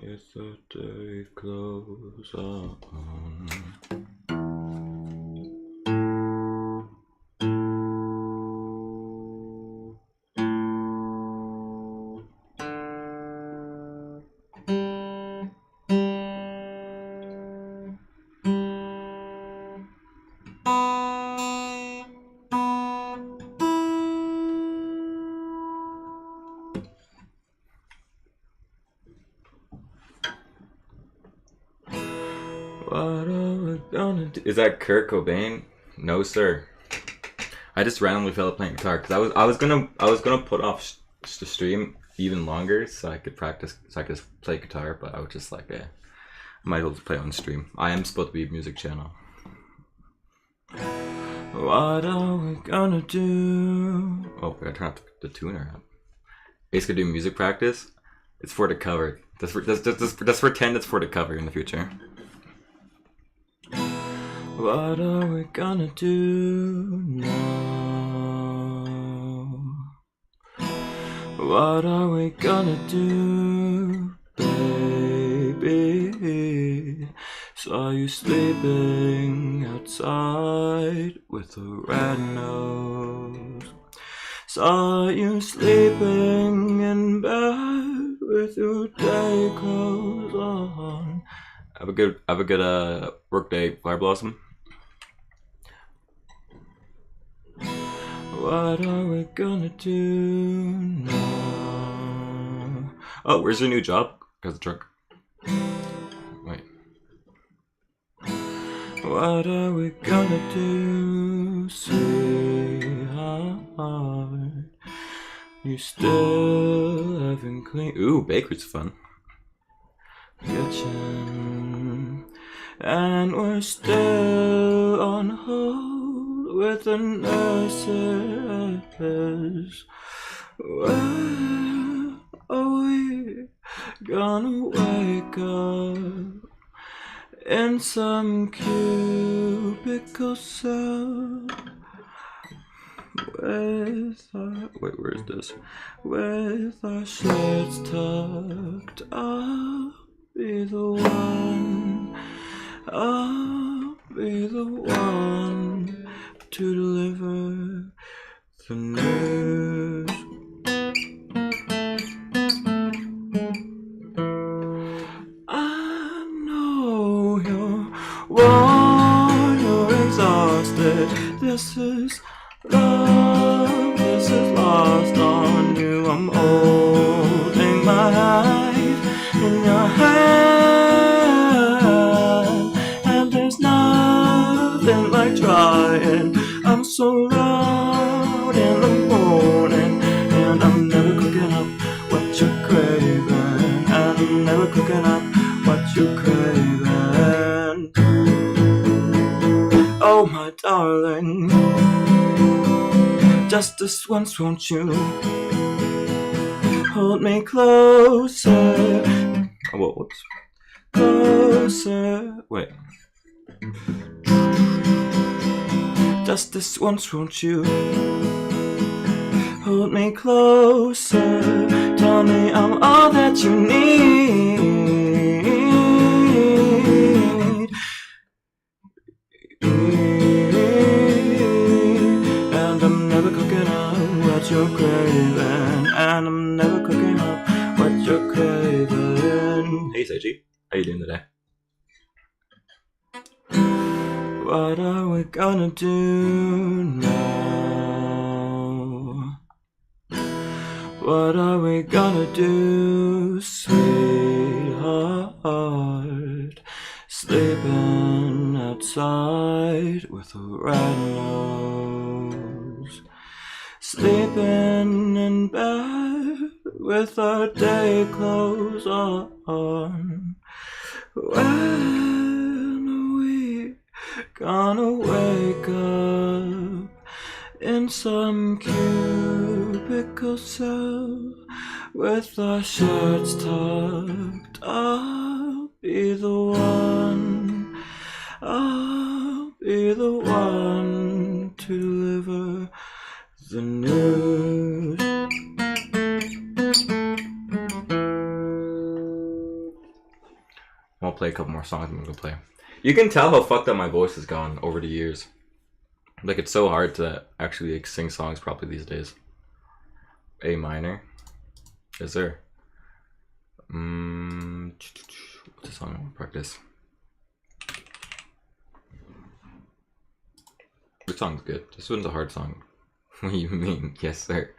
It's the day close on. What are we gonna do? Is that Kurt Cobain? No, sir. I just randomly fell out playing guitar because I was gonna put off the stream even longer so I could practice, so I could just play guitar. But I was just like, I might as well just play on stream. I am supposed to be a music channel. What are we gonna do? Oh, I gotta turn off the tuner up. Basically, do music practice. It's for the cover. Let's pretend it's for the cover in the future. What are we gonna do now? What are we gonna do, baby? Saw you sleeping outside with a red nose. Saw you sleeping in bed with your day clothes on. Have a good work day, Fire Blossom. What are we gonna do now? Oh, where's your new job? Got the truck. Wait. What are we gonna do, sweetheart? You still haven't cleaned. Ooh, bakery's fun. Kitchen, and we're still on hold with the nurses. When are we gonna wake up in some cubicle cell with our, wait, where is this? With our shirts tucked up. Be the one, I'll be the one to deliver the news. I know you're worn, you're exhausted. This is love, this is lost on you. I'm holding my life in your hand, and there's nothing like trying. I'm so loud in the morning, and I'm never cooking up what you're craving, and I'm never cooking up what you're craving. Oh my darling, just this once, won't you hold me closer? Oh, whoops. Closer. Wait. Just this once, won't you hold me closer? Tell me I'm all that you need. And I'm never cooking up what you're craving. And I'm never cooking up what you're craving. Hey Seiji, how you doing today? What are we gonna do now? What are we gonna do, sweetheart? Sleeping outside with a red nose. Sleeping in bed with our day clothes on. When are we gonna wake up in some cubicle cell with our shirts tucked? I'll be the one, I'll be the one to deliver the news. I'll play a couple more songs I'm gonna play. You can tell how fucked up my voice has gone over the years. Like, it's so hard to actually like, sing songs properly these days. A minor. Is there? What's the song I want to practice? This song's good. This one's a hard song. What do you mean? Yes, sir.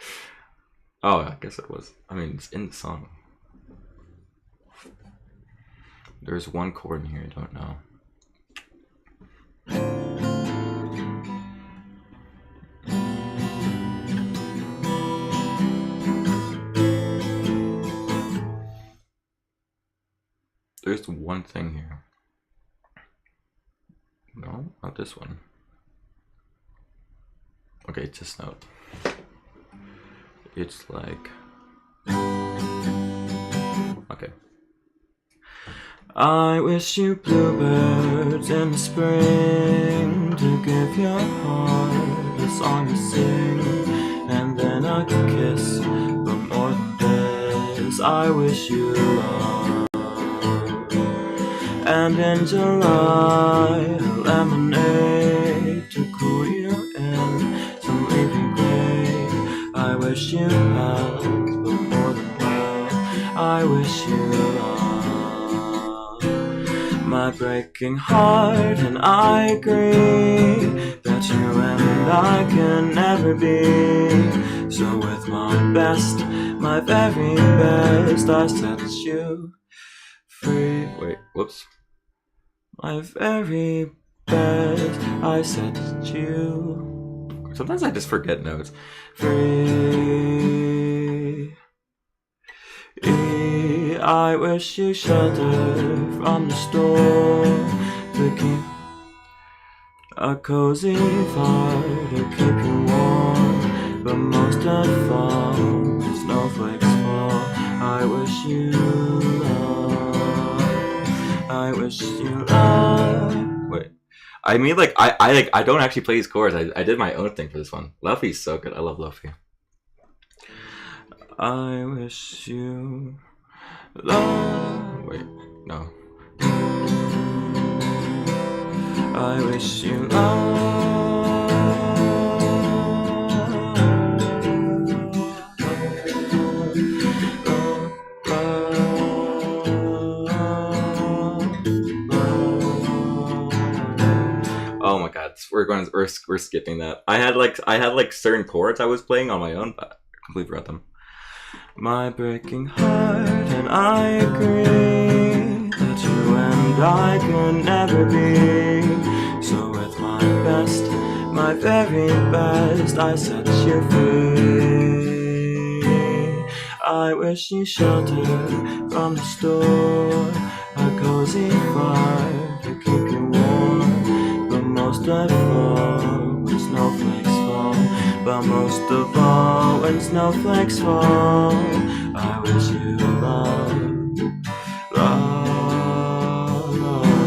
Oh, I guess it was. I mean, it's in the song. There's one chord in here I don't know. There's one thing here. No, not this one. Okay, it's this note. It's like... Okay. I wish you bluebirds in the spring to give your heart a song to sing, and then I could kiss, but more than this, I wish you love. And in July, a lemonade to cool you in some leafy gray. I wish you health, but more than well, I wish you love. My breaking heart, and I agree that you and I can never be. So with my best, my very best, I set you free. Wait, whoops. My very best, I set you. Sometimes I just forget notes. Free. I wish you shelter from the storm to keep a cozy fire to keep you warm. But most of all, snowflakes fall. I wish you love. I wish you love. Wait, I mean, like I don't actually play these chords. I did my own thing for this one. Luffy's so good. I love Luffy. I wish you love. Wait, no. I wish you love. Oh my god, we're skipping that. I had like certain chords I was playing on my own, but I completely forgot them. My breaking heart, and I agree that you and I can never be. So with my best, my very best, I set you free. I wish you shelter from the storm, a cozy fire to keep you warm. But most of all, when snowflakes fall, but most of all, when snowflakes fall, I wish you love, love, love.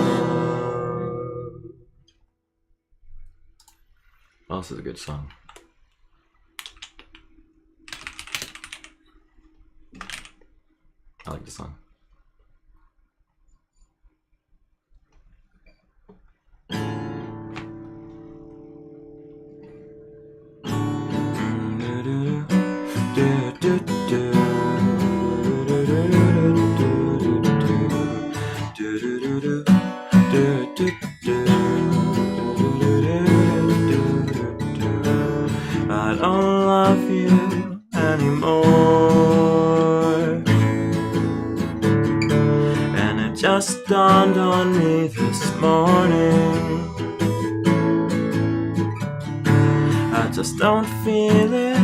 Oh, this is a good song. I like this song. I don't love you anymore, and it just dawned on me this morning. I just don't feel it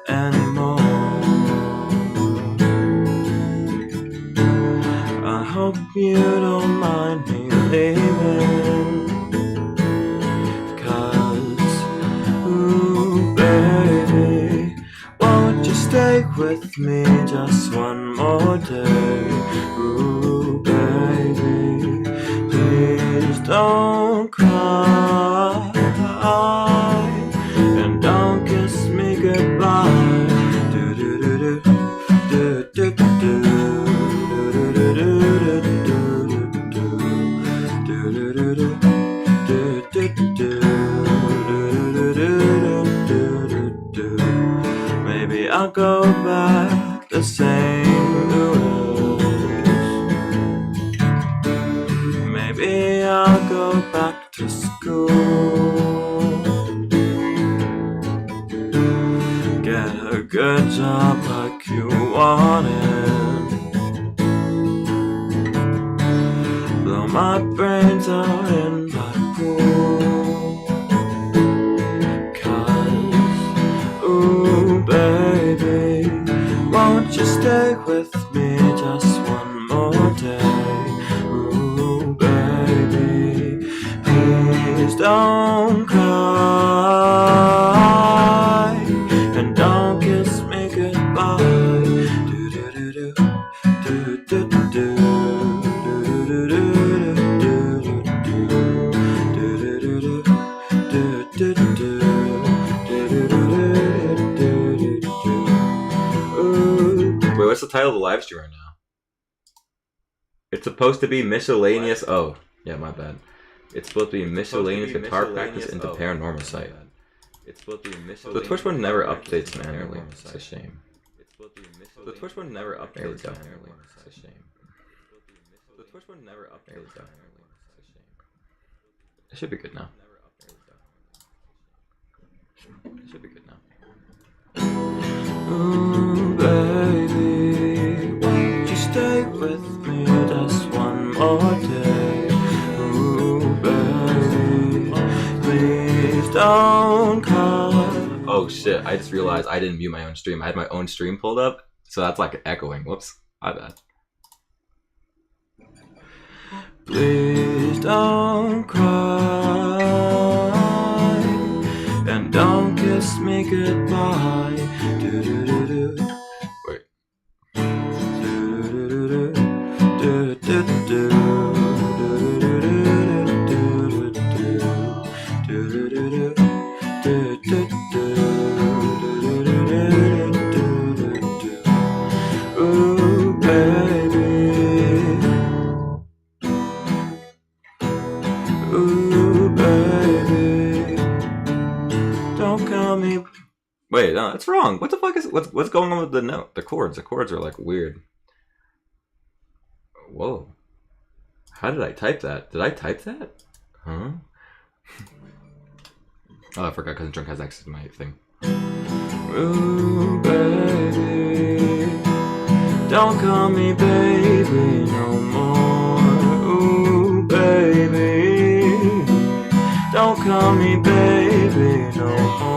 anymore. I hope you don't mind me leaving, 'cause, ooh, baby, won't you stay with me just one more day? Ooh, baby, please don't cry, and don't kiss me goodbye. Do do do do do do do do do do do do do. my brains out in my pool. 'Cause, ooh baby, won't you stay with me just one more day? Ooh baby, please don't cry and don't kiss me goodbye. Do do do do do do do. Wait, what's the title of the live stream right now? It's supposed to be miscellaneous. Oh, yeah, my bad. It's supposed to be miscellaneous guitar practice into Paranormasight. It's supposed to be miscellaneous. The Twitch one never updates manually. It's a shame. The Twitch one never updates manually. It's a shame. The Twitch one never updates manually. It's a shame. It should be good now. It should be good now. Ooh, baby, won't you stay with me just one more day? Ooh, baby, please don't cry. Oh shit, I just realized I didn't mute my own stream. I had my own stream pulled up, so that's like echoing. Whoops, my bad. Please don't cry and don't kiss me goodbye. Do do do do. Wait. Do do do do do do do. Ooh, baby. Ooh, baby. Don't call me. Wait, no, that's wrong. What the fuck is what's going on with the note? The chords. The chords are like weird. Whoa. How did I type that? Did I type that? Huh? Oh, I forgot because Drunk has access to my thing. Ooh, baby. Don't call me baby no more. Ooh, baby. Don't call me baby no more.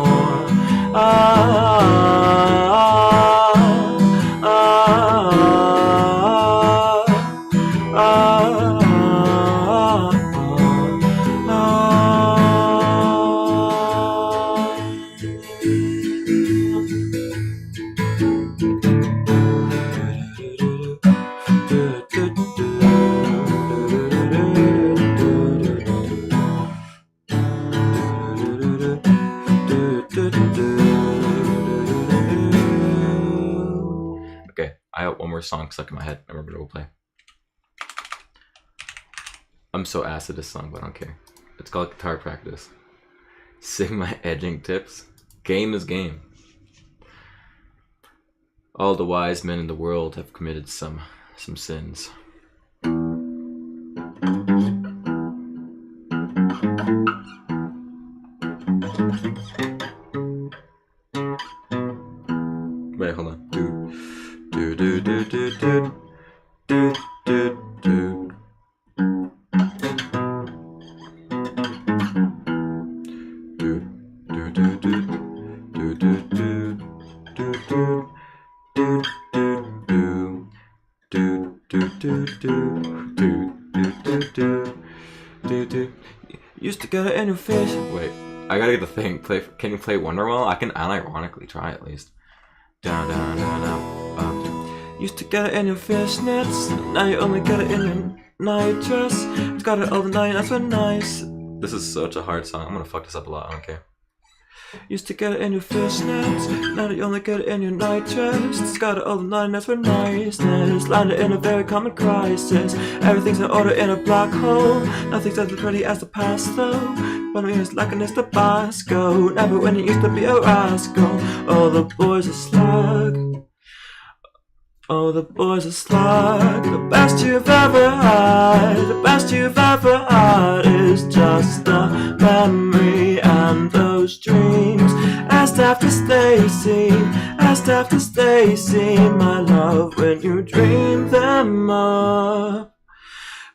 Okay, I have one more song stuck in my head. I remember to play. I'm so ass at this song, but I don't care. It's called Guitar Practice. Sing my edging tips. Game is game. All the wise men in the world have committed some sins. Wait, hold on. Do do do do do do do do do. Used to get it in your face. Wait, I gotta get the thing. Play. Can you play Wonderwall? I can unironically try at least. Down, down, down, down, up. Used to get it in your fishnets. Now you only get it in your night dress. It's got it all the night. That's so nice. This is such a hard song. I'm gonna fuck this up a lot. I don't care. Used to get it in your fishnets. Now you only get it in your night dress. It's got it all the night. That's for niceness. Landed in a very common crisis. Everything's in order in a black hole. Nothing's as pretty as the past though. But I mean it's like an Tabasco. Never when it used to be a rascal. All the boys are slug. Oh, the boys are slug. The best you've ever had. The best you've ever had is just a memory and those dreams. Asked after Stacy, my love, when you dream them up.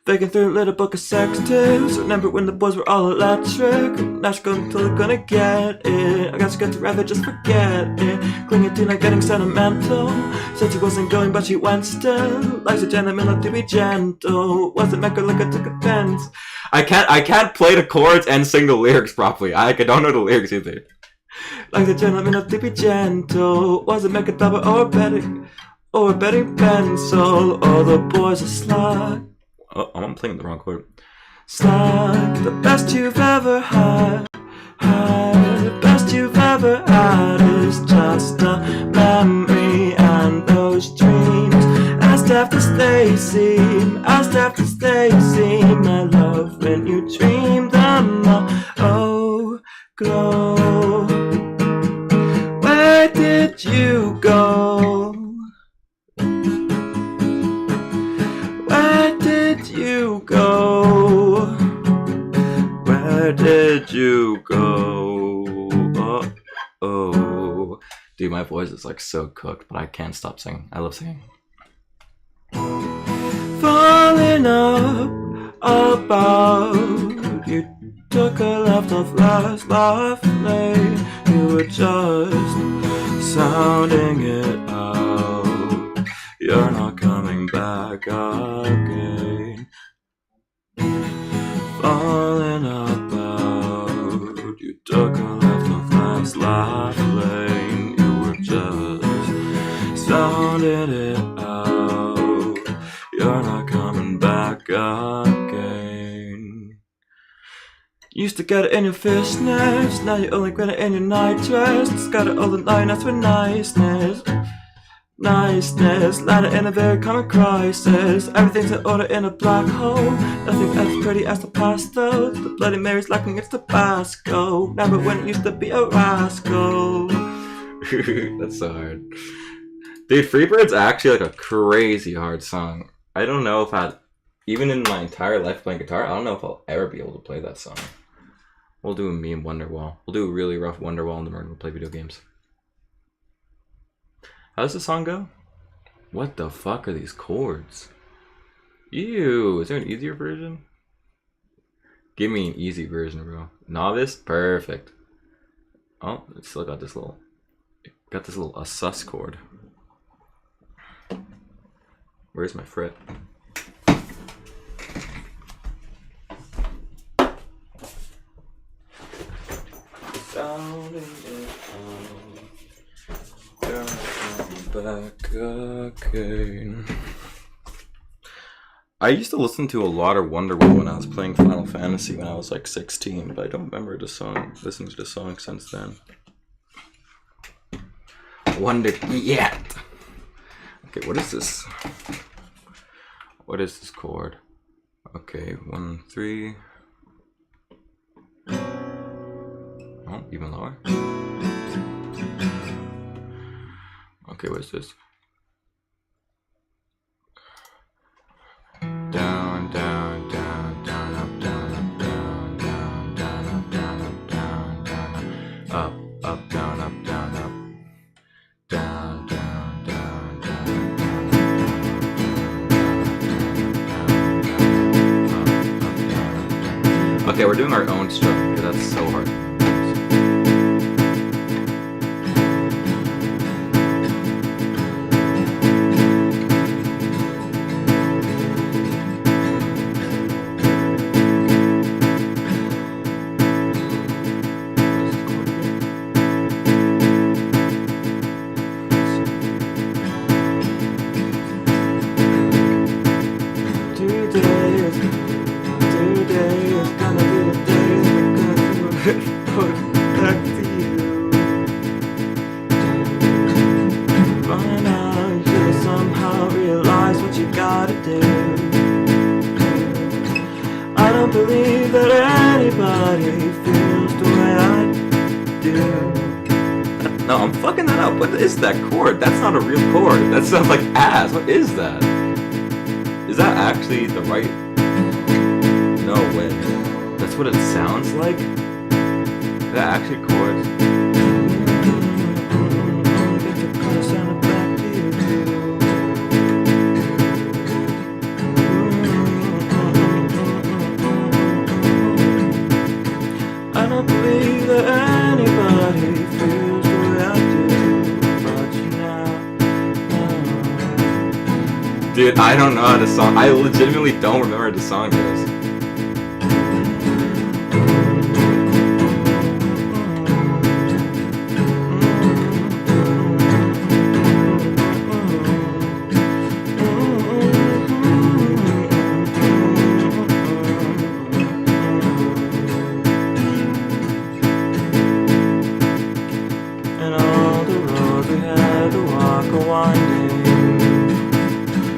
Faking through a little book of sex tips. Remember when the boys were all electric? Now she's going till they're gonna get it. I guess I'd rather just forget it. Clinging to not getting sentimental. Said she wasn't going but she went still. Life's a gentleman, love to be gentle. Wasn't make her look at took offense. I can't play the chords and sing the lyrics properly. I don't know the lyrics either. Like the gentleman, love to be gentle. Wasn't make a double or a betting pencil. All the boys are slug. Oh, I'm playing the wrong chord. Slug, the best you've ever had. The best you've ever had is just a memory, and those dreams asked after they seem, my love, when you dream them all. Oh, glow. Where did you go? Where did you go? Where did you go? Oh. Dude, my voice is like so cooked, but I can't stop singing. I love singing. Falling up about you. Took a left off last lane. You were just sounding it out. You're not coming back again. Falling about you. Took a left off last lane. You were just sounding it out. You're not coming back again. Used to get it in your fishnets, now you only get it in your night dress. Just got it all the night, that's for niceness. Niceness, landed in a very common crisis. Everything's in order in a black hole. Nothing as pretty as the pasta. The Bloody Mary's lacking its Tabasco. Never when it used to be a rascal. That's so hard. Dude, Freebird's actually like a crazy hard song. I don't know if even in my entire life playing guitar, I don't know if I'll ever be able to play that song. We'll do a meme Wonderwall. We'll do a really rough Wonderwall and then we're gonna play video games. How does the song go? What the fuck are these chords? Ew, is there an easier version? Give me an easy version, bro. Novice? Perfect. Oh, it's still got this little a sus chord. Where's my fret? Sounding it out. Back again. I used to listen to a lot of Wonderwall when I was playing Final Fantasy when I was like 16, but I don't remember listening to the song since then. Yet. Okay, what is this? What is this chord? Okay, 1, 3. Oh, even lower. Okay, what is this? Down, down, down, down, up, down, up, down, down, down, up, down, up, down, down, up, up, down, up, down, up, down, down, down, down. Okay, we're doing our own structure because that's so hard. Believe that anybody feels the way I do. No, I'm fucking that up. What is that chord? That's not a real chord. That sounds like ass. What is that? Is that actually the right? No way. That's what it sounds like? Is that actually chords? Dude, I don't know how the song. I legitimately don't remember how the song goes. And all the roads we had to walk are winding,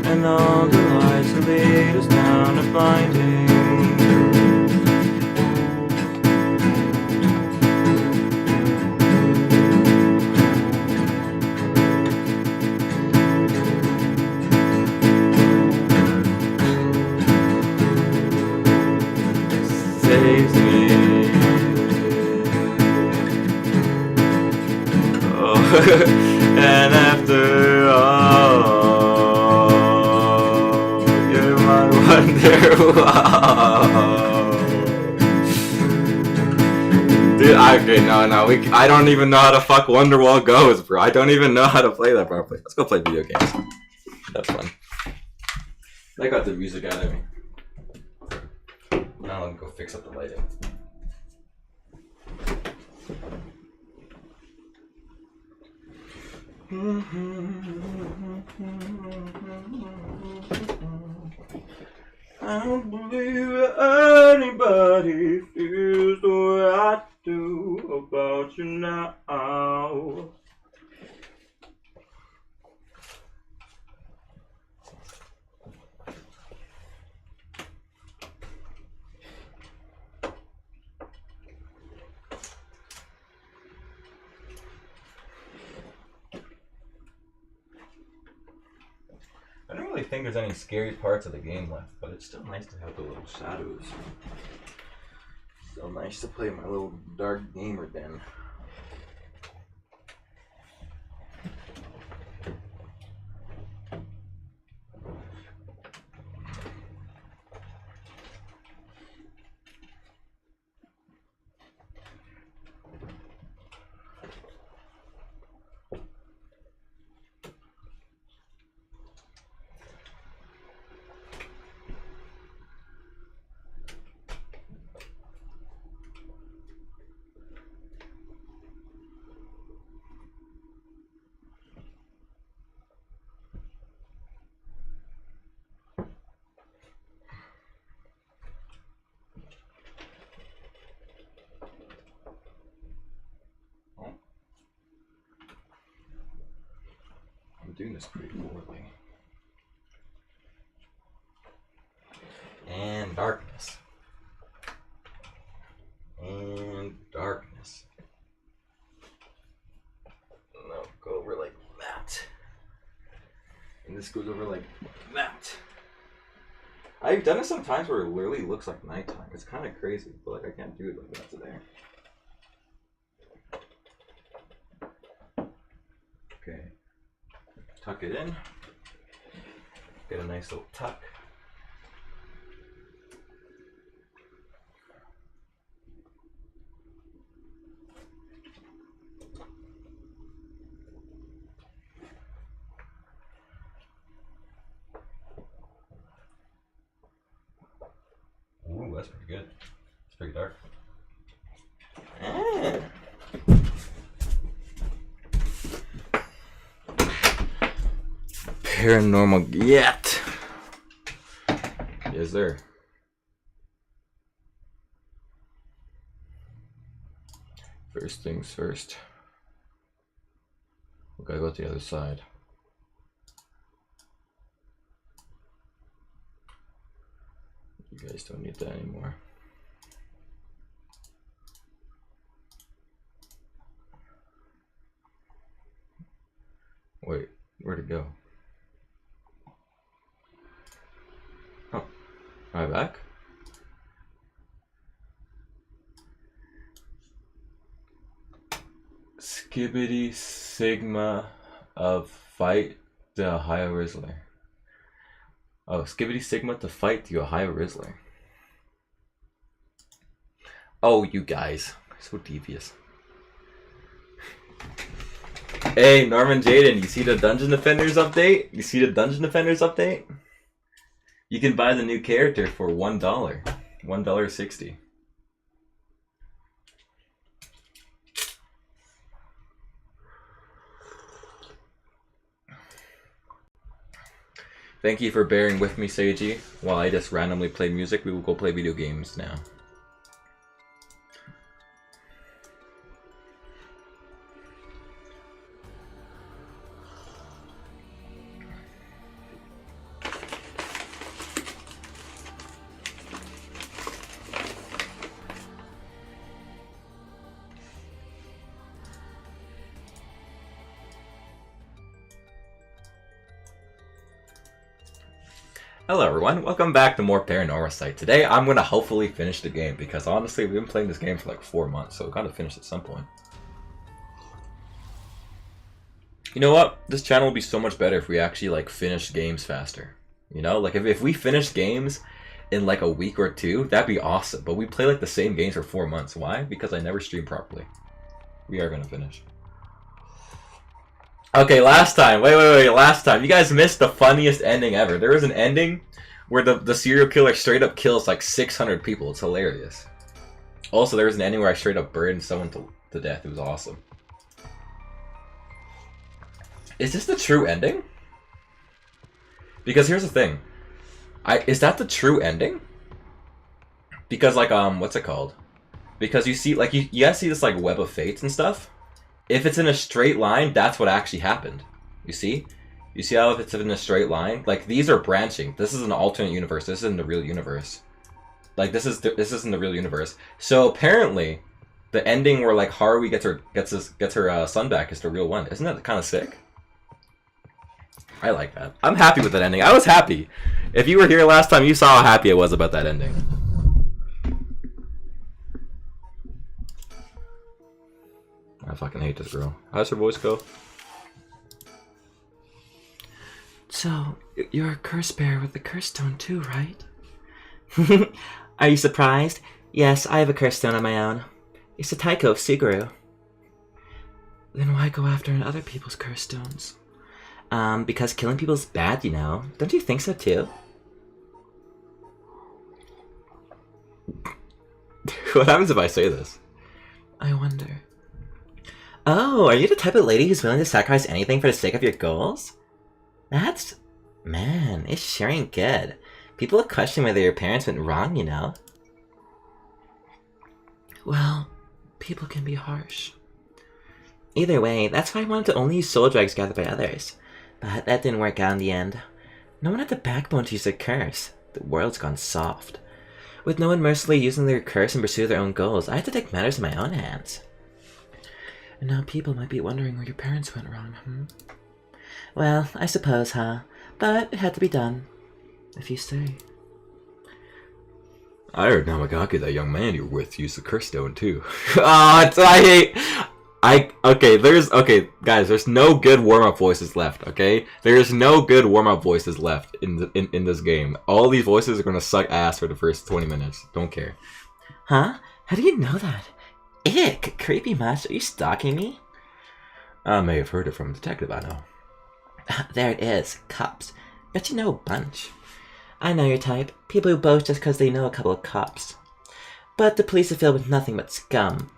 and all the lights that lead us down are blinding. Saves me. Oh, and after all, you're my wonderwall. Dude, I don't even know how the fuck Wonderwall goes, bro. I don't even know how to play that properly. Let's go play video games. That's fun. That got the music out of me. Now let me go fix up the lighting. I don't believe that anybody feels the way I do about you now. I don't really think there's any scary parts of the game left, but it's still nice to have the little shadows. Still nice to play my little dark gamer den. I'm doing this pretty poorly. And darkness. And darkness. No, go over like that. And this goes over like that. I've done it sometimes where it literally looks like nighttime. It's kind of crazy, but like I can't do it like that today. Okay. Tuck it in. Get a nice little tuck. Ooh, that's pretty good. It's pretty dark. Paranormal yet. Yes, sir. First things first. We gotta go to the other side. You guys don't need that anymore. Wait, where'd it go? Oh, am I back? Skibbity Sigma of fight the Ohio Rizzler. Oh, Skibbity Sigma to fight the Ohio Rizzler. Oh, you guys. So devious. Hey, Norman Jaden, you see the Dungeon Defenders update? You see the Dungeon Defenders update? You can buy the new character for $1. $1.60. Thank you for bearing with me, Seiji. While I just randomly play music, we will go play video games now. Hello everyone, welcome back to more Paranormasight. Today I'm going to hopefully finish the game because honestly we've been playing this game for like 4 months, so we've got to finish at some point. You know what? This channel would be so much better if we actually like finish games faster. You know, like if we finish games in like a week or two, that'd be awesome. But we play like the same games for 4 months. Why? Because I never stream properly. We are going to finish. Okay, last time. Wait, last time. You guys missed the funniest ending ever. There was an ending where the serial killer straight up kills like 600 people. It's hilarious. Also, there was an ending where I straight up burned someone to death. It was awesome. Is this the true ending? Because here's the thing. Is that the true ending? Because like, what's it called? Because you see, like, you guys see this like web of fates and stuff? If it's in a straight line, that's what actually happened. You see? You see how if it's in a straight line? Like, these are branching. This is an alternate universe. This isn't the real universe. Like, this isn't the real universe. So, apparently, the ending where, like, Haruhi gets her son back is the real one. Isn't that kind of sick? I like that. I'm happy with that ending. I was happy. If you were here last time, you saw how happy I was about that ending. I fucking hate this girl. How's her voice go? So, you're a curse bearer with the curse stone too, right? Are you surprised? Yes, I have a curse stone on my own. It's a Taiko of Suguru. Then why go after other people's curse stones? Because killing people is bad, you know. Don't you think so too? What happens if I say this? I wonder. Oh, are you the type of lady who's willing to sacrifice anything for the sake of your goals? Man, it's sure ain't good. People will question whether your parents went wrong, you know. Well, people can be harsh. Either way, that's why I wanted to only use soul dregs gathered by others. But that didn't work out in the end. No one had the backbone to use their curse. The world's gone soft. With no one mercilessly using their curse in pursuit of their own goals, I had to take matters in my own hands. And now people might be wondering where your parents went wrong, Well, I suppose, huh? But it had to be done. If you say. I heard Namagaki, that young man you're with, used the curse stone too. Okay, guys, there's no good warm-up voices left, okay? There's no good warm-up voices left in this game. All these voices are gonna suck ass for the first 20 minutes. Don't care. Huh? How do you know that? Ick! Creepy much? Are you stalking me? I may have heard it from a detective I know. There it is. Cops. Bet you know a bunch. I know your type. People who boast just because they know a couple of cops. But the police are filled with nothing but scum.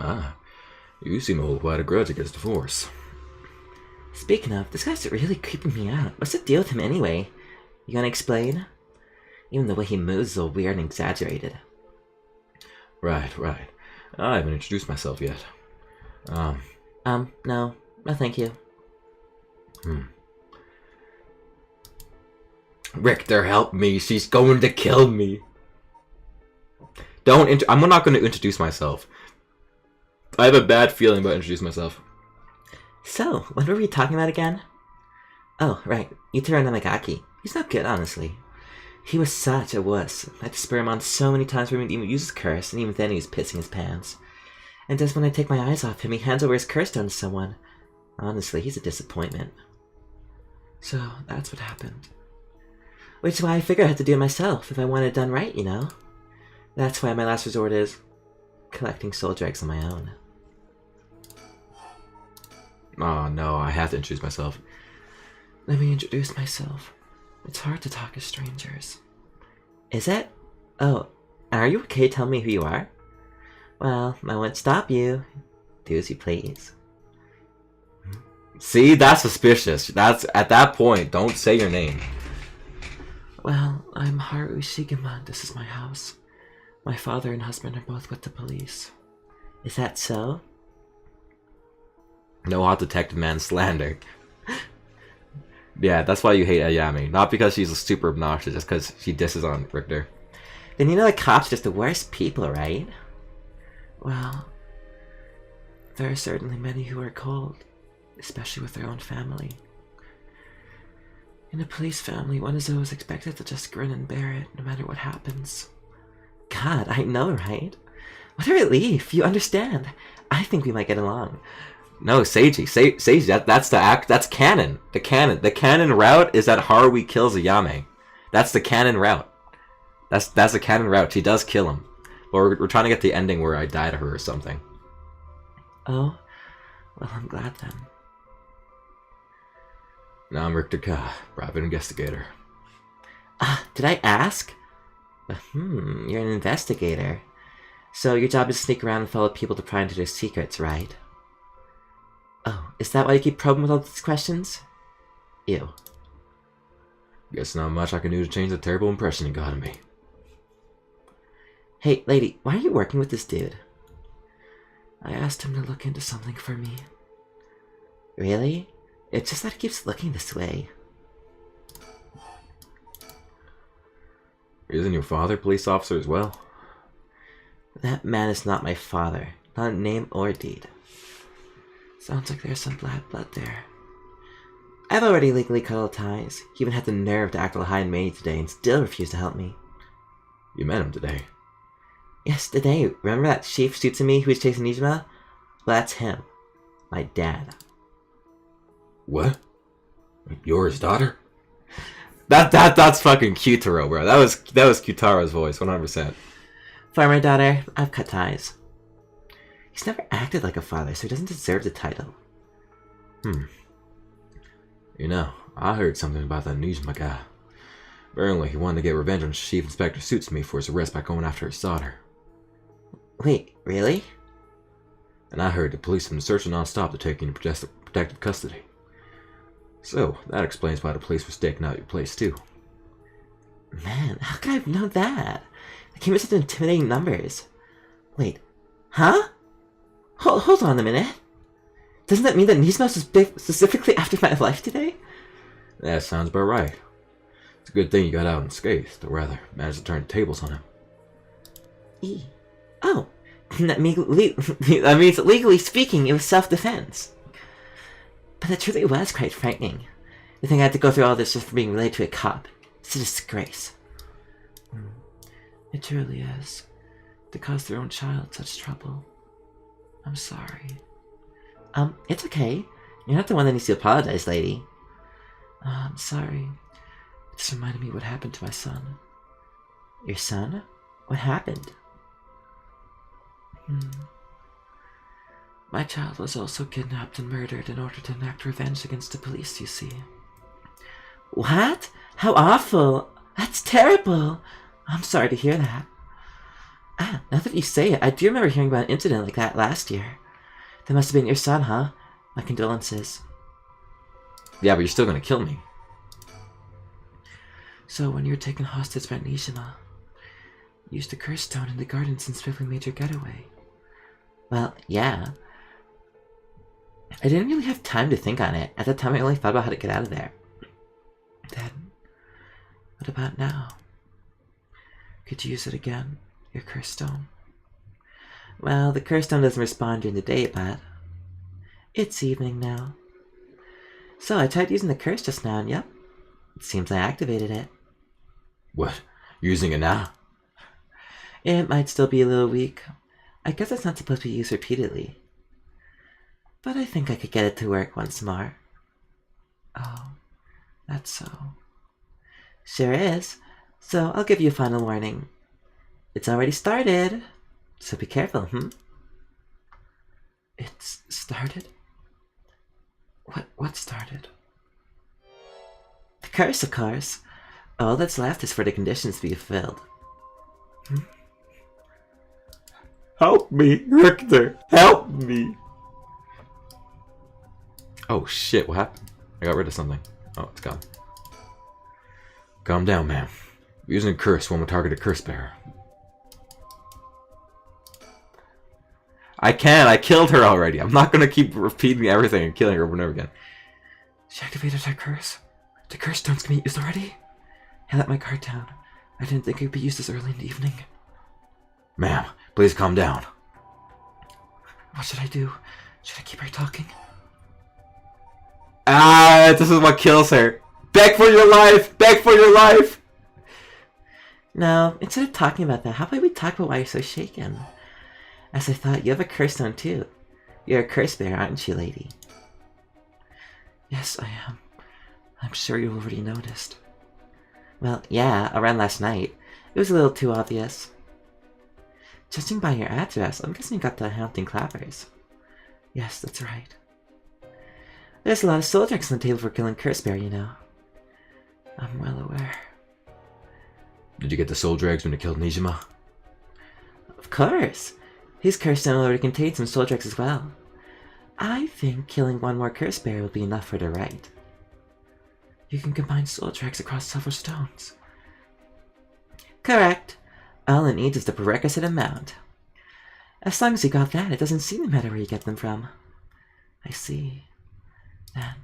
Ah, you seem to hold quite a grudge against the force. Speaking of, this guy's really creeping me out. What's the deal with him anyway? You gonna explain? Even the way he moves is all weird and exaggerated. Right. I haven't introduced myself yet. No, thank you. Richter, help me. She's going to kill me. I'm not going to introduce myself. I have a bad feeling about introducing myself. So, what were we talking about again? Oh, right. Yutaro Namagaki. He's not good, honestly. He was such a wuss. I had to spur him on so many times for him to even use his curse, and even then he was pissing his pants. And just when I take my eyes off him, he hands over his curse stone to someone. Honestly, he's a disappointment. So, that's what happened. Which is why I figured I had to do it myself, if I wanted it done right, you know? That's why my last resort is collecting soul dregs on my own. Oh no, I have to introduce myself. Let me introduce myself. It's hard to talk to strangers. Is it? Oh, are you okay telling me who you are? Well, I won't stop you. Do as you please. See, that's suspicious. That's at that point, don't say your name. Well, I'm Haru Shigema. This is my house. My father and husband are both with the police. Is that so? No hot detective man slander. Yeah, that's why you hate Ayami. Not because she's super obnoxious, just because she disses on Richter. Then you know the cops are just the worst people, right? Well, there are certainly many who are cold, especially with their own family. In a police family, one is always expected to just grin and bear it, no matter what happens. God, I know, right? What a relief! You understand. I think we might get along. No, Seiji, that's the act. That's canon. The canon route is that Haruhi kills Ayame. That's the canon route. That's the canon route. She does kill him. Or we're trying to get the ending where I die to her or something. Oh, well, I'm glad then. Now I'm Richter Ka, private investigator. Did I ask? You're an investigator. So your job is to sneak around and follow people to pry into their secrets, right? Oh, is that why you keep probing with all these questions? Ew. Guess not much I can do to change the terrible impression you got of me. Hey, lady, why are you working with this dude? I asked him to look into something for me. Really? It's just that he keeps looking this way. Isn't your father a police officer as well? That man is not my father. Not in name or deed. Sounds like there's some bad blood there. I've already legally cut all ties. He even had the nerve to act all high and mighty today and still refused to help me. You met him today? Yes, today. Remember that chief suits of me who was chasing Nijima? Well, that's him. My dad. What? You're his daughter? That's fucking Kyutaro, bro. That was Kyutaro's voice, 100%. For my daughter, I've cut ties. He's never acted like a father, so he doesn't deserve the title. You know, I heard something about that Nijima guy. Apparently, he wanted to get revenge on Chief Inspector Suitsumi for his arrest by going after his daughter. Wait, really? And I heard the police have been searching non-stop to take you into protective custody. So, that explains why the police were staking out your place, too. Man, how could I have known that? They came in such intimidating numbers. Wait, huh? Hold on a minute. Doesn't that mean that Nismos was big specifically after my life today? That sounds about right. It's a good thing you got out unscathed, or rather, managed to turn the tables on him. Oh, that means legally speaking, it was self-defense. But it truly was quite frightening. To think I had to go through all this just for being related to a cop. It's a disgrace. It truly is. To cause their own child such trouble. I'm sorry. It's okay. You're not the one that needs to apologize, lady. I'm sorry. It just reminded me what happened to my son. Your son? What happened? My child was also kidnapped and murdered in order to enact revenge against the police, you see. What? How awful! That's terrible! I'm sorry to hear that. Now that you say it, I do remember hearing about an incident like that last year. That must have been your son, huh? My condolences. Yeah, but you're still gonna kill me. So when you were taken hostage by Nijima, you used the curse stone in the garden since Swiftly made your getaway. Well, yeah. I didn't really have time to think on it. At that time, I only thought about how to get out of there. Then, what about now? Could you use it again? Your curse stone? Well, the curse stone doesn't respond during the day, but it's evening now. So I tried using the curse just now, and yep, it seems I activated it. What? You're using it now? It might still be a little weak. I guess it's not supposed to be used repeatedly. But I think I could get it to work once more. Oh, that's so. Sure is. So I'll give you a final warning. It's already started. So be careful, It's started? What started? The curse, of course. All that's left is for the conditions to be fulfilled. Help me, Richter! Help me! Oh shit, what happened? I got rid of something. Oh, it's gone. Calm down, man. Using a curse when we target a curse bearer. I can't, I killed her already. I'm not gonna keep repeating everything and killing her over and over again. She activated her curse. The curse stone's gonna be used already? I let my guard down. I didn't think it would be used this early in the evening. Ma'am, please calm down. What should I do? Should I keep her talking? Ah, this is what kills her. Beg for your life! Beg for your life! No, instead of talking about that, how about we talk about why you're so shaken? As I thought, you have a curse stone too. You're a curse bearer, aren't you, lady? Yes, I am. I'm sure you already noticed. Well, yeah, around last night. It was a little too obvious. Judging by your address, I'm guessing you got the Haunting Clappers. Yes, that's right. There's a lot of soul drakes on the table for killing curse bearer, you know. I'm well aware. Did you get the soul dregs when you killed Nijima? Of course! His curse stone already contains some soul dregs as well. I think killing one more curse bearer will be enough for the rite. You can combine soul dregs across several stones. Correct. All it needs is the prerequisite amount. As long as you got that, it doesn't seem to matter where you get them from. I see. Then,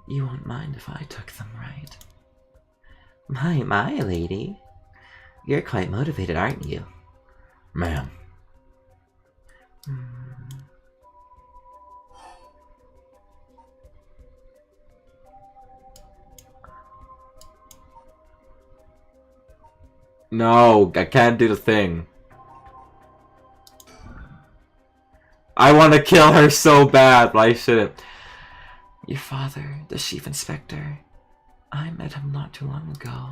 you won't mind if I took them, right? My, lady. You're quite motivated, aren't you? Ma'am. No, I can't do the thing. I want to kill her so bad, but I shouldn't. Your father, the chief inspector. I met him not too long ago.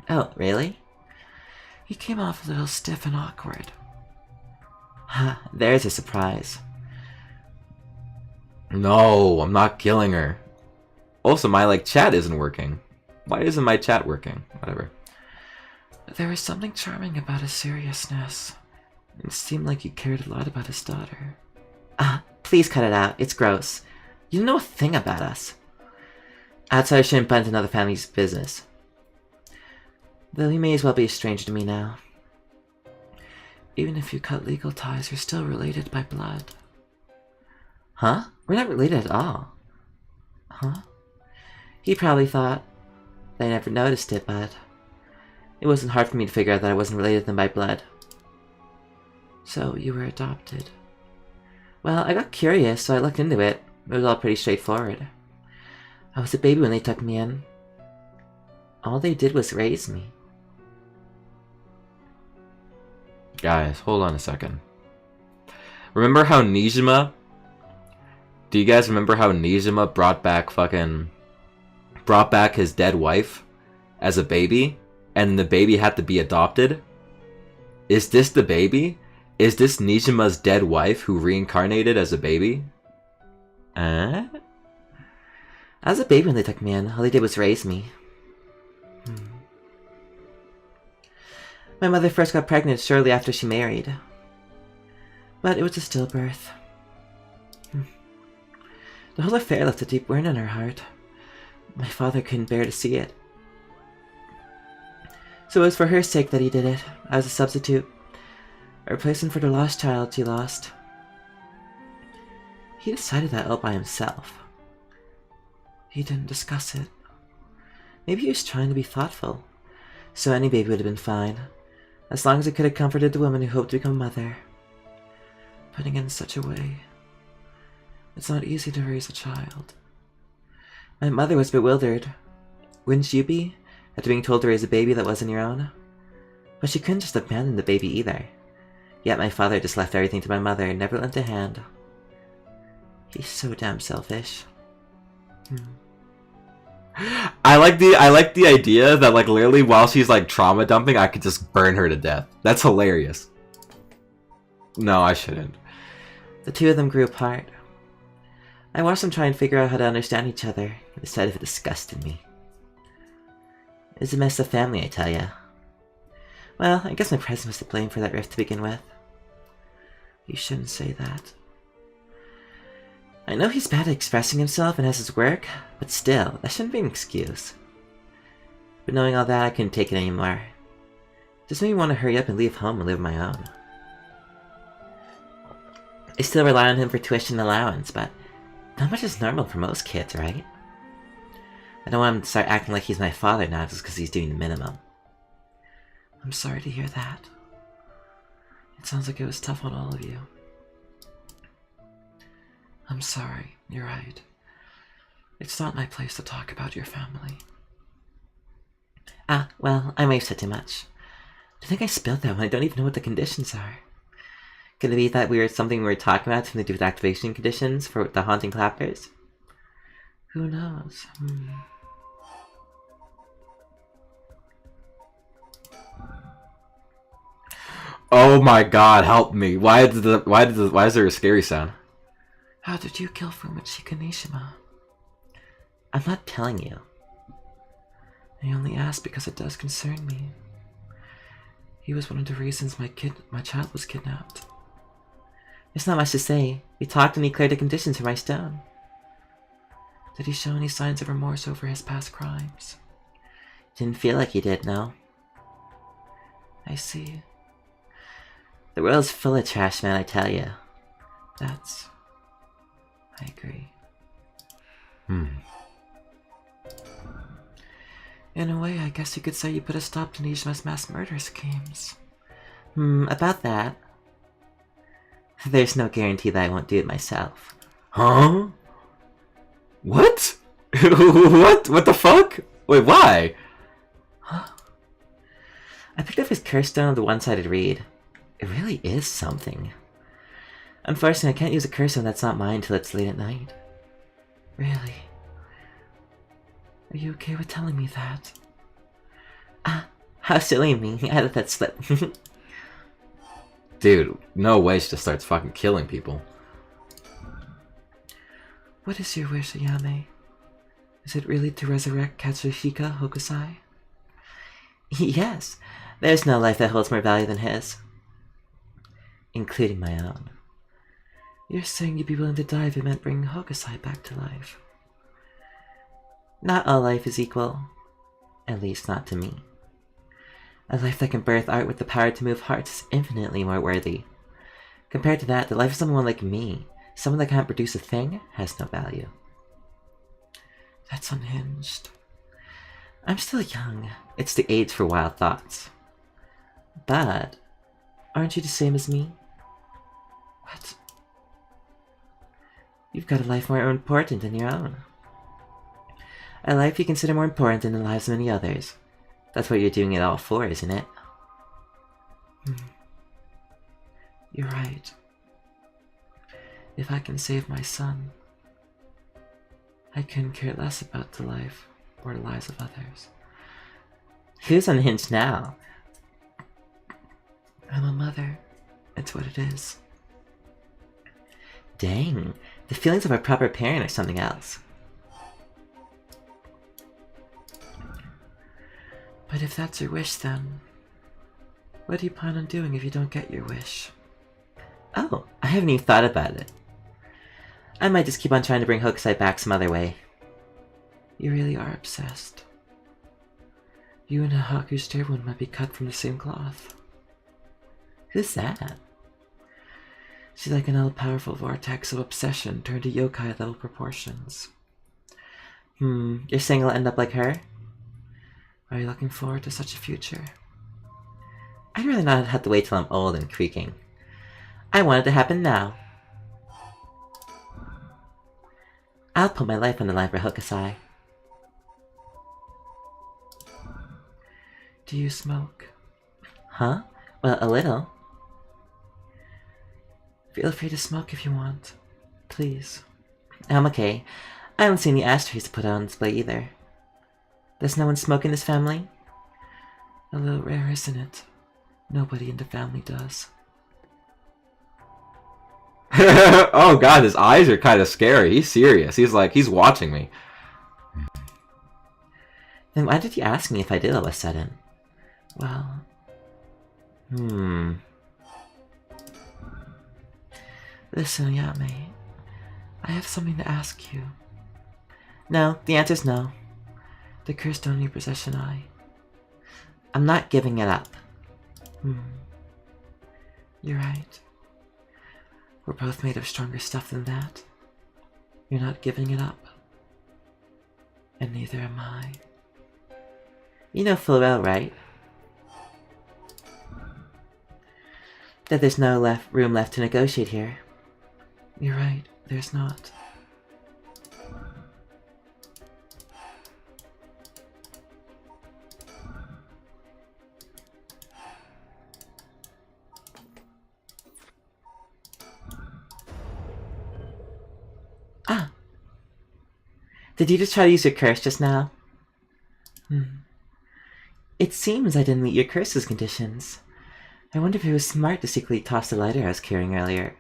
Oh, really? He came off a little stiff and awkward. Ha, there's a surprise. No, I'm not killing her. Also, my, chat isn't working. Why isn't my chat working? Whatever. There was something charming about his seriousness. It seemed like you cared a lot about his daughter. Ah, please cut it out. It's gross. You don't know a thing about us. Outside shouldn't butt into another family's business. Though he may as well be a stranger to me now. Even if you cut legal ties, you're still related by blood. Huh? We're not related at all. Huh? He probably thought that I never noticed it, but it wasn't hard for me to figure out that I wasn't related to them by blood. So, you were adopted. Well, I got curious, so I looked into it. It was all pretty straightforward. I was a baby when they took me in. All they did was raise me. Guys, hold on a second. Remember how Nijima... Do you guys remember how Nijima brought back his dead wife as a baby? And the baby had to be adopted? Is this the baby? Is this Nijima's dead wife who reincarnated as a baby? I was a baby when they took me in. All they did was raise me. My mother first got pregnant shortly after she married. But it was a stillbirth. The whole affair left a deep wound in her heart. My father couldn't bear to see it. So it was for her sake that he did it. I was a substitute. A replacement for the lost child she lost. He decided that all by himself. He didn't discuss it. Maybe he was trying to be thoughtful. So any baby would have been fine. As long as it could have comforted the woman who hoped to become a mother. Putting it in such a way. It's not easy to raise a child. My mother was bewildered. Wouldn't you be? After being told to raise a baby that wasn't your own? But she couldn't just abandon the baby either. Yet my father just left everything to my mother and never lent a hand. He's so damn selfish. I like the idea that literally while she's trauma dumping, I could just burn her to death. That's hilarious. No, I shouldn't. The two of them grew apart. I watched them try and figure out how to understand each other. The sight of it disgusted me. It was a mess of family, I tell ya. Well, I guess my presence was to blame for that rift to begin with. You shouldn't say that. I know he's bad at expressing himself and has his work, but still, that shouldn't be an excuse. But knowing all that, I couldn't take it anymore. It just made me want to hurry up and leave home and live my own. I still rely on him for tuition allowance, but not much is normal for most kids, right? I don't want him to start acting like he's my father now just because he's doing the minimum. I'm sorry to hear that. It sounds like it was tough on all of you. I'm sorry, you're right. It's not my place to talk about your family. Ah, well, I may have said too much. I think I spilled that when I don't even know what the conditions are. Could it be that something we were talking about something to do with activation conditions for the haunting clappers? Who knows? Oh my god, help me. Why is there a scary sound? How did you kill Fumichika Nishima? I'm not telling you. I only asked because it does concern me. He was one of the reasons my child was kidnapped. There's not much to say. We talked and he cleared the conditions for my stone. Did he show any signs of remorse over his past crimes? Didn't feel like he did, no. I see. The world's full of trash, man, I tell you. I agree. In a way, I guess you could say you put a stop to Nishima's mass murder schemes. About that. There's no guarantee that I won't do it myself. Huh? What? What the fuck? Wait, why? Huh? I picked up his curse stone of the one-sided reed. It really is something. Unfortunately, I can't use a curse stone that's not mine till it's late at night. Really? Are you okay with telling me that? Ah, how silly of me. I let that slip. Dude, no way she just starts fucking killing people. What is your wish, Ayame? Is it really to resurrect Katsushika Hokusai? Yes, there's no life that holds more value than his. Including my own. You're saying you'd be willing to die if it meant bringing Hokusai back to life. Not all life is equal. At least not to me. A life that can birth art with the power to move hearts is infinitely more worthy. Compared to that, the life of someone like me, someone that can't produce a thing, has no value. That's unhinged. I'm still young. It's the age for wild thoughts. But, aren't you the same as me? What? You've got a life more important than your own. A life you consider more important than the lives of many others. That's what you're doing it all for, isn't it? You're right. If I can save my son, I couldn't care less about the life or the lives of others. Who's unhinged now? I'm a mother. It's what it is. Dang, the feelings of a proper parent are something else. But if that's your wish, then what do you plan on doing if you don't get your wish? Oh, I haven't even thought about it. I might just keep on trying to bring Hokusai back some other way. You really are obsessed. You and Haku's dear one might be cut from the same cloth. Who's that? She's like an all-powerful vortex of obsession turned to yokai-level proportions. You're saying I'll end up like her? Are you looking forward to such a future? I'd rather not have to wait till I'm old and creaking. I want it to happen now. I'll put my life on the line for Hokusai. Do you smoke? Huh? Well, a little. Feel free to smoke if you want. Please. I'm okay. I don't see any ashtrays to put on display either. Does no one smoke in this family? A little rare, isn't it? Nobody in the family does. Oh god, his eyes are kind of scary. He's serious. He's like, he's watching me. Then why did you ask me if I did all of a sudden? Well... Listen, Yame. I have something to ask you. No, the answer's no. The curse don't need possession I'm not giving it up. You're right. We're both made of stronger stuff than that. You're not giving it up. And neither am I. You know full well, right? That there's no room left to negotiate here. You're right, there's not. Ah! Did you just try to use your curse just now? It seems I didn't meet your curse's conditions. I wonder if it was smart to secretly toss the lighter I was carrying earlier.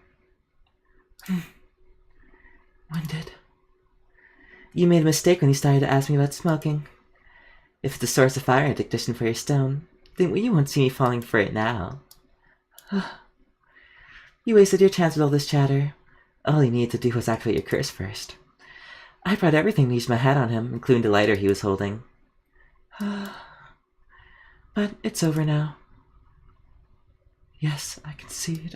When did? You made a mistake when you started to ask me about smoking. If it's a source of fire addiction for your stone, then you won't see me falling for it now. You wasted your chance with all this chatter. All you needed to do was activate your curse first. I brought everything to use my hat on him, including the lighter he was holding. But it's over now. Yes, I concede.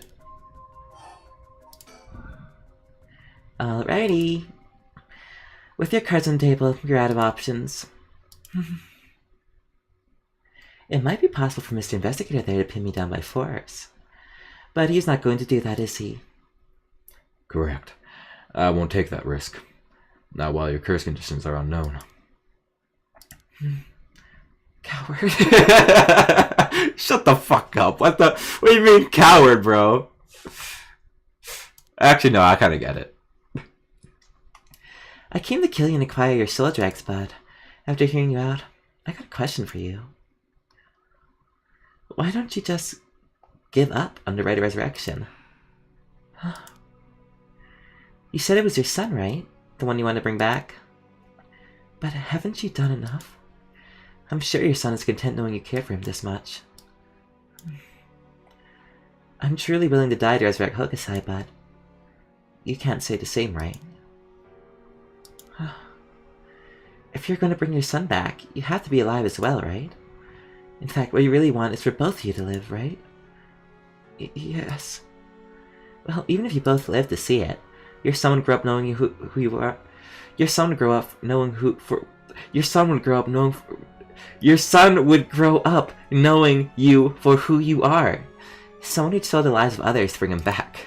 Alrighty. With your cards on the table, you're out of options. It might be possible for Mr. Investigator there to pin me down by force. But he's not going to do that, is he? Correct. I won't take that risk. Not while your curse conditions are unknown. Coward. Shut the fuck up. What do you mean coward, bro? Actually, no, I kind of get it. I came to kill you and acquire your soul drags, but after hearing you out, I got a question for you. Why don't you just give up on the right of resurrection? You said it was your son, right? The one you want to bring back? But haven't you done enough? I'm sure your son is content knowing you care for him this much. I'm truly willing to die to resurrect Hokusai, but you can't say the same, right? If you're going to bring your son back, you have to be alive as well, right? In fact, what you really want is for both of you to live, right? Yes. Well, even if you both live to see it, your son would grow up knowing who you are. Your son would grow up knowing Your son would grow up knowing you for who you are. Someone who'd sold the lives of others to bring him back.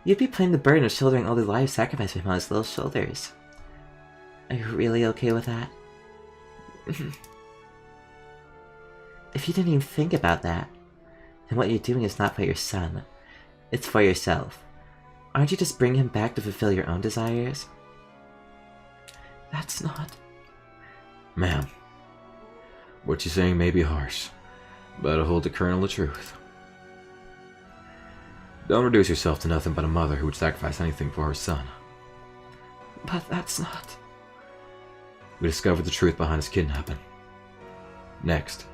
You'd be playing the burden of shouldering all the lives sacrificed by him on his little shoulders. Are you really okay with that? If you didn't even think about that, then what you're doing is not for your son. It's for yourself. Aren't you just bringing him back to fulfill your own desires? That's not... Ma'am, what you're saying may be harsh, but it'll hold the kernel of truth. Don't reduce yourself to nothing but a mother who would sacrifice anything for her son. But that's not... We discovered the truth behind his kidnapping. Next,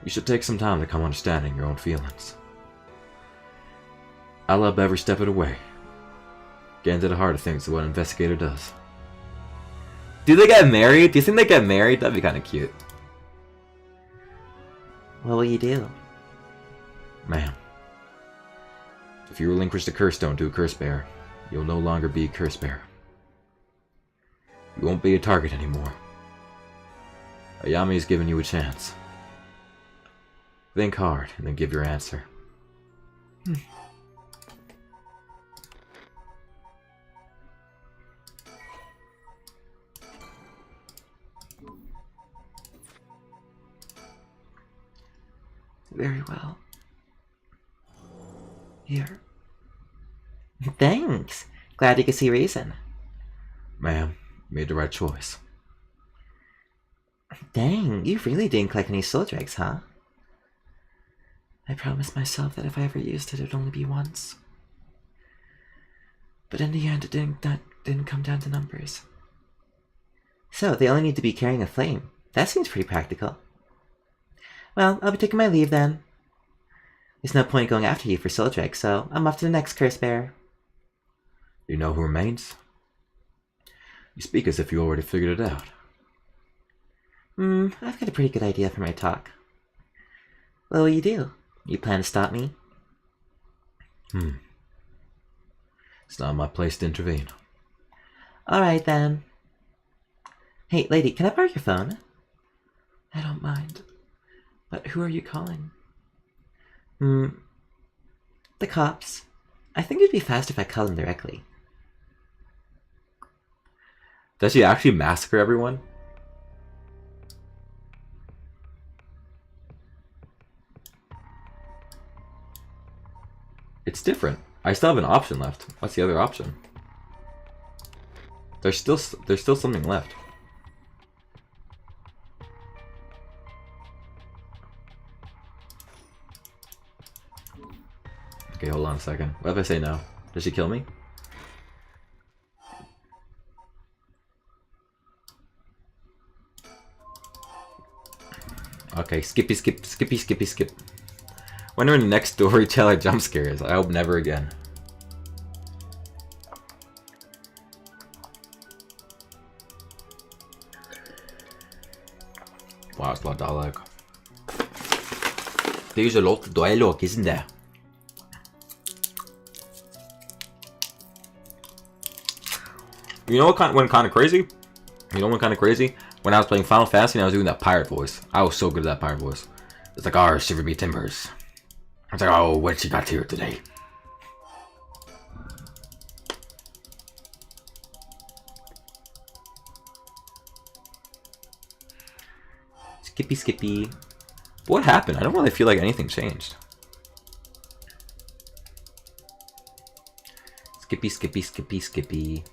you should take some time to come understanding your own feelings. I love every step of the way. Get into the heart of things of what an investigator does. Do they get married? Do you think they get married? That'd be kind of cute. What will you do? Ma'am, if you relinquish the curse stone to a curse bearer, you'll no longer be a curse bearer. You won't be a target anymore. Ayami has given you a chance. Think hard and then give your answer. Very well. Here. Thanks. Glad you could see reason. Ma'am, you made the right choice. Dang, you really didn't collect any soul dregs, huh? I promised myself that if I ever used it, it would only be once. But in the end, that didn't come down to numbers. So, they only need to be carrying a flame. That seems pretty practical. Well, I'll be taking my leave then. There's no point going after you for soul drag, so I'm off to the next curse bearer. You know who remains? You speak as if you already figured it out. I've got a pretty good idea for my talk. What will you do? You plan to stop me? It's not my place to intervene. Alright then. Hey, lady, can I borrow your phone? I don't mind. But who are you calling? The cops. I think it'd be faster if I call them directly. Does she actually massacre everyone? It's different. I still have an option left. What's the other option? There's still something left. Okay, hold on a second. What if I say no? Does she kill me? Okay, skippy skip. Wonder when the next storyteller jump scare is. I hope never again. Wow, it's a lot of dialogue. There's a lot of dialogue, isn't there? You know what went kind of crazy? You know what kind of crazy? When I was playing Final Fantasy and I was doing that pirate voice. I was so good at that pirate voice. It's like, "Ah, shiver me timbers." I was like, "Oh, what she got here today?" Skippy. What happened? I don't really feel like anything changed. Skippy.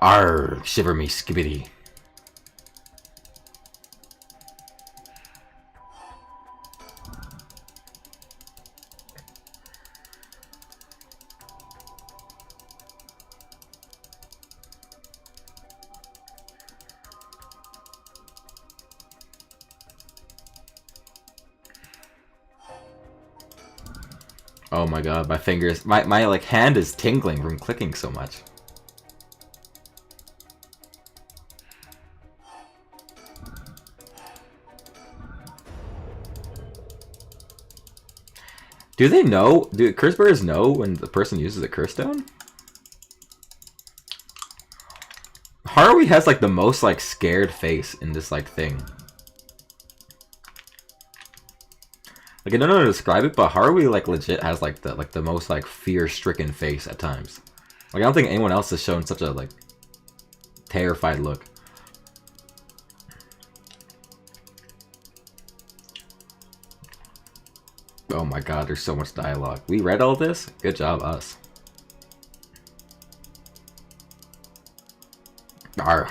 Arr, shiver me skibbity. Oh my god, my fingers, my like hand is tingling from clicking so much. Do they know? Do curse bearers know when the person uses a curse stone? Harley has like the most like scared face in this like thing. Like I don't know how to describe it, but Harley like legit has like the most like fear-stricken face at times. Like I don't think anyone else has shown such a like terrified look. Oh my god, there's so much dialogue. We read all this? Good job, us. Ark,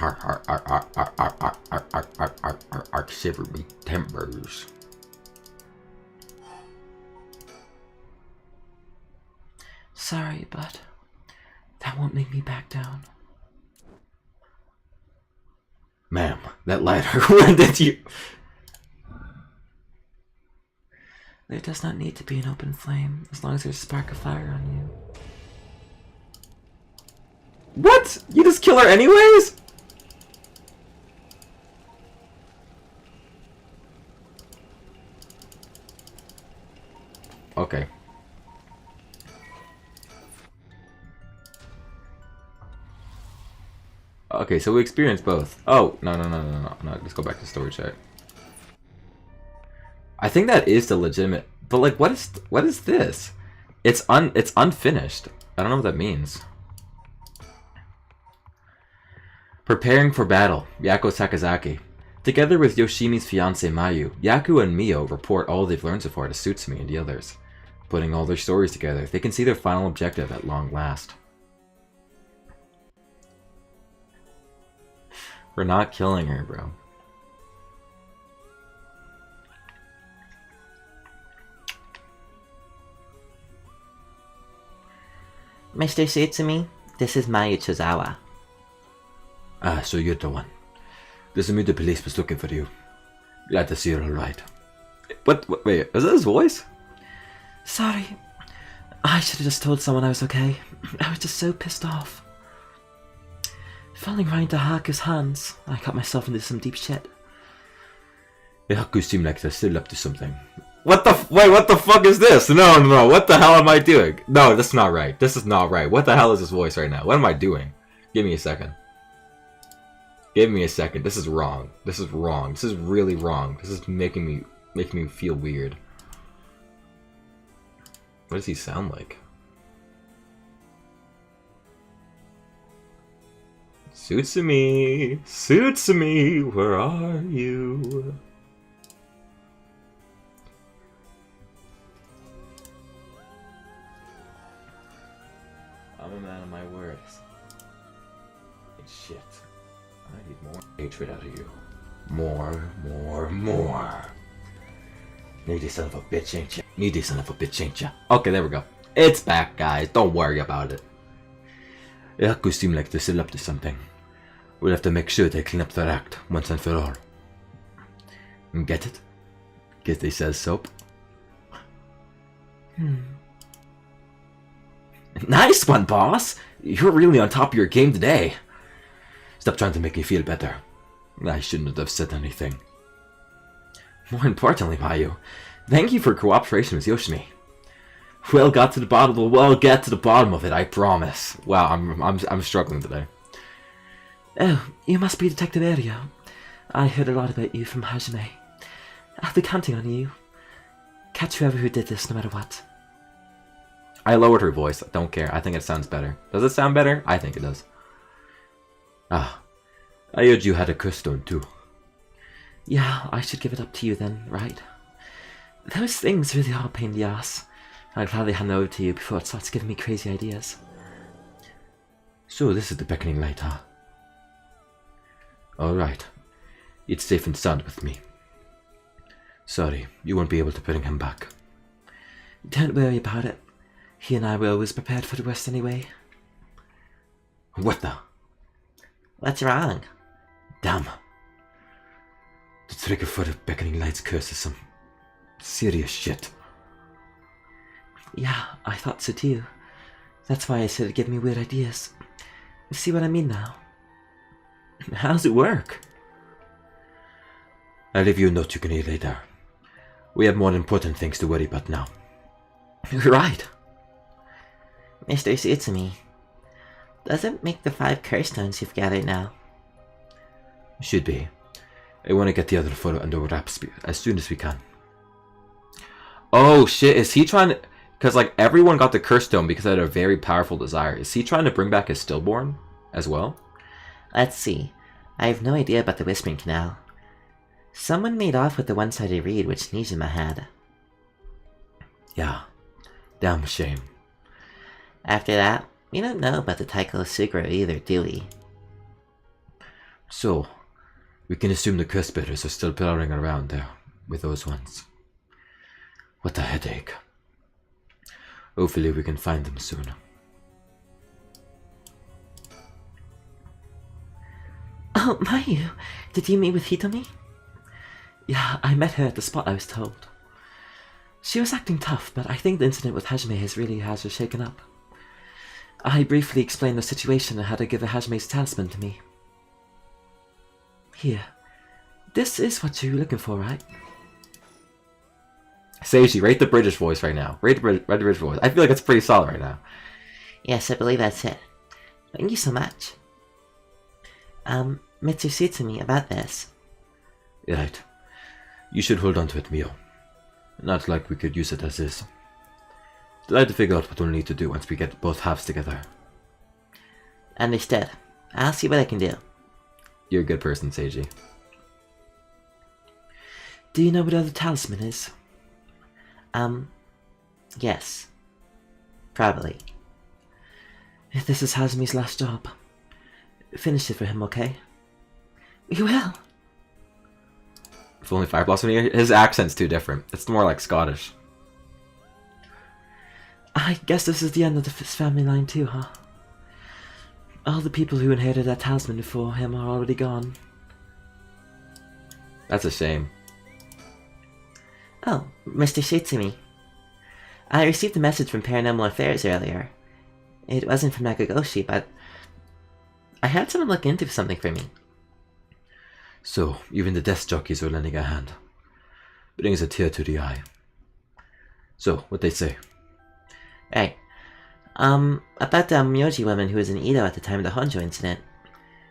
shiver me timbers. Sorry, but that won't make me back down. Ma'am, that ladder, when did you... There does not need to be an open flame, as long as there's a spark of fire on you. What? You just kill her anyways? Okay. Okay, so we experienced both. Oh, no, let's go back to story chat. I think that is the legitimate, but like, what is this? It's unfinished. I don't know what that means. Preparing for battle, Yako Sakazaki. Together with Yoshimi's fiancée Mayu, Yaku and Mio report all they've learned so far to Sutsumi and the others. Putting all their stories together, they can see their final objective at long last. We're not killing her, bro. Mr. Sutsumi, this is Mayu Chozawa. Ah, so you're the one. The Zamunda police was looking for you. Glad to see you're alright. Wait, is that his voice? Sorry. I should have just told someone I was okay. I was just so pissed off. Falling right into Haku's hands, I got myself into some deep shit. The Haku seem like they're still up to something. What the fuck is this? No, what the hell am I doing? No, that's not right. This is not right. What the hell is this voice right now? What am I doing? Give me a second. Give me a second. This is wrong. This is wrong. This is really wrong. This is making me feel weird. What does he sound like? Sutsumi, Sutsumi, where are you? I'm a man of my words. Shit. I need more hatred out of you. More. Needy son of a bitch, ain't ya? Needy son of a bitch, ain't ya? Okay, there we go. It's back, guys. Don't worry about it. The Haku seem like they're still up to something. We'll have to make sure they clean up their act once and for all. Get it? Guess they sell soap. Nice one, boss! You're really on top of your game today. Stop trying to make me feel better. I shouldn't have said anything. More importantly, Mayu, thank you for cooperation with Yoshimi. We'll get to the bottom of it, I promise. Wow, I'm struggling today. Oh, you must be Detective Area. I heard a lot about you from Hajime. I'll be counting on you. Catch whoever who did this, no matter what. I lowered her voice. I don't care. I think it sounds better. Does it sound better? I think it does. Ah, I heard you had a curse stone too. Yeah, I should give it up to you then, right? Those things really are a pain in the ass. I'd gladly hand it over to you before it starts giving me crazy ideas. So this is the beckoning light, huh? Alright. It's safe and sound with me. Sorry, you won't be able to bring him back. Don't worry about it. He and I were always prepared for the worst anyway. What the? What's wrong? Damn. The trigger for the beckoning light's curse is some serious shit. Yeah, I thought so too. That's why I said it'd give me weird ideas. You see what I mean now? How's it work? I'll leave you a note you can read later. We have more important things to worry about now. Right. Mr. Sutsumi, does it make the 5 curse stones you've gathered now? Should be. I want to get the other photo under wraps as soon as we can. Oh shit, is he trying to... Because like everyone got the curse stone because they had a very powerful desire. Is he trying to bring back his stillborn as well? Let's see. I have no idea about the Whispering Canal. Someone made off with the one-sided reed which Nijima had. Yeah. Damn shame. After that, we don't know about the Taiko Suguro either, do we? So, we can assume the curse bearers are still prowling around there with those ones. What a headache. Hopefully we can find them soon. Oh, Mayu! Did you meet with Hitomi? Yeah, I met her at the spot, I was told. She was acting tough, but I think the incident with Hajime has her shaken up. I briefly explained the situation and had her give her Hajime's talisman to me. Here. This is what you're looking for, right? Seiji, rate the British voice right now. Rate the British voice. I feel like it's pretty solid right now. Yes, I believe that's it. Thank you so much. Mitsu Sutsumi, about this. Right. You should hold on to it, Mio. Not like we could use it as is. Still have to figure out what we'll need to do once we get both halves together. Understood. I'll see what I can do. You're a good person, Seiji. Do you know what other talisman is? Yes. Probably. If this is Hazumi's last job, finish it for him, okay? You will. If only Fire Blossom here. His accent's too different. It's more like Scottish. I guess this is the end of his family line too, huh? All the people who inherited that talisman before him are already gone. That's a shame. Oh, Mr. Shitsumi. I received a message from Paranormal Affairs earlier. It wasn't from Nakagoshi, but I had someone look into something for me. So, even the death jockeys are lending a hand. Brings a tear to the eye. So, what they say? Right. About the Myoji woman who was in Edo at the time of the Honjo incident.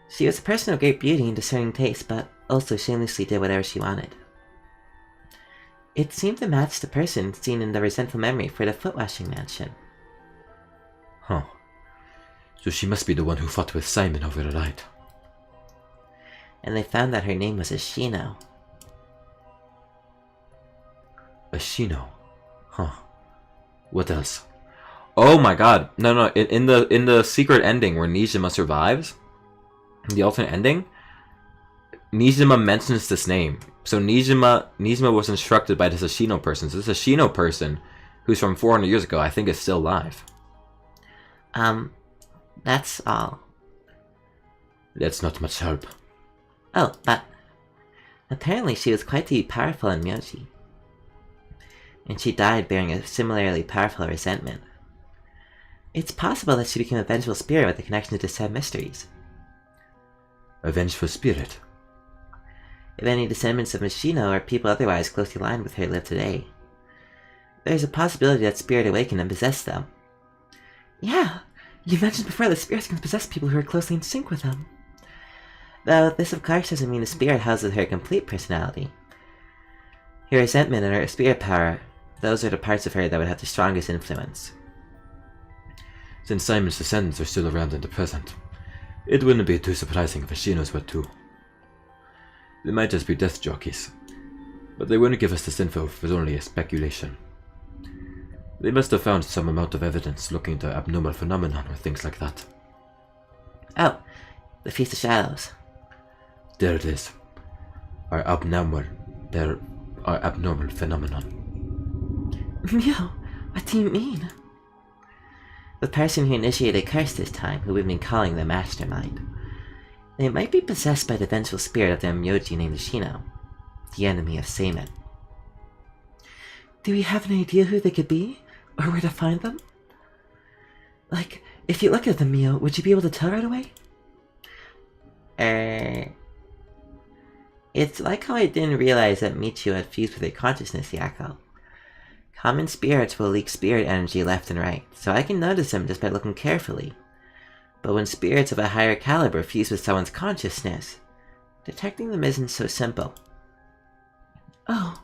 She was a person of great beauty and discerning taste, but also shamelessly did whatever she wanted. It seemed to match the person seen in the resentful memory for the foot-washing mansion. Huh. So she must be the one who fought with Simon over the light. And they found that her name was Ashino. Ashino. Huh. What else? Oh my god. No, in the secret ending where Nijima survives, the alternate ending, Nijima mentions this name. So Nijima was instructed by this Ashino person. So this Ashino person, who's from 400 years ago, I think is still alive. That's all. That's not much help. Oh, but apparently she was quite powerful in Myoji. And she died bearing a similarly powerful resentment. It's possible that she became a vengeful spirit with a connection to sad mysteries. A vengeful spirit? If any descendants of Mishino or people otherwise closely aligned with her live today, there's a possibility that spirit awakened and possessed them. Yeah, you mentioned before that spirits can possess people who are closely in sync with them. Though this of course doesn't mean the spirit houses her complete personality. Her resentment and her spirit power, those are the parts of her that would have the strongest influence. Since Simon's descendants are still around in the present, it wouldn't be too surprising if Ashino's were too. They might just be death jockeys, but they wouldn't give us this info if it was only a speculation. They must have found some amount of evidence looking into abnormal phenomenon or things like that. Oh, the Feast of Shadows. There it is. Our abnormal phenomenon. Meow, what do you mean? The person who initiated curse this time, who we've been calling the Mastermind. They might be possessed by the vengeful spirit of the Myoji named Ashino, the enemy of Seimen. Do we have an idea who they could be? Or where to find them? Like, if you look at them, Mio, would you be able to tell right away? It's like how I didn't realize that Michiyo had fused with her consciousness, Yako. Common spirits will leak spirit energy left and right, so I can notice them just by looking carefully. But when spirits of a higher caliber fuse with someone's consciousness, detecting them isn't so simple. Oh.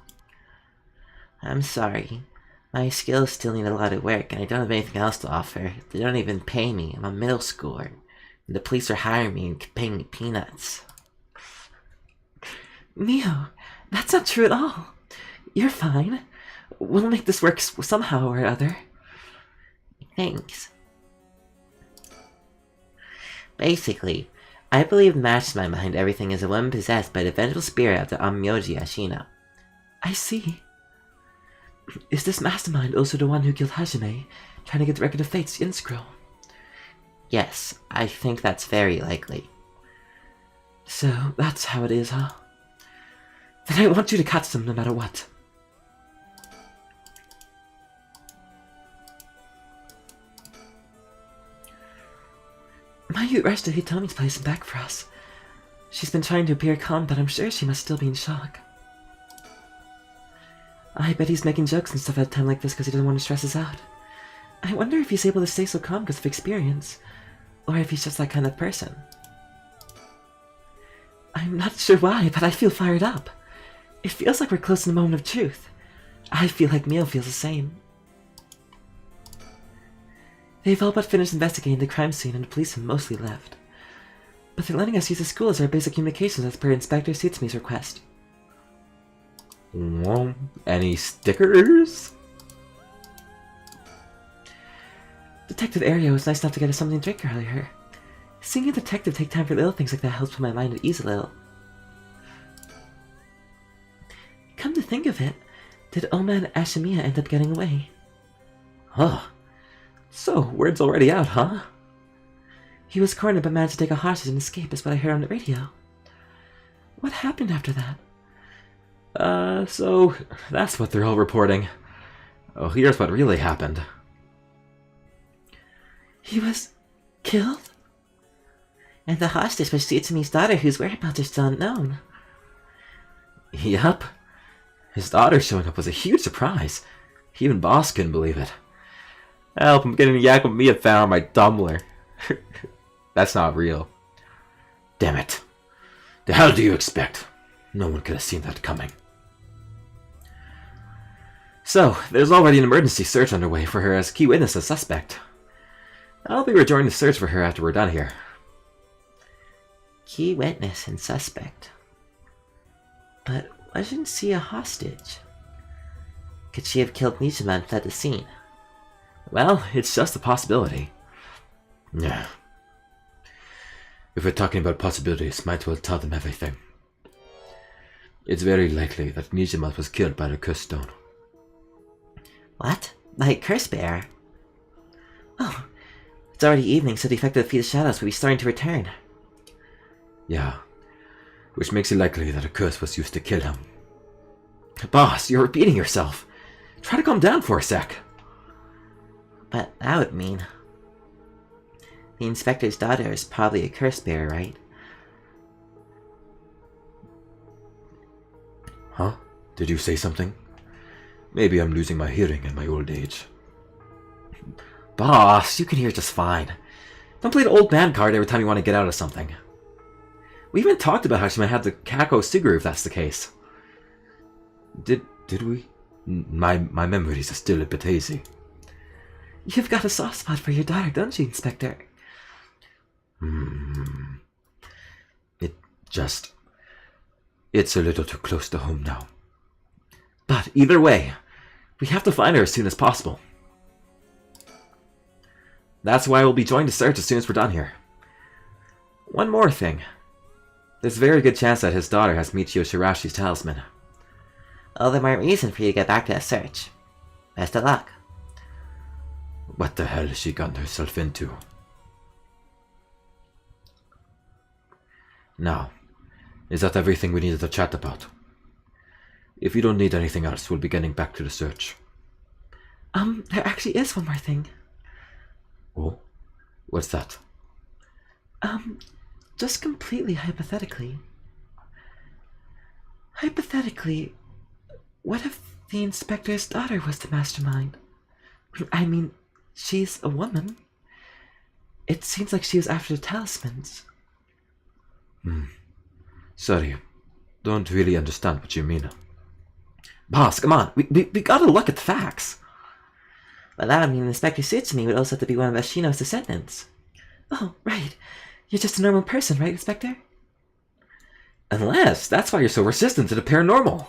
I'm sorry. My skills still need a lot of work, and I don't have anything else to offer. They don't even pay me. I'm a middle schooler. And the police are hiring me and paying me peanuts. Mio, that's not true at all. You're fine. We'll make this work somehow or other. Thanks. Basically, I believe the mastermind behind everything is a woman possessed by the vengeful spirit of the Myoji Ashino. I see. Is this mastermind also the one who killed Hajime, trying to get the record of fate's yin scroll? Yes, I think that's very likely. So, that's how it is, huh? Then I want you to catch them no matter what. Mayu rushed to Hitomi's place and back for us. She's been trying to appear calm, but I'm sure she must still be in shock. I bet he's making jokes and stuff at a time like this because he doesn't want to stress us out. I wonder if he's able to stay so calm because of experience, or if he's just that kind of person. I'm not sure why, but I feel fired up. It feels like we're close to the moment of truth. I feel like Mio feels the same. They've all but finished investigating the crime scene and the police have mostly left. But they're letting us use the school as our basic communications as per Inspector Tsutsumi request. Any stickers? Detective Ario was nice enough to get us something to drink earlier. Seeing a detective take time for little things like that helps put my mind at ease a little. Come to think of it, did Oma and Ashimiya end up getting away? Oh, So, word's already out, huh? He was cornered but managed to take a hostage and escape, is what I heard on the radio. What happened after that? So that's what they're all reporting. Oh, here's what really happened. He was killed? And the hostage was Tsutsumy's daughter, whose whereabouts are still unknown. Yep. His daughter showing up was a huge surprise. Even Boss couldn't believe it. Help, I'm getting a yak with me found on my Tumblr. That's not real. Damn it. The hell do you expect? No one could have seen that coming. So, there's already an emergency search underway for her as key witness and suspect. I'll be rejoining the search for her after we're done here. Key witness and suspect. But wasn't she a hostage? Could she have killed Nijima and fled the scene? Well, it's just a possibility. Yeah. If we're talking about possibilities, might as well tell them everything. It's very likely that Nijima was killed by the cursed stone. What? By a curse bearer? Oh, it's already evening, so the effect of the Feet of Shadows will be starting to return. Yeah, which makes it likely that a curse was used to kill him. Boss, you're repeating yourself. Try to calm down for a sec. But that would mean... the inspector's daughter is probably a curse bearer, right? Huh? Did you say something? Maybe I'm losing my hearing in my old age. Boss, you can hear just fine. Don't play the old man card every time you want to get out of something. We even talked about how she might have the Kako Siguru if that's the case. Did we? My memories are still a bit hazy. You've got a soft spot for your daughter, don't you, Inspector? It's a little too close to home now. But either way, we have to find her as soon as possible. That's why we'll be joining the search as soon as we're done here. One more thing. There's a very good chance that his daughter has Michio Shirashi's talisman. All the more reason for you to get back to that search. Best of luck. What the hell has she gotten herself into? Now, is that everything we needed to chat about? If you don't need anything else, we'll be getting back to the search. There actually is one more thing. Oh? What's that? Just completely hypothetically. Hypothetically, what if the inspector's daughter was the mastermind? I mean, she's a woman. It seems like she was after the talismans. Sorry, don't really understand what you mean. Boss, come on, we gotta look at the facts. Well, that would mean Inspector Tsutsumi would also have to be one of Ashino's descendants. Oh, right. You're just a normal person, right, Inspector? Unless that's why you're so resistant to the paranormal.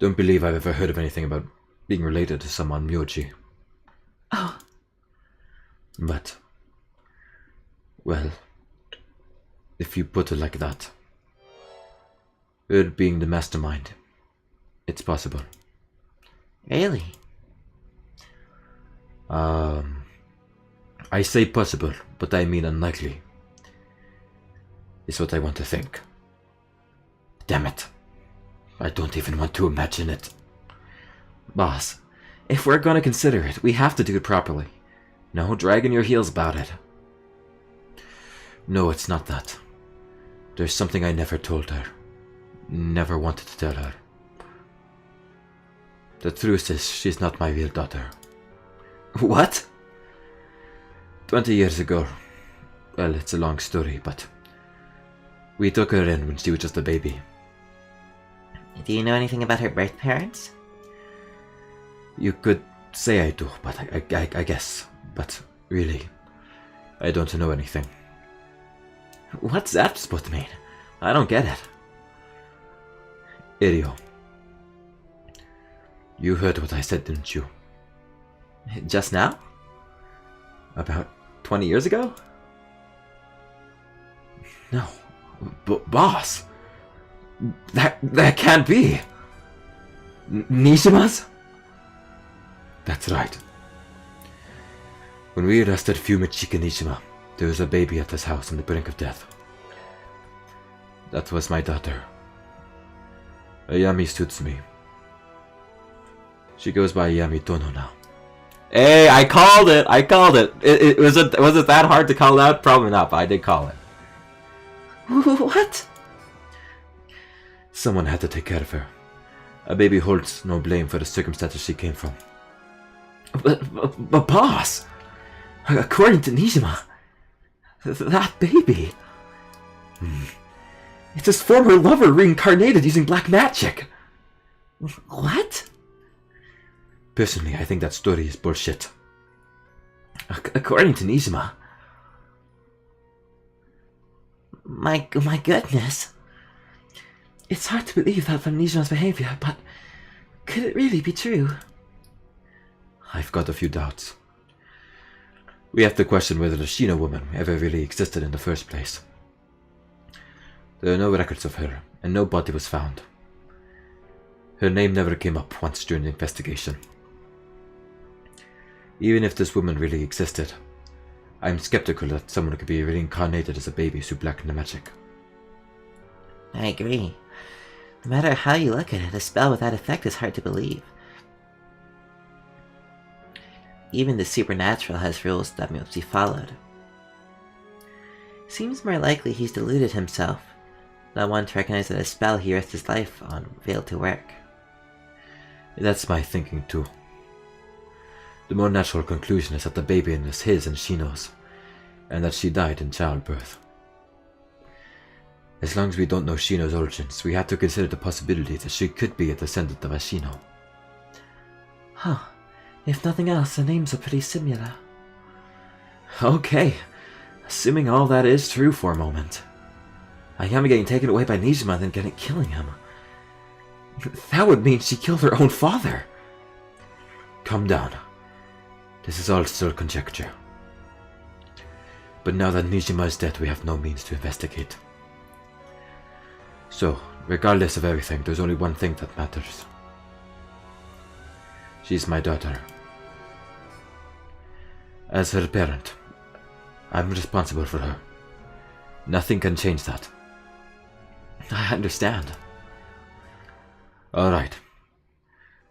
Don't believe I've ever heard of anything about being related to someone Myoji. Oh. But, well, if you put it like that, her being the mastermind, it's possible. Really? I say possible, but I mean unlikely. Is what I want to think. Damn it. I don't even want to imagine it. Boss, if we're gonna consider it, we have to do it properly. No dragging your heels about it. No, it's not that. There's something I never told her. Never wanted to tell her. The truth is, she's not my real daughter. What? 20 years ago. Well, it's a long story, but we took her in when she was just a baby. Do you know anything about her birth parents? You could say I do, but I guess. But really, I don't know anything. What's that supposed to mean? I don't get it. Irio. You heard what I said, didn't you? Just now? About 20 years ago? No. Boss! That can't be! Nishima's? That's right. When we arrested Fumachika Nishima, there was a baby at this house on the brink of death. That was my daughter. Ayami Tsutsumi. She goes by Ayami Tono now. Hey, I called it! I called it! Was it that hard to call out? Probably not, but I did call it. What? Someone had to take care of her. A baby holds no blame for the circumstances she came from. But boss! According to Nijima, that baby... It's his former lover reincarnated using black magic. What? Personally, I think that story is bullshit. According to Nijima... My goodness. It's hard to believe that from Nijima's behavior, but could it really be true? I've got a few doubts. We have to question whether the Shino woman ever really existed in the first place. There are no records of her, and no body was found. Her name never came up once during the investigation. Even if this woman really existed, I'm skeptical that someone could be reincarnated as a baby through black magic. I agree. No matter how you look at it, a spell with that effect is hard to believe. Even the supernatural has rules that must be followed. Seems more likely he's deluded himself, not one to recognize that a spell he risked his life on failed to work. That's my thinking too. The more natural conclusion is that the baby is his and Shino's, and that she died in childbirth. As long as we don't know Shino's origins, we have to consider the possibility that she could be a descendant of a Shino. Huh. If nothing else, the names are pretty similar. Okay. Assuming all that is true for a moment. Ayami getting taken away by Nijima and then killing him. That would mean she killed her own father. Calm down. This is all still conjecture. But now that Nijima is dead, we have no means to investigate. So, regardless of everything, there's only one thing that matters. She's my daughter. As her parent, I'm responsible for her. Nothing can change that. I understand. Alright.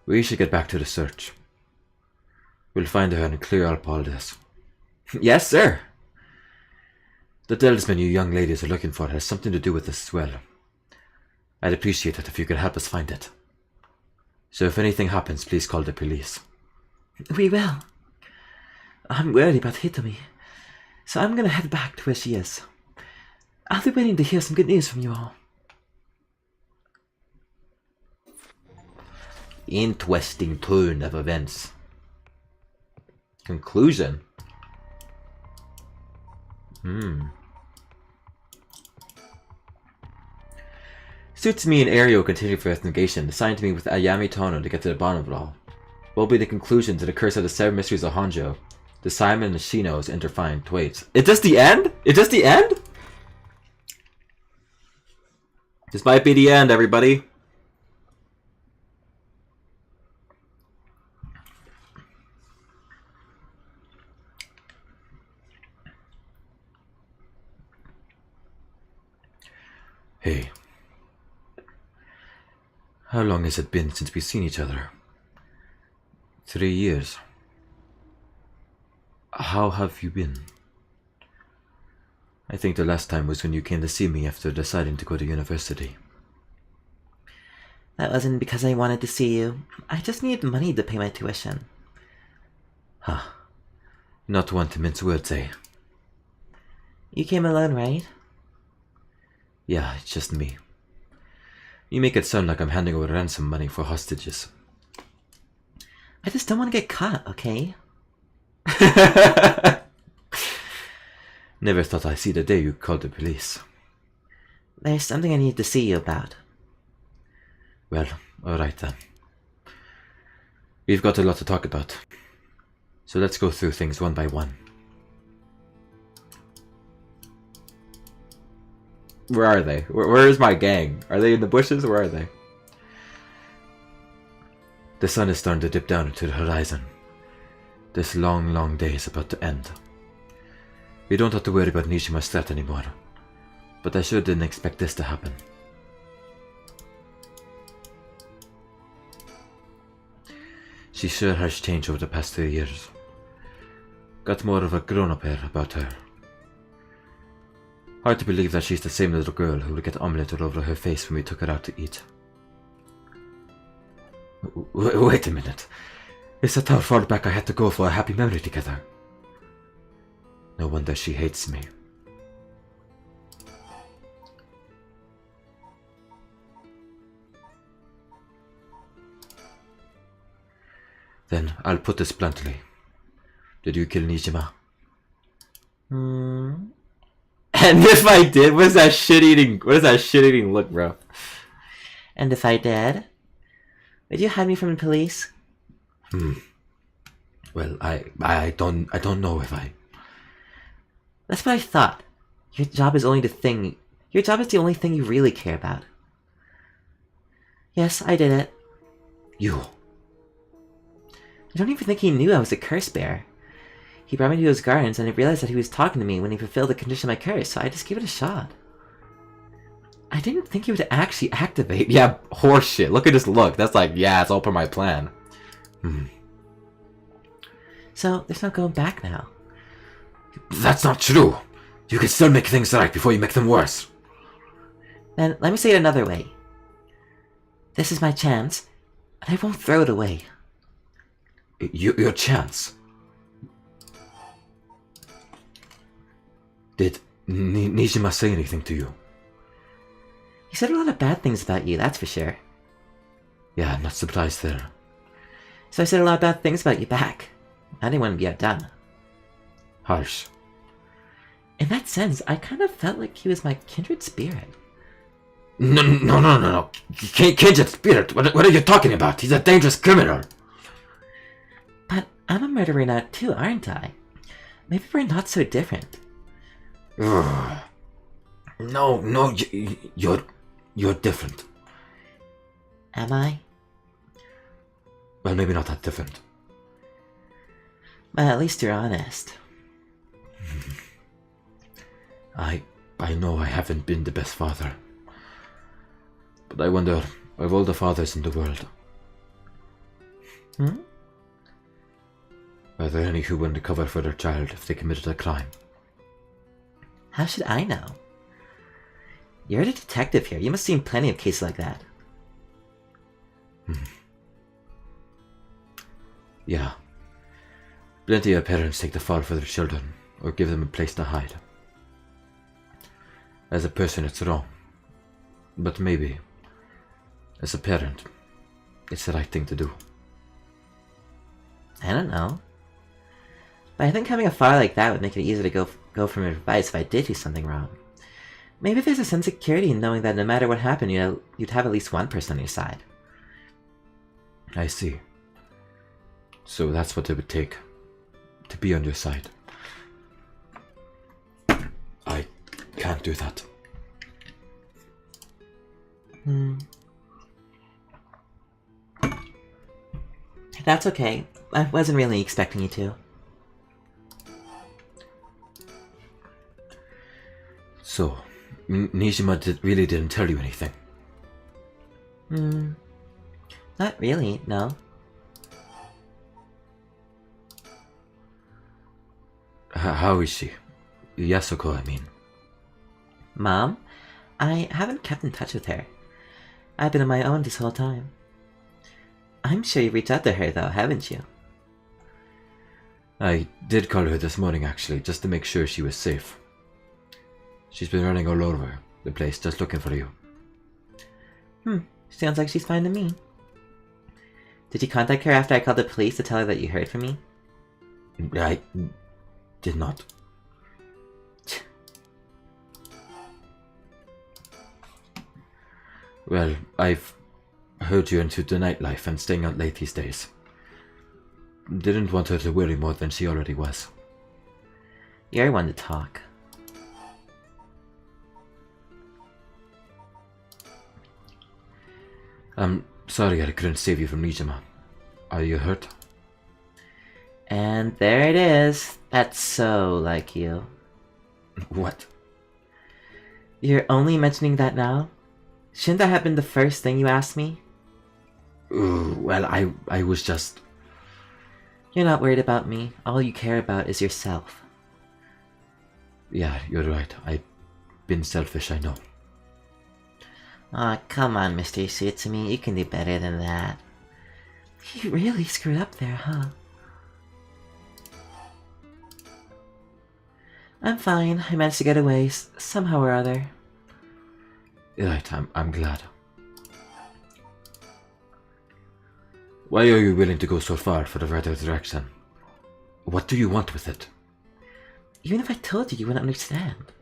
We should get back to the search. We'll find her and clear up all this. Yes, sir. The talisman you young ladies are looking for has something to do with this as well. I'd appreciate it if you could help us find it. So if anything happens, please call the police. We will. I'm worried about Hitomi, so I'm gonna head back to where she is. I'll be waiting to hear some good news from you all. Interesting turn of events. Conclusion. Tsutsumi and Ario continue for investigation, assigned to me with Ayami Tono to get to the bottom of it all. What will be the conclusion to the curse of the 7 mysteries of Honjo? The Simon and the Shino's intertwined ways. It's just the end? It's just the end? This might be the end, everybody. Hey. How long has it been since we've seen each other? 3 years. How have you been? I think the last time was when you came to see me after deciding to go to university. That wasn't because I wanted to see you. I just needed money to pay my tuition. Huh. Not one to mince words, eh? You came alone, right? Yeah, it's just me. You make it sound like I'm handing over ransom money for hostages. I just don't want to get caught, okay? Never thought I'd see the day you called the police. There's something I need to see you about. Well, alright then. We've got a lot to talk about. So let's go through things one by one. Where are they? Where is my gang? Are they in the bushes? Where are they? The sun is starting to dip down into the horizon. This long, long day is about to end. We don't have to worry about Nishima's threat anymore. But I sure didn't expect this to happen. She sure has changed over the past 2 years. Got more of a grown-up air about her. Hard to believe that she's the same little girl who would get omelette all over her face when we took her out to eat. Wait a minute. Is that how far back I had to go for a happy memory together? No wonder she hates me. Then I'll put this bluntly. Did you kill Nijima? And if I did, what is that shit-eating look, bro? And if I did? Would you hide me from the police? Well, I don't know if I... That's what I thought. Your job is the only thing you really care about. Yes, I did it. You. I don't even think he knew I was a curse bearer. He brought me to his gardens and I realized that he was talking to me when he fulfilled the condition of my curse, so I just gave it a shot. I didn't think he would actually activate. Yeah, horseshit. Look at this look. That's like, yeah, it's all per my plan. So, there's no going back now. That's not true. You can still make things right before you make them worse. Then, let me say it another way. This is my chance, and I won't throw it away. Your chance? Did Nijima say anything to you? He said a lot of bad things about you, that's for sure. Yeah, I'm not surprised there. So I said a lot of bad things about you back. I didn't want to be outdone. Harsh. In that sense, I kind of felt like he was my kindred spirit. No. Kindred spirit? What are you talking about? He's a dangerous criminal. But I'm a murderer now too, aren't I? Maybe we're not so different. No, you're different. Am I? Well, maybe not that different. But at least you're honest. I know I haven't been the best father. But I wonder, of all the fathers in the world, are there any who wouldn't cover for their child if they committed a crime? How should I know? You're the detective here. You must have seen plenty of cases like that. Yeah. Plenty of parents take the fall for their children, or give them a place to hide. As a person, it's wrong. But maybe, as a parent, it's the right thing to do. I don't know. But I think having a father like that would make it easier to go for advice if I did do something wrong. Maybe there's a sense of security in knowing that no matter what happened, you'd have at least one person on your side. I see. So that's what it would take to be on your side. I can't do that. That's okay. I wasn't really expecting you to. So, Nijima really didn't tell you anything? Not really, no. How is she? Yasuko, I mean. Mom? I haven't kept in touch with her. I've been on my own this whole time. I'm sure you reached out to her though, haven't you? I did call her this morning actually, just to make sure she was safe. She's been running all over the place just looking for you. Sounds like she's fine to me. Did you contact her after I called the police to tell her that you heard from me? I did not. Well, I've heard you into the nightlife and staying out late these days. Didn't want her to worry more than she already was. You're one to talk. I'm sorry I couldn't save you from Nijima. Are you hurt? And there it is. That's so like you. What? You're only mentioning that now? Shouldn't that have been the first thing you asked me? Well, I was just... You're not worried about me. All you care about is yourself. Yeah, you're right. I've been selfish, I know. Aw, come on, Mr. Sutsumi. You can do better than that. You really screwed up there, huh? I'm fine. I managed to get away somehow or other. Right, I'm glad. Why are you willing to go so far for the resurrection? What do you want with it? Even if I told you, you wouldn't understand.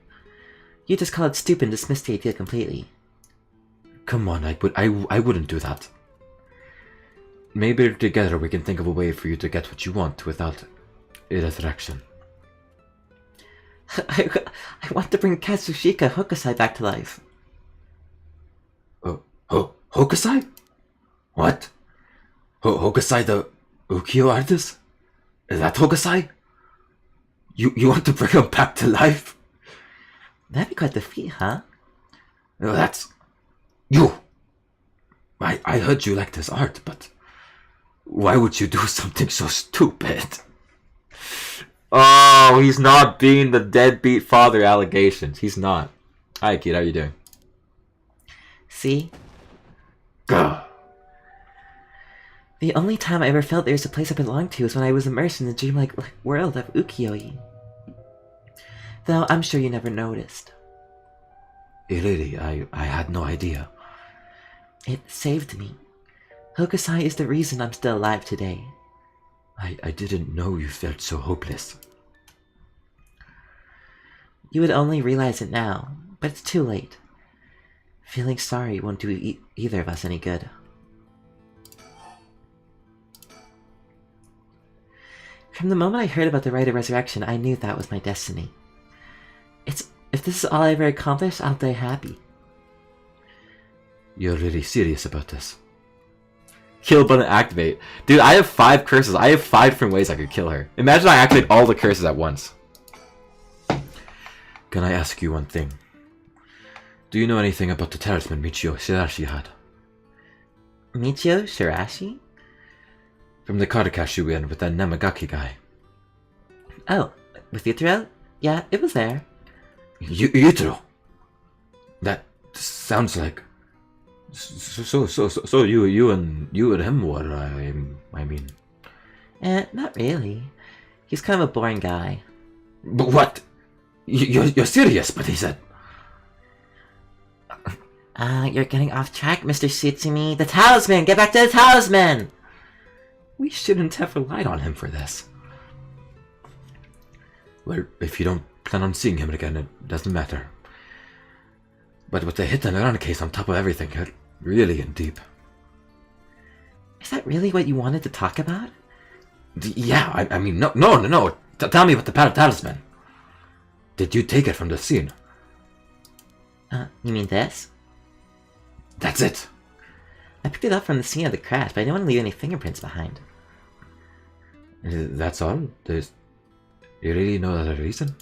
You just call it stupid and dismiss the idea completely. Come on, I wouldn't do that. Maybe together we can think of a way for you to get what you want without a resurrection. I want to bring Katsushika Hokusai back to life. Hokusai? What? Hokusai the ukiyo artist? Is that Hokusai? You want to bring him back to life? That'd be quite the feat, huh? No, that's... You! I heard you liked his art, but... Why would you do something so stupid? Oh, he's not being the deadbeat father allegations. He's not. Hi, kid. How you doing? See? Gah. The only time I ever felt there was a place I belonged to was when I was immersed in the dreamlike world of ukiyo-e. Though I'm sure you never noticed. Really, I had no idea. It saved me. Hokusai is the reason I'm still alive today. I didn't know you felt so hopeless. You would only realize it now, but it's too late. Feeling sorry won't do either of us any good. From the moment I heard about the rite of resurrection, I knew that was my destiny. If this is all I ever accomplish, I'll die happy. You're really serious about this? Kill button activate. Dude, I have 5 curses. I have 5 different ways I could kill her. Imagine I activate all the curses at once. Can I ask you one thing? Do you know anything about the talisman Michio Shirashi had? Michio Shirashi? From the Karakashi in with that Namagaki guy. Oh, with Yutaro? Yeah, it was there. Yutaro? That sounds like... So you and him were, I mean... Not really. He's kind of a boring guy. But what? You're serious, but he said... You're getting off track, Mr. Sutsumi. The talisman! Get back to the talisman! We shouldn't have relied on him for this. Well, if you don't plan on seeing him again, it doesn't matter. But with the hit and run case on top of everything, you're really in deep. Is that really what you wanted to talk about? Yeah, I mean, no. Tell me about the talisman. Did you take it from the scene? You mean this? That's it. I picked it up from the scene of the crash, but I didn't want to leave any fingerprints behind. That's all? You really know other reason?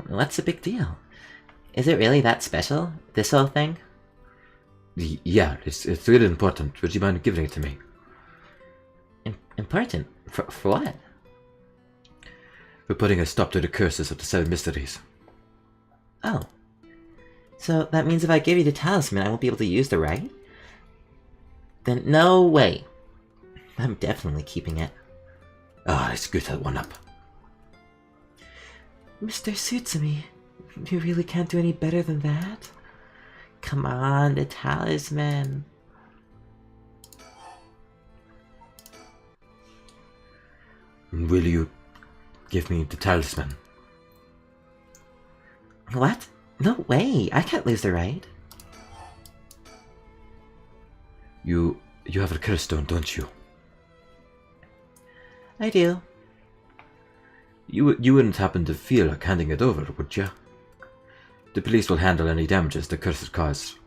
What's the big deal? Is it really that special, this whole thing? Yeah, it's really important. Would you mind giving it to me? Important? For what? For putting a stop to the curses of the 7 mysteries. Oh. So that means if I give you the talisman, I won't be able to use the rite? Then no way. I'm definitely keeping it. It's good to one up. Mr. Sutsumi, you really can't do any better than that? Come on, the talisman. Will you give me the talisman? What? No way, I can't lose the rite. You have a curse stone, don't you? I do. You wouldn't happen to feel like handing it over, would you? The police will handle any damages the curse cause.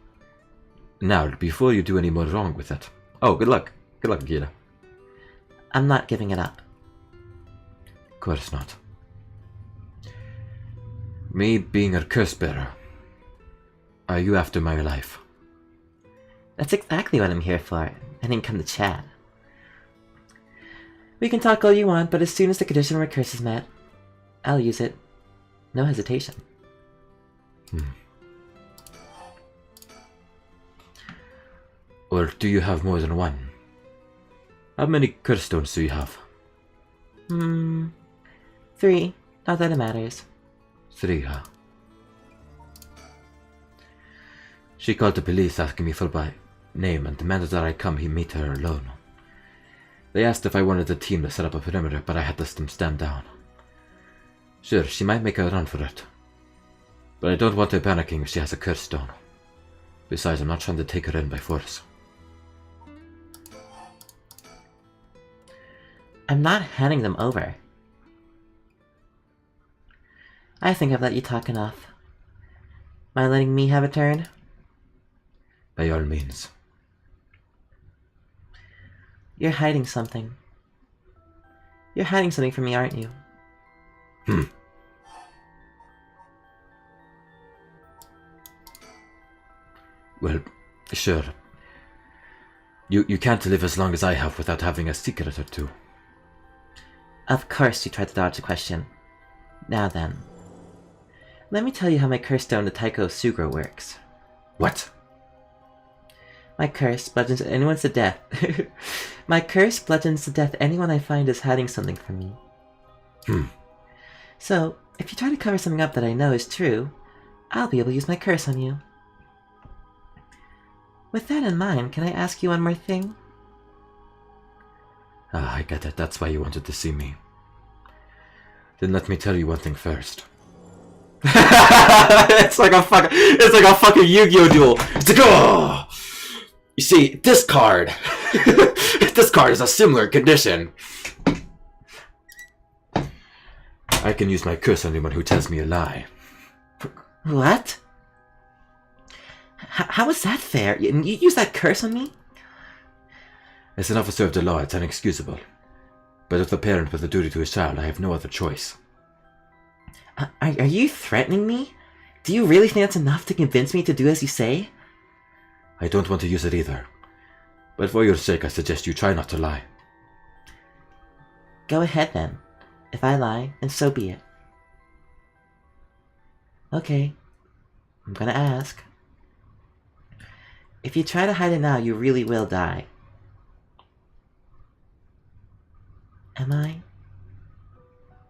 Now, before you do any more wrong with it. Oh, good luck. Good luck, Akira. I'm not giving it up. course not. Me being a curse bearer. Are you after my life? That's exactly what I'm here for. I didn't come to chat. We can talk all you want, but as soon as the condition of my curse is met, I'll use it. No hesitation. Or do you have more than one? How many curse stones do you have? 3. Not that it matters. 3, huh? She called the police asking me for my name and demanded that I come meet her alone. They asked if I wanted the team to set up a perimeter, but I had them stand down. Sure, she might make a run for it. But I don't want her panicking if she has a curse stone. Besides, I'm not trying to take her in by force. I'm not handing them over. I think I've let you talk enough. Mind letting me have a turn? By all means. You're hiding something. You're hiding something from me, aren't you? Well, sure. You can't live as long as I have without having a secret or two. Of course you tried to dodge the question. Now then. Let me tell you how my curse stone, the Taiko Sugro, works. What? My curse bludgeons anyone to death. My curse bludgeons to death anyone I find is hiding something from me. So, if you try to cover something up that I know is true, I'll be able to use my curse on you. With that in mind, can I ask you one more thing? Ah, I get it. That's why you wanted to see me. Then let me tell you one thing first. It's like a fucking Yu-Gi-Oh duel. It's like, oh! You see, this card is a similar condition. I can use my curse on anyone who tells me a lie. What? How is that fair? You use that curse on me? As an officer of the law, it's inexcusable. But as a parent with a duty to his child, I have no other choice. Are you threatening me? Do you really think that's enough to convince me to do as you say? I don't want to use it either. But for your sake, I suggest you try not to lie. Go ahead then. If I lie, then so be it. Okay. I'm gonna ask. If you try to hide it now, you really will die. Am I?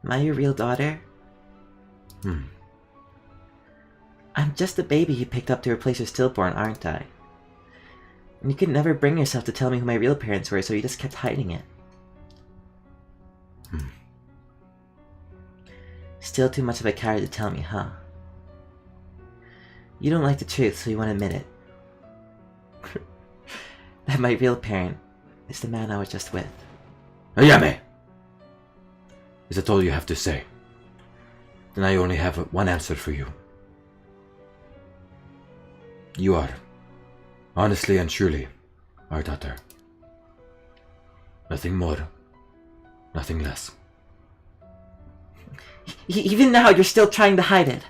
Am I your real daughter? I'm just a baby you picked up to replace your stillborn, aren't I? And you could never bring yourself to tell me who my real parents were, so you just kept hiding it. Still too much of a coward to tell me, huh? You don't like the truth, so you won't admit it. That my real parent is the man I was just with. Ayame! Is that all you have to say? Then I only have one answer for you. You are, honestly and truly, our daughter. Nothing more, nothing less. Even now, you're still trying to hide it.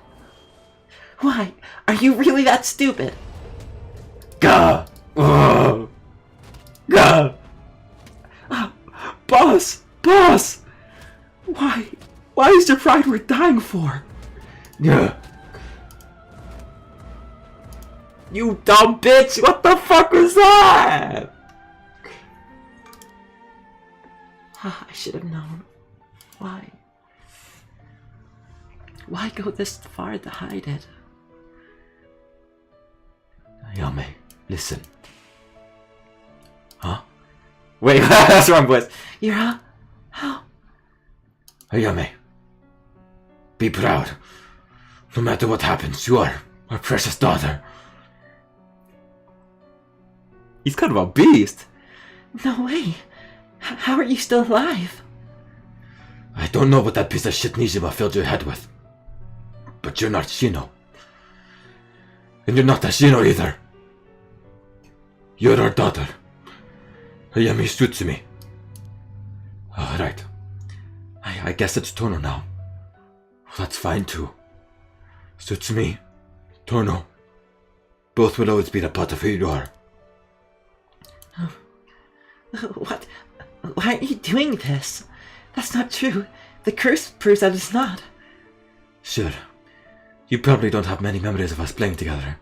Why? Are you really that stupid? Gah! Oh. Gah! Boss! Boss! Why is your pride worth dying for? Yeah. You dumb bitch! What the fuck was that? I should have known. Why? Why go this far to hide it? Ayame, listen. Huh? Wait, that's wrong voice. Ira? How? Ayame, be proud. No matter what happens, you are our precious daughter. He's kind of a beast. No way. How are you still alive? I don't know what that piece of shit Nijima filled your head with. But you're not Shino. And you're not Ashino either. You're our daughter. Ayami Tsutsumi. Alright. I I guess it's Tono now. That's fine too. Suits me. Tono. Both will always be the part of who you are. What? Why are you doing this? That's not true. The curse proves that it's not. Sure. You probably don't have many memories of us playing together.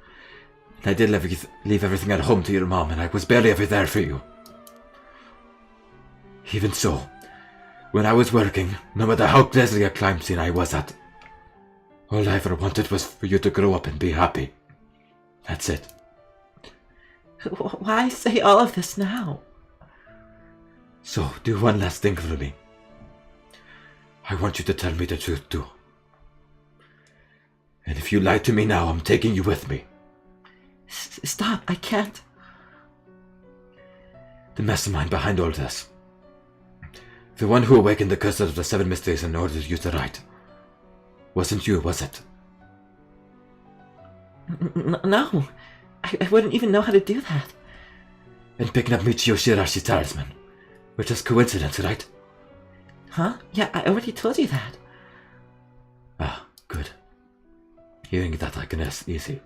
I did leave everything at home to your mom, and I was barely ever there for you. Even so, when I was working, no matter how grisly a crime scene I was at, all I ever wanted was for you to grow up and be happy. That's it. Why say all of this now? So, do one last thing for me. I want you to tell me the truth too. And if you lie to me now, I'm taking you with me. Stop, I can't. The mastermind behind all this. The one who awakened the curse of the 7 mysteries in order to use the right. Wasn't you, was it? No. I wouldn't even know how to do that. And picking up Michio Shirashi's talisman. Which is coincidence, right? Huh? Yeah, I already told you that. Ah, good. Hearing that I can rest easy.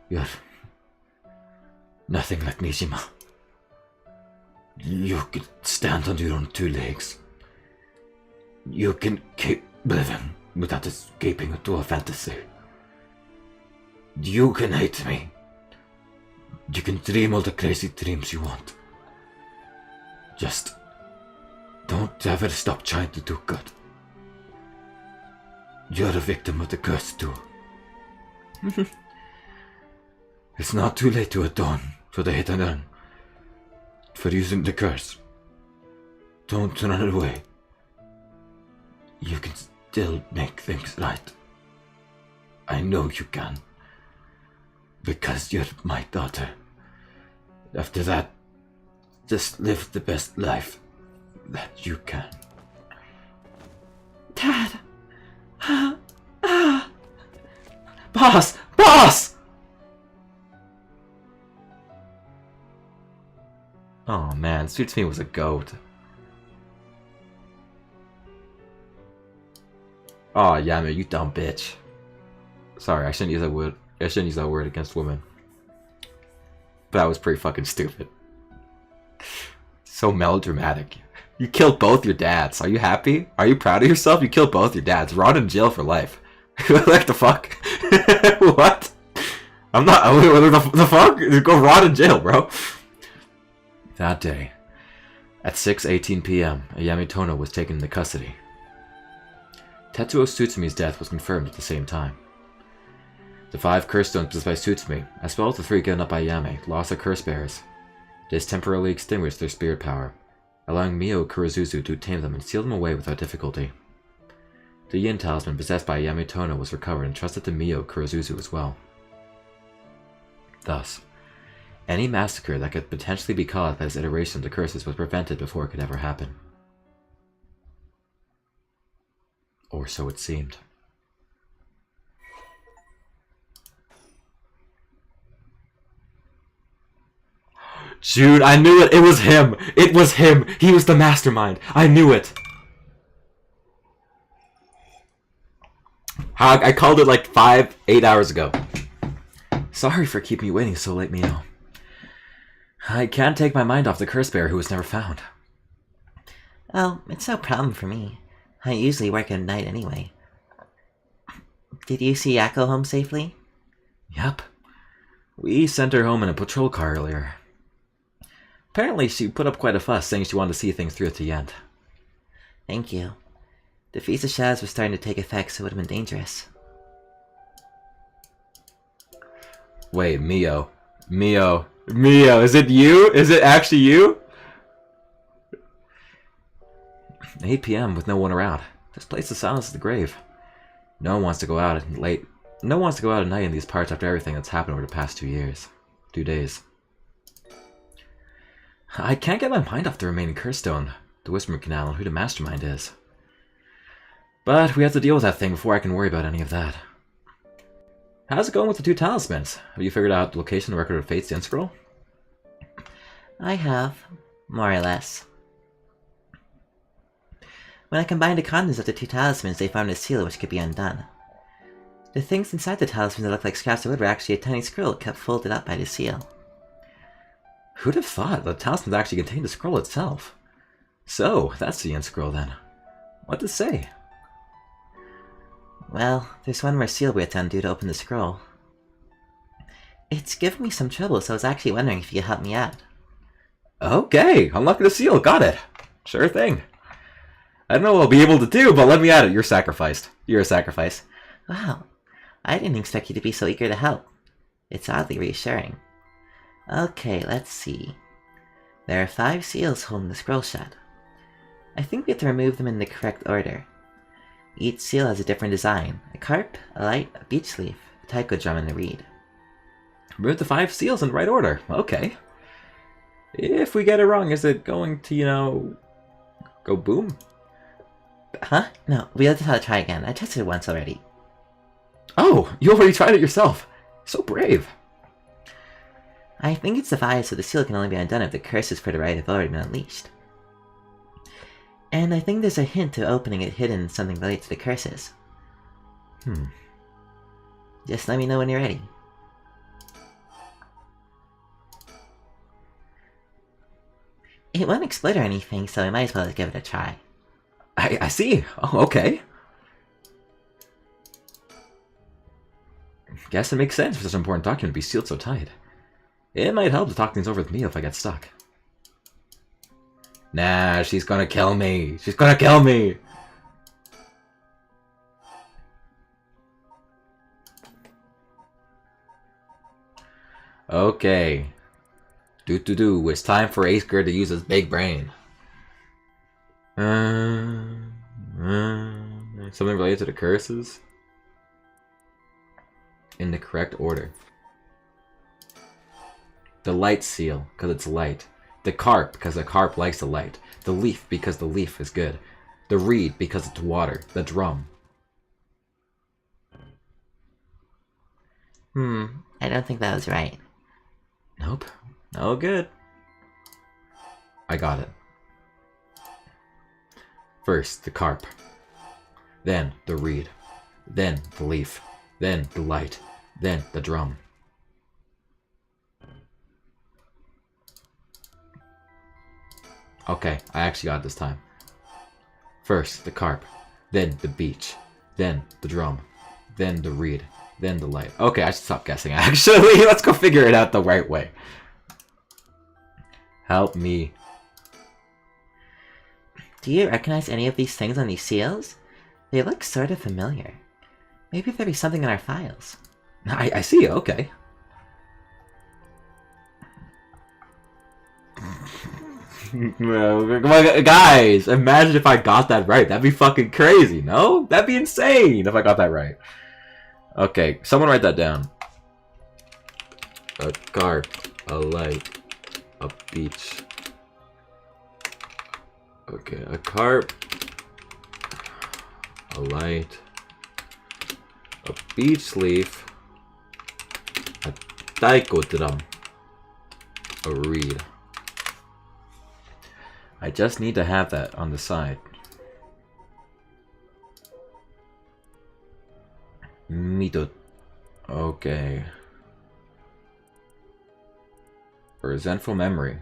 You're nothing like Nishima. You can stand on your own 2 legs. You can keep living without escaping into a fantasy. You can hate me. You can dream all the crazy dreams you want. Just don't ever stop trying to do good. You're a victim of the curse too. It's not too late to atone for the hit and run. For using the curse. Don't run away. You can still make things right. I know you can. Because you're my daughter. After that, just live the best life that you can. Dad! Boss! Boss! Oh man, Suits Me was a goat. Oh Yami, you dumb bitch. Sorry, I shouldn't use that word. I shouldn't use that word against women. But that was pretty fucking stupid. So melodramatic. You killed both your dads. Are you happy? Are you proud of yourself? You killed both your dads. Rot in jail for life. Like the fuck? What? I'm not. The fuck? Go rot in jail, bro. That day, at 6:18 p.m., Ayami Tono was taken into custody. Tetsuo Tsutsumi death was confirmed at the same time. The 5 curse stones possessed by Tsutsumi, as well as the 3 given up by Ayame, lost their curse bearers. This temporarily extinguished their spirit power, allowing Mio Kurozuzu to tame them and seal them away without difficulty. The Yin talisman possessed by Ayami Tono was recovered and trusted to Mio Kurozuzu as well. Thus, any massacre that could potentially be caused by this iteration of the curses was prevented before it could ever happen. Or so it seemed. Dude, I knew it! It was him! It was him! He was the mastermind! I knew it! I called it like 8 hours ago. Sorry for keeping you waiting so late, Mio. I can't take my mind off the curse bearer who was never found. Well, it's no problem for me. I usually work at night anyway. Did you see Yako home safely? Yep. We sent her home in a patrol car earlier. Apparently she put up quite a fuss saying she wanted to see things through to the end. Thank you. The Feast of Shadows was starting to take effect, so it would have been dangerous. Wait, Mio, is it you? Is it actually you? 8 p.m. with no one around. This place is silent as the grave. No one wants to go out late. No one wants to go out at night in these parts after everything that's happened over the past 2 days. I can't get my mind off the remaining curse stone, the Whispering Canal, and who the mastermind is. But we have to deal with that thing before I can worry about any of that. How's it going with the 2 talismans? Have you figured out the location of Record of Fate's End Scroll? I have, more or less. When I combined the contents of the 2 talismans, they found a seal which could be undone. The things inside the talisman that looked like scraps of wood were actually a tiny scroll kept folded up by the seal. Who'd have thought the talisman actually contained the scroll itself? So, that's the end scroll then. What does it say? Well, there's one more seal we had to undo to open the scroll. It's given me some trouble, so I was actually wondering if you could help me out. Okay, unlocking the seal, got it. Sure thing. I don't know what I'll be able to do, but let me at it. You're sacrificed. You're a sacrifice. Wow, I didn't expect you to be so eager to help. It's oddly reassuring. Okay, let's see. There are 5 seals holding the scroll shut. I think we have to remove them in the correct order. Each seal has a different design. A carp, a light, a beech leaf, a taiko drum, and a reed. Remove the 5 seals in the right order. Okay. If we get it wrong, is it going to, go boom? Huh? No, we have to try again. I tested it once already. Oh, you already tried it yourself. So brave. I think it's devised so the seal can only be undone if the curses for the rite have already been unleashed. And I think there's a hint to opening it hidden in something related to the curses. Just let me know when you're ready. It won't explode or anything, so I might as well give it a try. I see. Oh, okay. Guess it makes sense for such an important document to be sealed so tight. It might help to talk things over with me if I get stuck. Nah, she's gonna kill me. She's gonna kill me. Okay. It's time for Acer to use his big brain. Something related to the curses? In the correct order. The light seal, because it's light. The carp, because the carp likes the light. The leaf, because the leaf is good. The reed, because it's water. The drum. I don't think that was right. Nope. No good. I got it. First, the carp. Then, the reed. Then, the leaf. Then, the light. Then, the drum. Okay, I actually got it this time. First, the carp. Then, the beach. Then, the drum. Then, the reed. Then, the light. Okay, I should stop guessing, actually. Let's go figure it out the right way. Help me. Do you recognize any of these things on these seals? They look sort of familiar. Maybe there'd be something in our files. I see, okay. Well, guys, imagine if I got that right. That'd be fucking crazy, no? That'd be insane if I got that right. Okay, someone write that down. A carp, a light, a beach. Okay, a carp, a light, a beach leaf, a taiko drum, a reed. I just need to have that on the side. Mito. Okay. For resentful memory.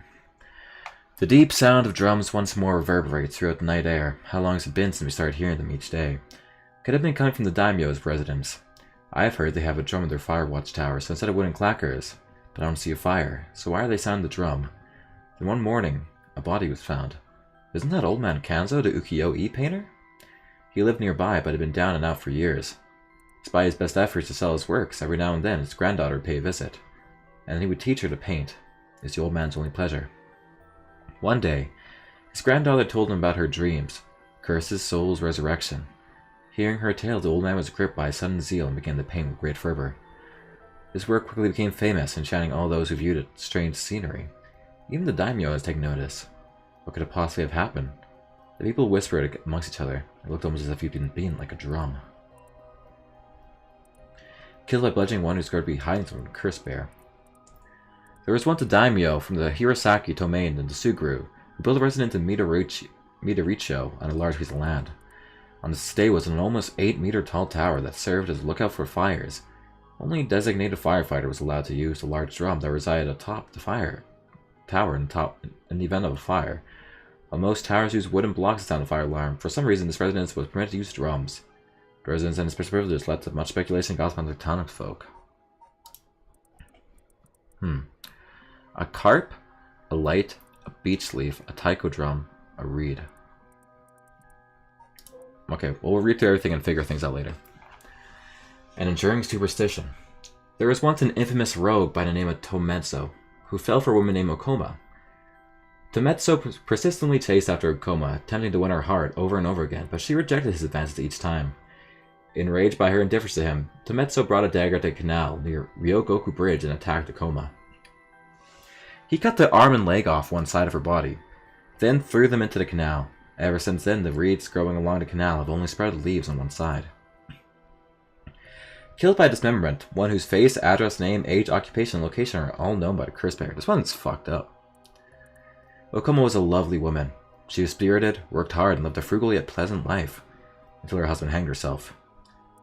The deep sound of drums once more reverberates throughout the night air. How long has it been since we started hearing them each day? Could have been coming from the daimyo's residence. I have heard they have a drum in their fire watchtower, so instead of wooden clackers. But I don't see a fire, so why are they sounding the drum? Then one morning, a body was found. Isn't that old man Kanzo, the ukiyo-e painter? He lived nearby, but had been down and out for years. Despite his best efforts to sell his works, every now and then his granddaughter would pay a visit, and then he would teach her to paint. It's the old man's only pleasure. One day, his granddaughter told him about her dreams, curses, souls, resurrection. Hearing her tale, the old man was gripped by a sudden zeal and began to paint with great fervor. His work quickly became famous, enchanting all those who viewed it strange scenery. Even the daimyo has taken notice. What could it possibly have happened? The people whispered amongst each other. It looked almost as if he'd been beaten like a drum. Killed by bludgeoning one who's going to be hiding from a cursed bear. There was once a daimyo from the Hirosaki domain in the Suguru who built a residence in Midoriuchi, meteoricho on a large piece of land. On its stay was an almost 8-meter tall tower that served as a lookout for fires. Only a designated firefighter was allowed to use the large drum that resided atop the fire tower in the event of a fire. While most towers used wooden blocks to sound a fire alarm, for some reason this residence was permitted to use drums. The residence and its special privileges led to much speculation and gossip among the townsfolk. A carp, a light, a beech leaf, a taiko drum, a reed. Okay, well, we'll read through everything and figure things out later. An enduring superstition. There was once an infamous rogue by the name of Tometsu, who fell for a woman named Okoma. Tometsu persistently chased after Okoma, attempting to win her heart over and over again, but she rejected his advances each time. Enraged by her indifference to him, Tometsu brought a dagger to a canal near Ryogoku Bridge and attacked Okoma. He cut the arm and leg off one side of her body, then threw them into the canal. Ever since then, the reeds growing along the canal have only sprouted leaves on one side. Killed by dismemberment, one whose face, address, name, age, occupation, and location are all known by the curse bearer. This one's fucked up. Okoma was a lovely woman. She was spirited, worked hard, and lived a frugal yet pleasant life, until her husband hanged herself.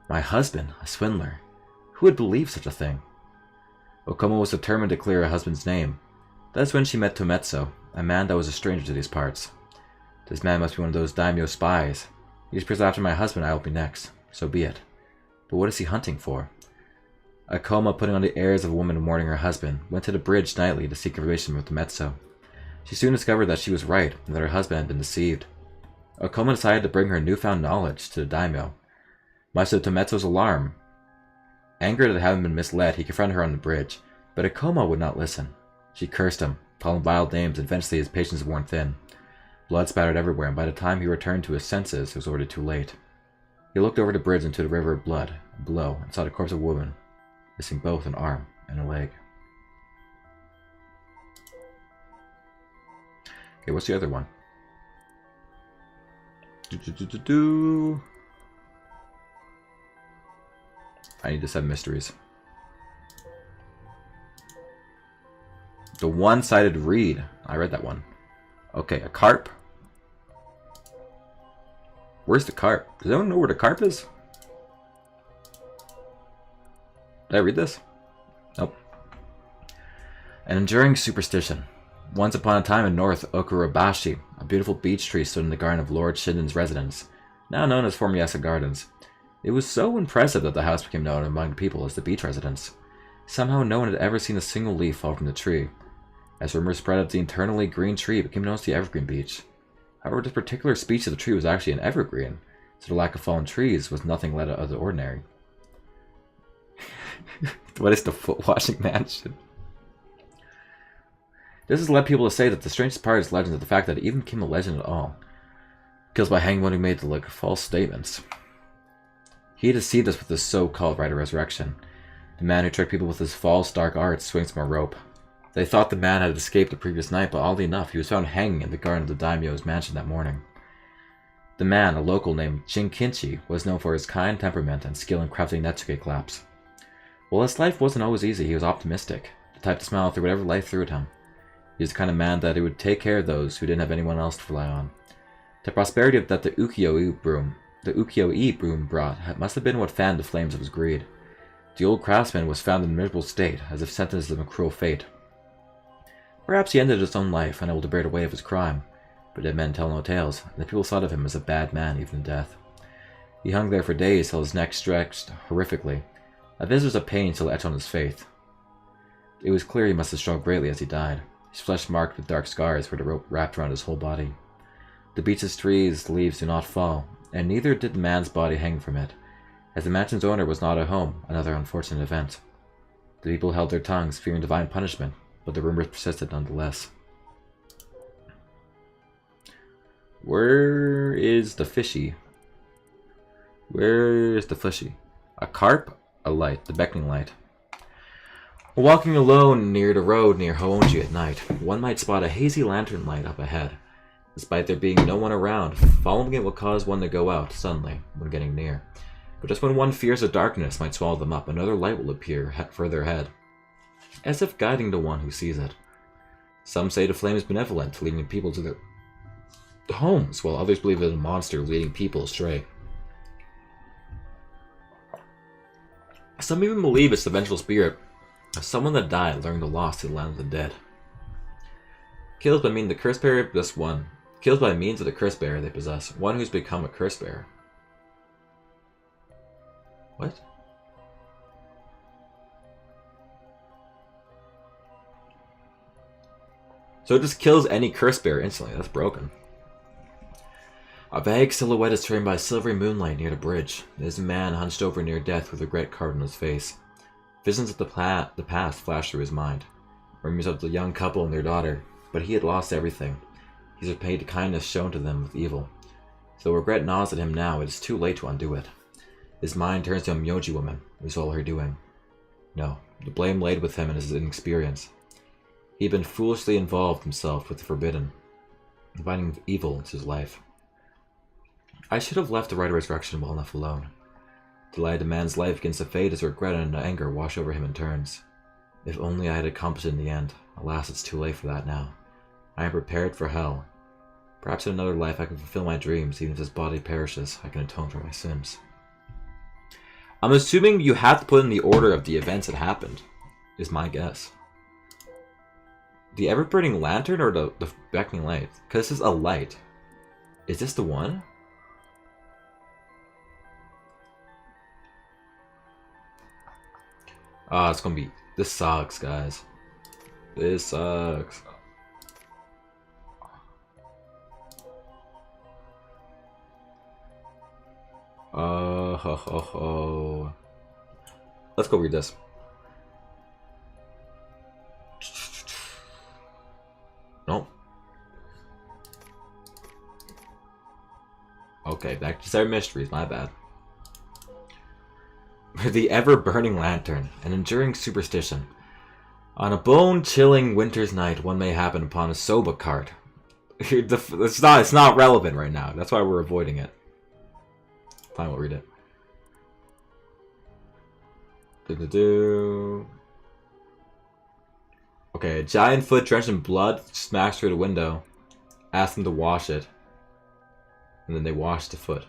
My husband, a swindler. Who would believe such a thing? Okoma was determined to clear her husband's name. That's when she met Tometsu, a man that was a stranger to these parts. This man must be one of those daimyo spies. He just after my husband, I will be next. So be it. But what is he hunting for? Okoma, putting on the airs of a woman mourning her husband, went to the bridge nightly to seek information from Tometsu. She soon discovered that she was right, and that her husband had been deceived. Okoma decided to bring her newfound knowledge to the daimyo. Much to Tometsu's alarm, angered at having been misled, he confronted her on the bridge, but Okoma would not listen. She cursed him, called him vile names, and eventually his patience worn thin. Blood spattered everywhere, and by the time he returned to his senses, it was already too late. He looked over the bridge into the river of blood, below, and saw the corpse of a woman, missing both an arm and a leg. Okay, what's the other one? I need to 7 mysteries. The one-sided reed. I read that one. Okay, a carp. Where's the carp? Does anyone know where the carp is? Did I read this? Nope. An enduring superstition. Once upon a time in North Okurabashi, a beautiful beech tree stood in the garden of Lord Shinden's residence, now known as Formiasa Gardens. It was so impressive that the house became known among the people as the beech residence. Somehow no one had ever seen a single leaf fall from the tree. As rumors spread of the eternally green tree, it became known as the evergreen beech. However, this particular species of the tree was actually an evergreen, so the lack of fallen trees was nothing out of the ordinary. What is the foot-washing mansion? This has led people to say that the strangest part of this legend is the fact that it even became a legend at all. Kills by hanging when he made false statements. He deceived us with his so-called rite of resurrection. The man who tricked people with his false dark arts swings from a rope. They thought the man had escaped the previous night, but oddly enough, he was found hanging in the garden of the daimyo's mansion that morning. The man, a local named Shinkinchi, was known for his kind temperament and skill in crafting netsuke claps. While his life wasn't always easy, he was optimistic, the type to smile through whatever life threw at him. He was the kind of man that he would take care of those who didn't have anyone else to rely on. The prosperity that the ukiyo-e broom brought must have been what fanned the flames of his greed. The old craftsman was found in a miserable state, as if sentenced to a cruel fate. Perhaps he ended his own life, unable to bear the weight of his crime, but dead men tell no tales, and the people thought of him as a bad man even in death. He hung there for days till his neck stretched horrifically, a visage of pain still etched on his face. It was clear he must have struggled greatly as he died, his flesh marked with dark scars where the rope wrapped around his whole body. The beech's trees' leaves do not fall, and neither did the man's body hang from it. As the mansion's owner was not at home, another unfortunate event. The people held their tongues, fearing divine punishment, but the rumors persisted nonetheless. Where is the fishy? Where is the fishy? A carp? A light, the beckoning light. Walking alone near the road near Hoonji at night, one might spot a hazy lantern light up ahead. Despite there being no one around, following it will cause one to go out suddenly when getting near. But just when one fears the darkness might swallow them up, another light will appear further ahead, as if guiding the one who sees it. Some say the flame is benevolent, leading people to homes, while others believe in a monster leading people astray. Some even believe it's the vengeful spirit of someone that died learning the lost to the land of the dead. Kills by means of the curse bearer, this one. Kills by means of the curse bearer they possess. One who's become a curse bearer. What? So it just kills any curse bearer instantly. That's broken. A vague silhouette is framed by silvery moonlight near the bridge. There's a man hunched over near death with regret carved on his face. Visions of the past flash through his mind. Memories of the young couple and their daughter, but he had lost everything. He's repaid the kindness shown to them with evil. So regret gnaws at him now, it is too late to undo it. His mind turns to a Myoji woman, who's all her doing. No, the blame laid with him and his inexperience. He had been foolishly involved himself with the forbidden, inviting evil into his life. I should have left the right resurrection well enough alone. To lie the man's life against the fate as regret and anger wash over him in turns. If only I had accomplished it in the end. Alas, it's too late for that now. I am prepared for hell. Perhaps in another life I can fulfill my dreams, even if this body perishes, I can atone for my sins. I'm assuming you have to put in the order of the events that happened, is my guess. The ever-burning lantern or the beckoning light? Because this is a light. Is this the one? Ah, it's gonna be... This sucks, guys. This sucks. Let's go read this. Nope. Okay, back to our mysteries, my bad. The ever-burning lantern, an enduring superstition. On a bone-chilling winter's night, one may happen upon a soba cart. It's not relevant right now. That's why we're avoiding it. Fine, we'll read it. Okay, a giant foot drenched in blood smacks through the window. Ask them to wash it. And then they wash the foot.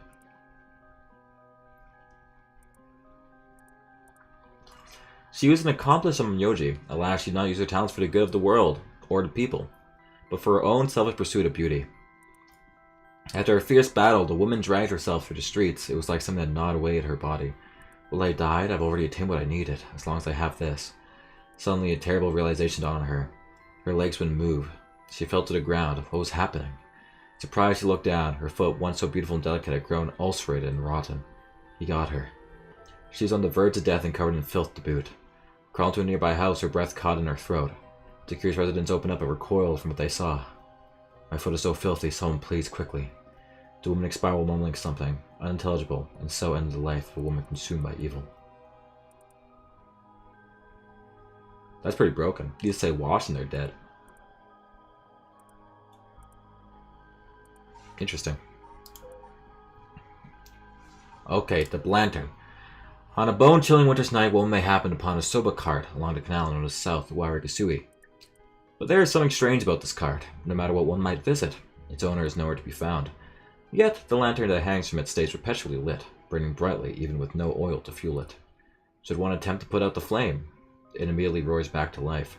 She was an accomplished Myoji. Alas, she did not use her talents for the good of the world, or the people, but for her own selfish pursuit of beauty. After a fierce battle, the woman dragged herself through the streets. It was like something had gnawed away at her body. Well, I died. I've already attained what I needed, as long as I have this. Suddenly, a terrible realization dawned on her. Her legs wouldn't move. She fell to the ground. What was happening? Surprised, she looked down. Her foot, once so beautiful and delicate, had grown ulcerated and rotten. He got her. She was on the verge of death and covered in filth to boot. Crawled to a nearby house, her breath caught in her throat. The curious residents opened up and recoiled from what they saw. My foot is so filthy, someone please quickly. The woman expired while mumbling something, unintelligible, and so ended the life of a woman consumed by evil. That's pretty broken. You just say wash and they're dead. Interesting. Okay, the lantern. On a bone-chilling winter's night, one may happen upon a soba cart along the canal known as South Warigasui. But there is something strange about this cart. No matter what one might visit, its owner is nowhere to be found. Yet, the lantern that hangs from it stays perpetually lit, burning brightly even with no oil to fuel it. Should one attempt to put out the flame, it immediately roars back to life.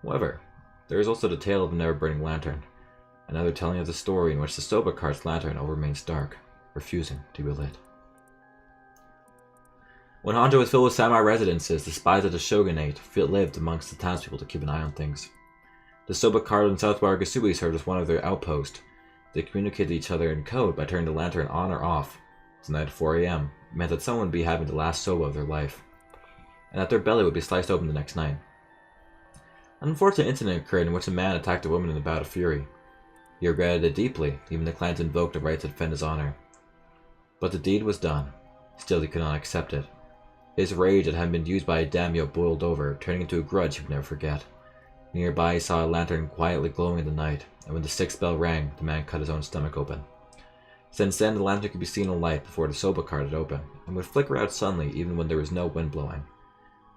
However, there is also the tale of a never-burning lantern, another telling of the story in which the soba cart's lantern all remains dark, refusing to be lit. When Honjo was filled with samurai residences, the spies of the shogunate lived amongst the townspeople to keep an eye on things. The soba cart in South Warigasui served as one of their outposts. They communicated to each other in code by turning the lantern on or off. Tonight at 4 a.m. meant that someone would be having the last soba of their life, and that their belly would be sliced open the next night. An unfortunate incident occurred in which a man attacked a woman in a bout of fury. He regretted it deeply, even the clans invoked the right to defend his honor. But the deed was done. Still, he could not accept it. His rage at having been used by a daimyo boiled over, turning into a grudge he would never forget. Nearby, he saw a lantern quietly glowing in the night, and when the 6th bell rang, the man cut his own stomach open. Since then, the lantern could be seen in light before the soba cart had opened, and would flicker out suddenly even when there was no wind blowing.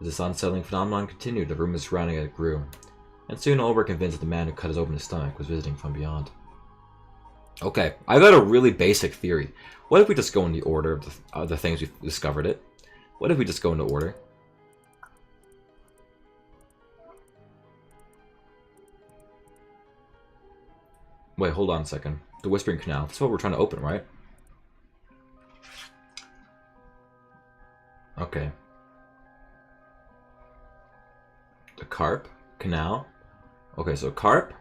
As this unsettling phenomenon continued, the rumors surrounding it grew, and soon all were convinced that the man who cut his open his stomach was visiting from beyond. Okay, I got a really basic theory. What if we just go in the order of the things we've discovered it? What if we just go into order? Wait, hold on a second. The Whispering Canal. That's what we're trying to open, right? Okay. The Carp Canal. Okay, so Carp.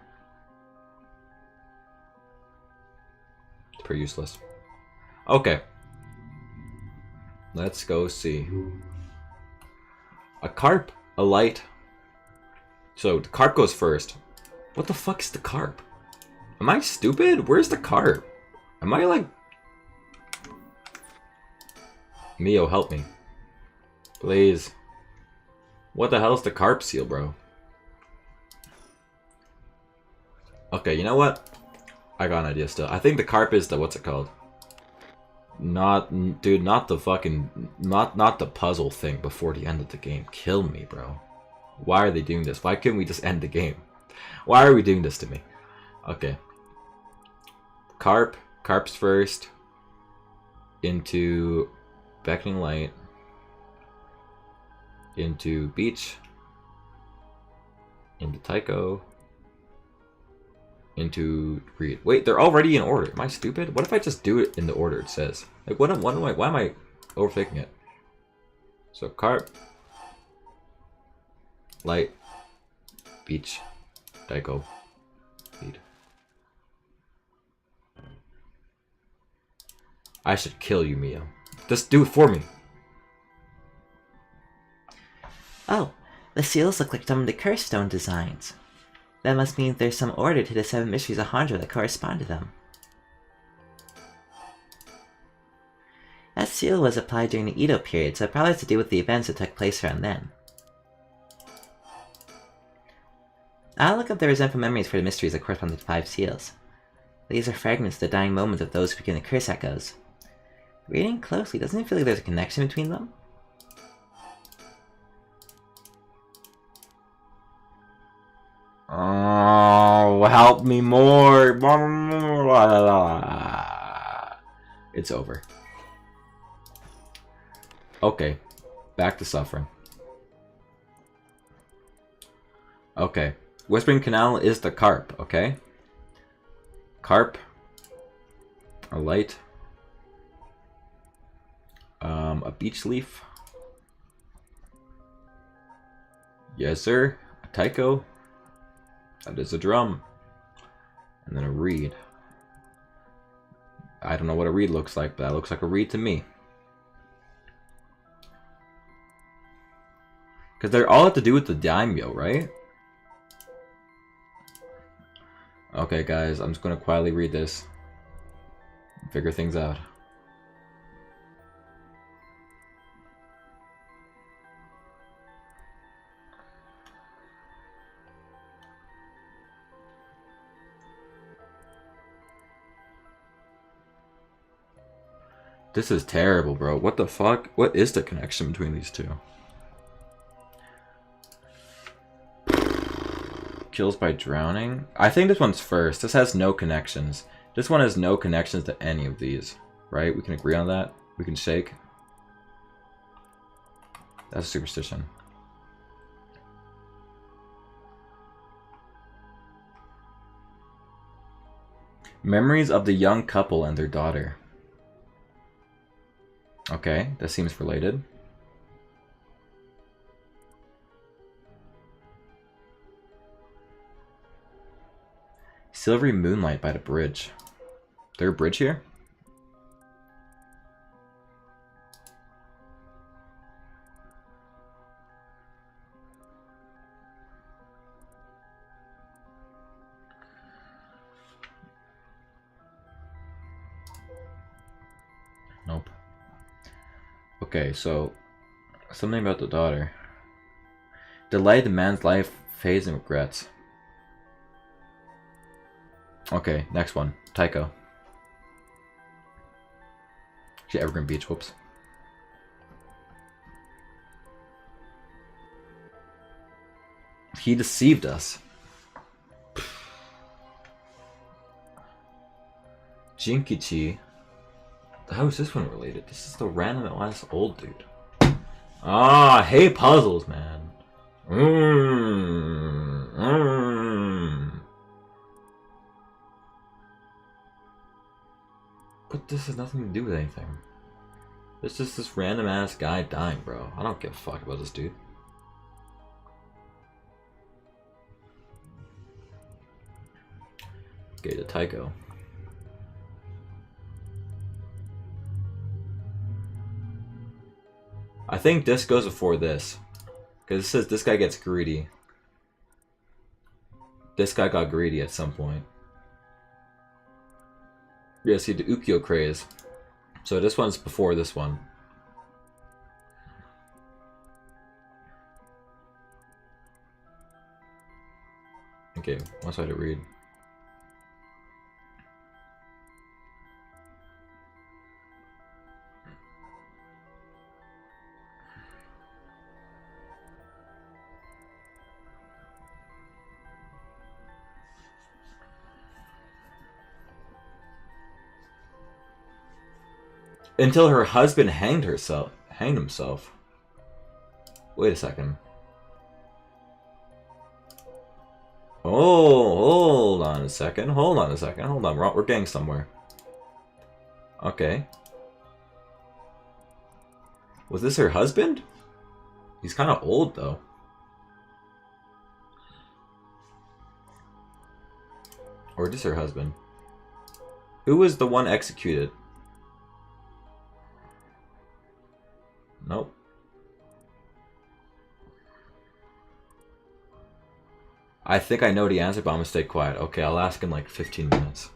It's pretty useless. Okay. Let's go see. A Carp, a light. So the Carp goes first. What the fuck is the Carp? Am I stupid? Where's the Carp? Am I like... Mio, help me. Please. What the hell is the Carp seal, bro? Okay, you know what? I got an idea still. I think the Carp is the... What's it called? Dude, not the fucking... Not the puzzle thing before the end of the game. Kill me, bro. Why are they doing this? Why couldn't we just end the game? Why are we doing this to me? Okay. Carp. Carp's first. Into Beckoning Light. Into Beach. Into Tycho. Into Reed. Wait, they're already in order. Am I stupid? What if I just do it in the order it says? Like, why am I overthinking it? So, Carp. Light. Beach. Tycho. Reed. I should kill you, Mio. Just do it for me. Oh, the seals look like some of the curse stone designs. That must mean there's some order to the 7 mysteries of Hanjo that correspond to them. That seal was applied during the Edo period, so it probably has to do with the events that took place around then. I'll look up the resentful memories for the mysteries that correspond to the 5 seals. These are fragments of the dying moments of those who became the curse echoes. Reading closely, doesn't it feel like there's a connection between them? Oh, help me more. It's over. Okay, back to suffering. Okay, Whispering Canal is the Carp, okay? Carp. A light. A beach leaf. Yes, sir. A Tycho. That is a drum. And then a reed. I don't know what a reed looks like, but that looks like a reed to me. Because they're all have to do with the daimyo, right? Okay, guys, I'm just going to quietly read this. Figure things out. This is terrible, bro. What the fuck? What is the connection between these two? Kills by drowning? I think this one's first. This has no connections. This one has no connections to any of these. Right? We can agree on that? We can shake? That's a superstition. Memories of the young couple and their daughter. Okay, that seems related. Silvery moonlight by the bridge. Is there a bridge here? Nope. Okay, so something about the daughter. Delay the man's life, fades and regrets. Okay, next one. Tycho. She Evergreen Beach, whoops. He deceived us. Jinkichi. How is this one related? This is the random ass old dude. Ah, I hate puzzles, man. But this has nothing to do with anything. It's just this random ass guy dying, bro. I don't give a fuck about this dude. Okay, to Tycho. I think this goes before this. Because it says this guy gets greedy. This guy got greedy at some point. Yeah, see the Ukiyo craze. So this one's before this one. Okay, one side to read. Until her husband hanged himself. Wait a second. Oh, hold on a second. Hold on. We're getting somewhere. Okay. Was this her husband? He's kind of old, though. Or is this her husband? Who was the one executed? Nope. I think I know the answer, but I'm gonna stay quiet. Okay, I'll ask in like 15 minutes.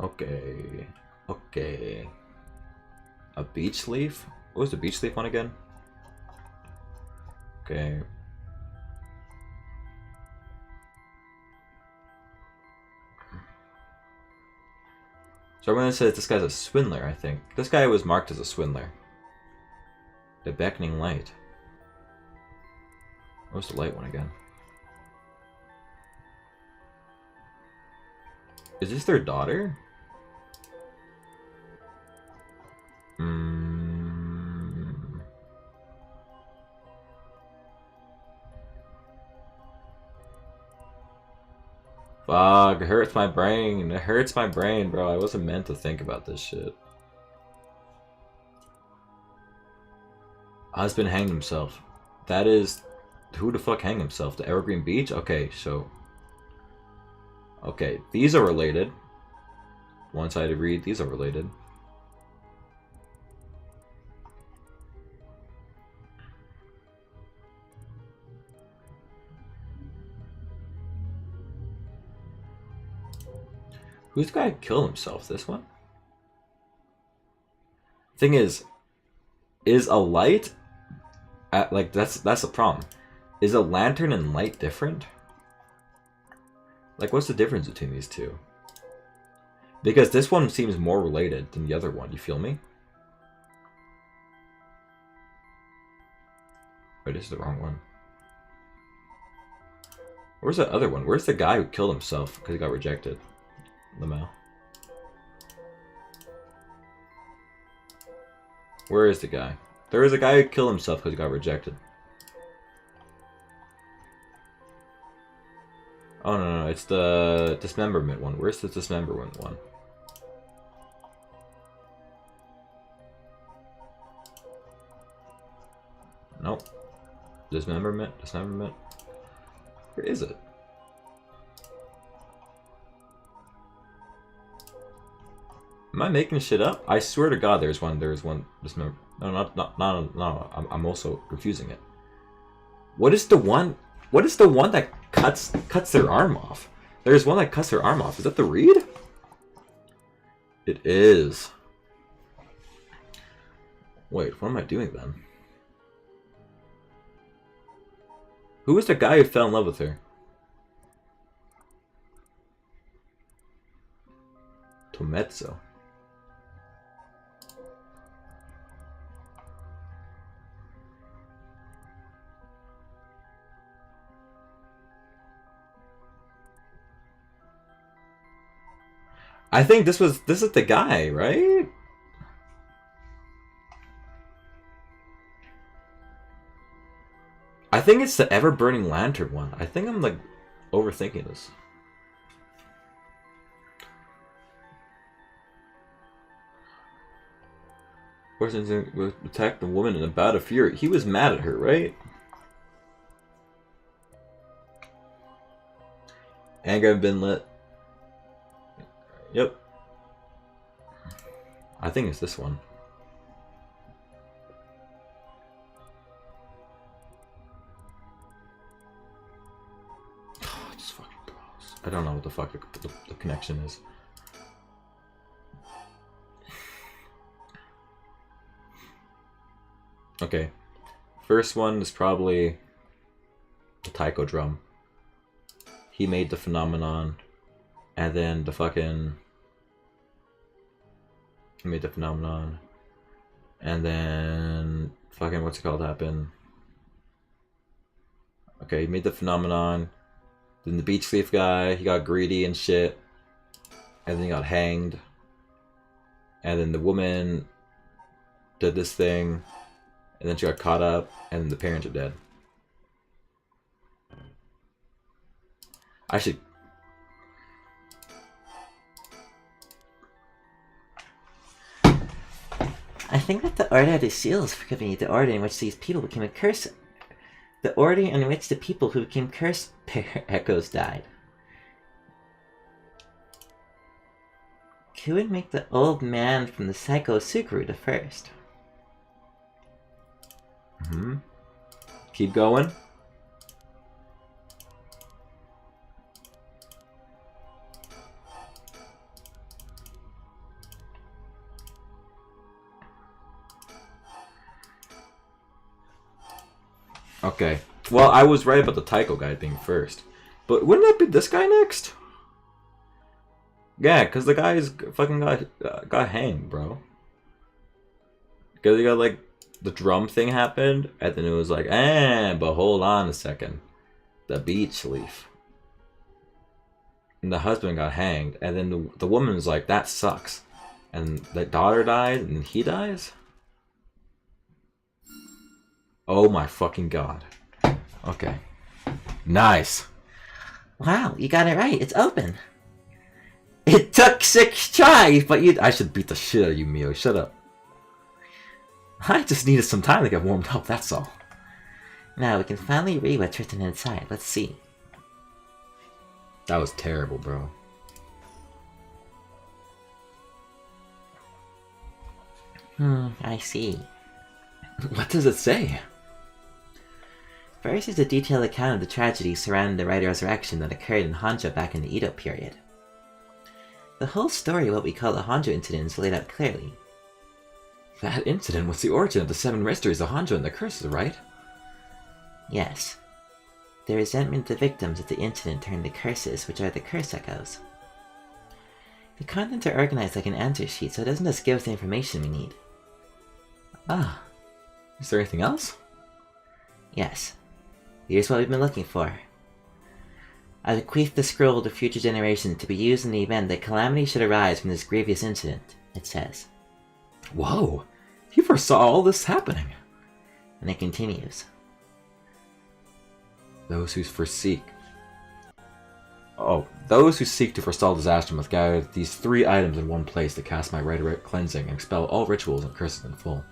Okay. Okay. A beach leaf? What was the beach leaf one again? Okay. So everyone says this guy's a swindler, I think. This guy was marked as a swindler. The beckoning light. What's the light one again? Is this their daughter? Fuck, it hurts my brain. It hurts my brain, bro. I wasn't meant to think about this shit. Husband hanged himself. That is... Who the fuck hanged himself? The Evergreen Beach? Okay, so... Okay, these are related. Once I had to read, these are related. Who's the guy who killed himself? This one? Thing is a light... like, that's the problem. Is a lantern and light different? Like, what's the difference between these two? Because this one seems more related than the other one, you feel me? Wait, this is the wrong one. Where's the other one? Where's the guy who killed himself because he got rejected? Lamau. Where is the guy? There is a guy who killed himself because he got rejected. Oh no, it's the dismemberment one. Where's the dismemberment one? Nope. Dismemberment. Where is it? Am I making shit up? I swear to God, there's one. Dismember. No. I'm also confusing it. What is the one? What is the one that cuts their arm off? There's one that cuts their arm off. Is that the reed? It is. Wait, what am I doing then? Who was the guy who fell in love with her? Tomezzo. I think this is the guy, right? I think it's the ever burning lantern one. I think I'm like overthinking this. Person will attack the woman in a bout of fury. He was mad at her, right? Anger had been lit. Yep. I think it's this one. Oh, it's fucking gross. I don't know what the fuck the connection is. Okay. First one is probably the taiko drum. He made the phenomenon, and then the fucking... He made the phenomenon, and then fucking what's it called happened. Okay, he made the phenomenon. Then the beach leaf guy, he got greedy and shit, and then he got hanged. And then the woman did this thing, and then she got caught up, and the parents are dead. I should... I think that the order of the seals could be the order in which these people became a curse. The order in which the people who became cursed echoes died. Who would make the old man from the Psycho Sukuru the first? Keep going. Okay. Well, I was right about the taiko guy being first. But wouldn't that be this guy next? Yeah, because the guy's fucking got hanged, bro. Because he got, like, the drum thing happened, and then it was like, but hold on a second. The beach leaf. And the husband got hanged, and then the woman's like, that sucks. And the daughter died, and he dies? Oh my fucking god. Okay. Nice. Wow, you got it right. It's open. It took 6 tries, but I should beat the shit out of you, Mio. Shut up. I just needed some time to get warmed up, that's all. Now we can finally read what's written inside. Let's see. That was terrible, bro. I see. What does it say? First is a detailed account of the tragedy surrounding the Rider Resurrection that occurred in Honjo back in the Edo period. The whole story of what we call the Honjo incident is laid out clearly. That incident was the origin of the 7 mysteries of Honjo and the curses, right? Yes. The resentment of the victims of the incident turned the curses, which are the curse echoes. The contents are organized like an answer sheet, so it doesn't just give us the information we need. Ah. Is there anything else? Yes. Here's what we've been looking for. I bequeath the scroll to future generations to be used in the event that calamity should arise from this grievous incident, it says. Whoa! You foresaw all this happening! And it continues. Those who foresee... those who seek to forestall disaster must gather these 3 items in one place to cast my right cleansing and expel all rituals and curses in full.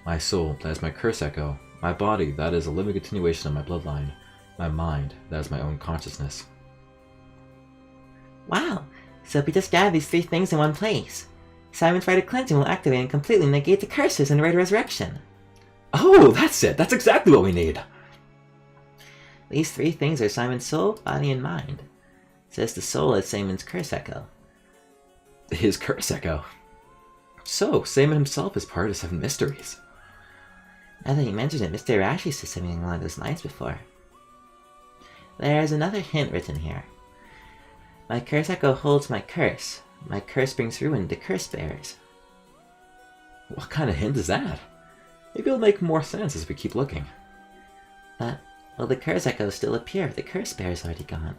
My soul, that is my curse echo. My body, that is a living continuation of my bloodline. My mind, that is my own consciousness. Wow! So if we just gather these 3 things in one place, Simon's Rite of Cleansing will activate and completely negate the curses in the Rite of Resurrection. Oh, that's it! That's exactly what we need! These 3 things are Simon's soul, body, and mind. Says the soul is Simon's curse echo. His curse echo? So, Simon himself is part of 7 mysteries. Now that you mention it, Mr. Arashi said something along those lines before. There is another hint written here. My curse echo holds my curse. My curse brings ruin to curse bearers. What kind of hint is that? Maybe it'll make more sense as we keep looking. But will the curse echoes still appear if the curse bearer is already gone?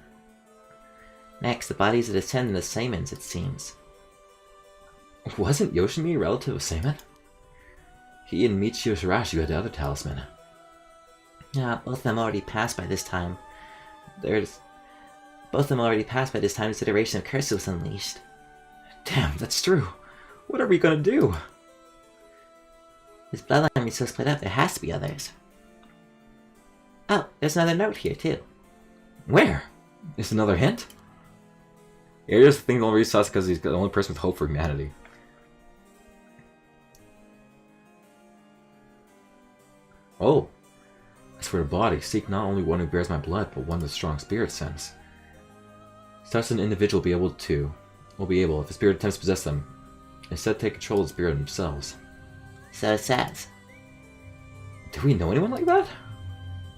Next, the bodies of descendant of Saimons, it seems. Wasn't Yoshimi a relative of Seimin? He and Michio Shirashi had the other talisman. Both of them already passed by this time. Both of them already passed by this time. This iteration of curse was unleashed. Damn, that's true. What are we gonna do? This bloodline is so split up, there has to be others. Oh, there's another note here, too. Where? Is another hint? Yeah, I just think the only reason is because he's the only person with hope for humanity. Oh. As for the body, seek not only one who bears my blood, but one with strong spirit sense. Such an individual will be able, if the spirit attempts to possess them, instead take control of the spirit themselves. So it says. Do we know anyone like that?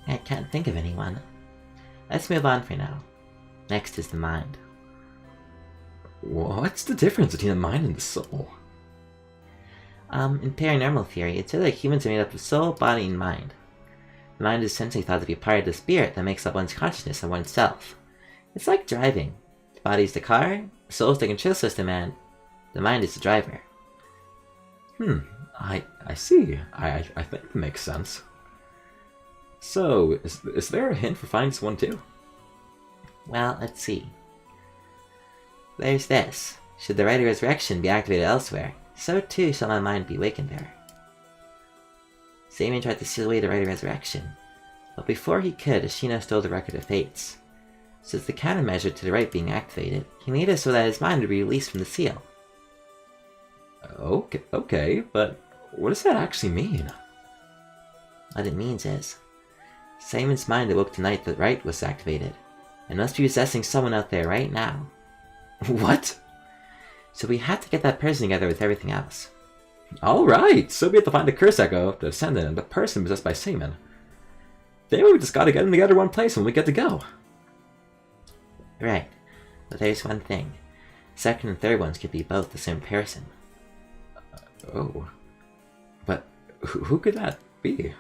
I can't think of anyone. Let's move on for now. Next is the mind. What's the difference between the mind and the soul? In paranormal theory, it's said that humans are made up of soul, body, and mind. The mind is essentially thought to be a part of the spirit that makes up one's consciousness and oneself. It's like driving. The body's the car, the soul's the control system, and the mind is the driver. I see. I think it makes sense. So, is there a hint for finding this one too? Well, let's see. There's this. Should the Rite of Resurrection be activated elsewhere, so too shall my mind be awakened there. Saimon tried to seal away the Rite of Resurrection, but before he could, Ashino stole the Record of Fates. So as the countermeasure to the rite being activated, he made it so that his mind would be released from the seal. Okay, but what does that actually mean? What it means is, Saimon's mind awoke the night the rite was activated, and must be possessing someone out there right now. What? So we have to get that person together with everything else. Alright, so we have to find the curse echo, the descendant, and the person possessed by Saimon. Then we just gotta get them together in one place when we get to go. Right, but there's one thing. Second and third ones could be both the same person. Oh. But who could that be?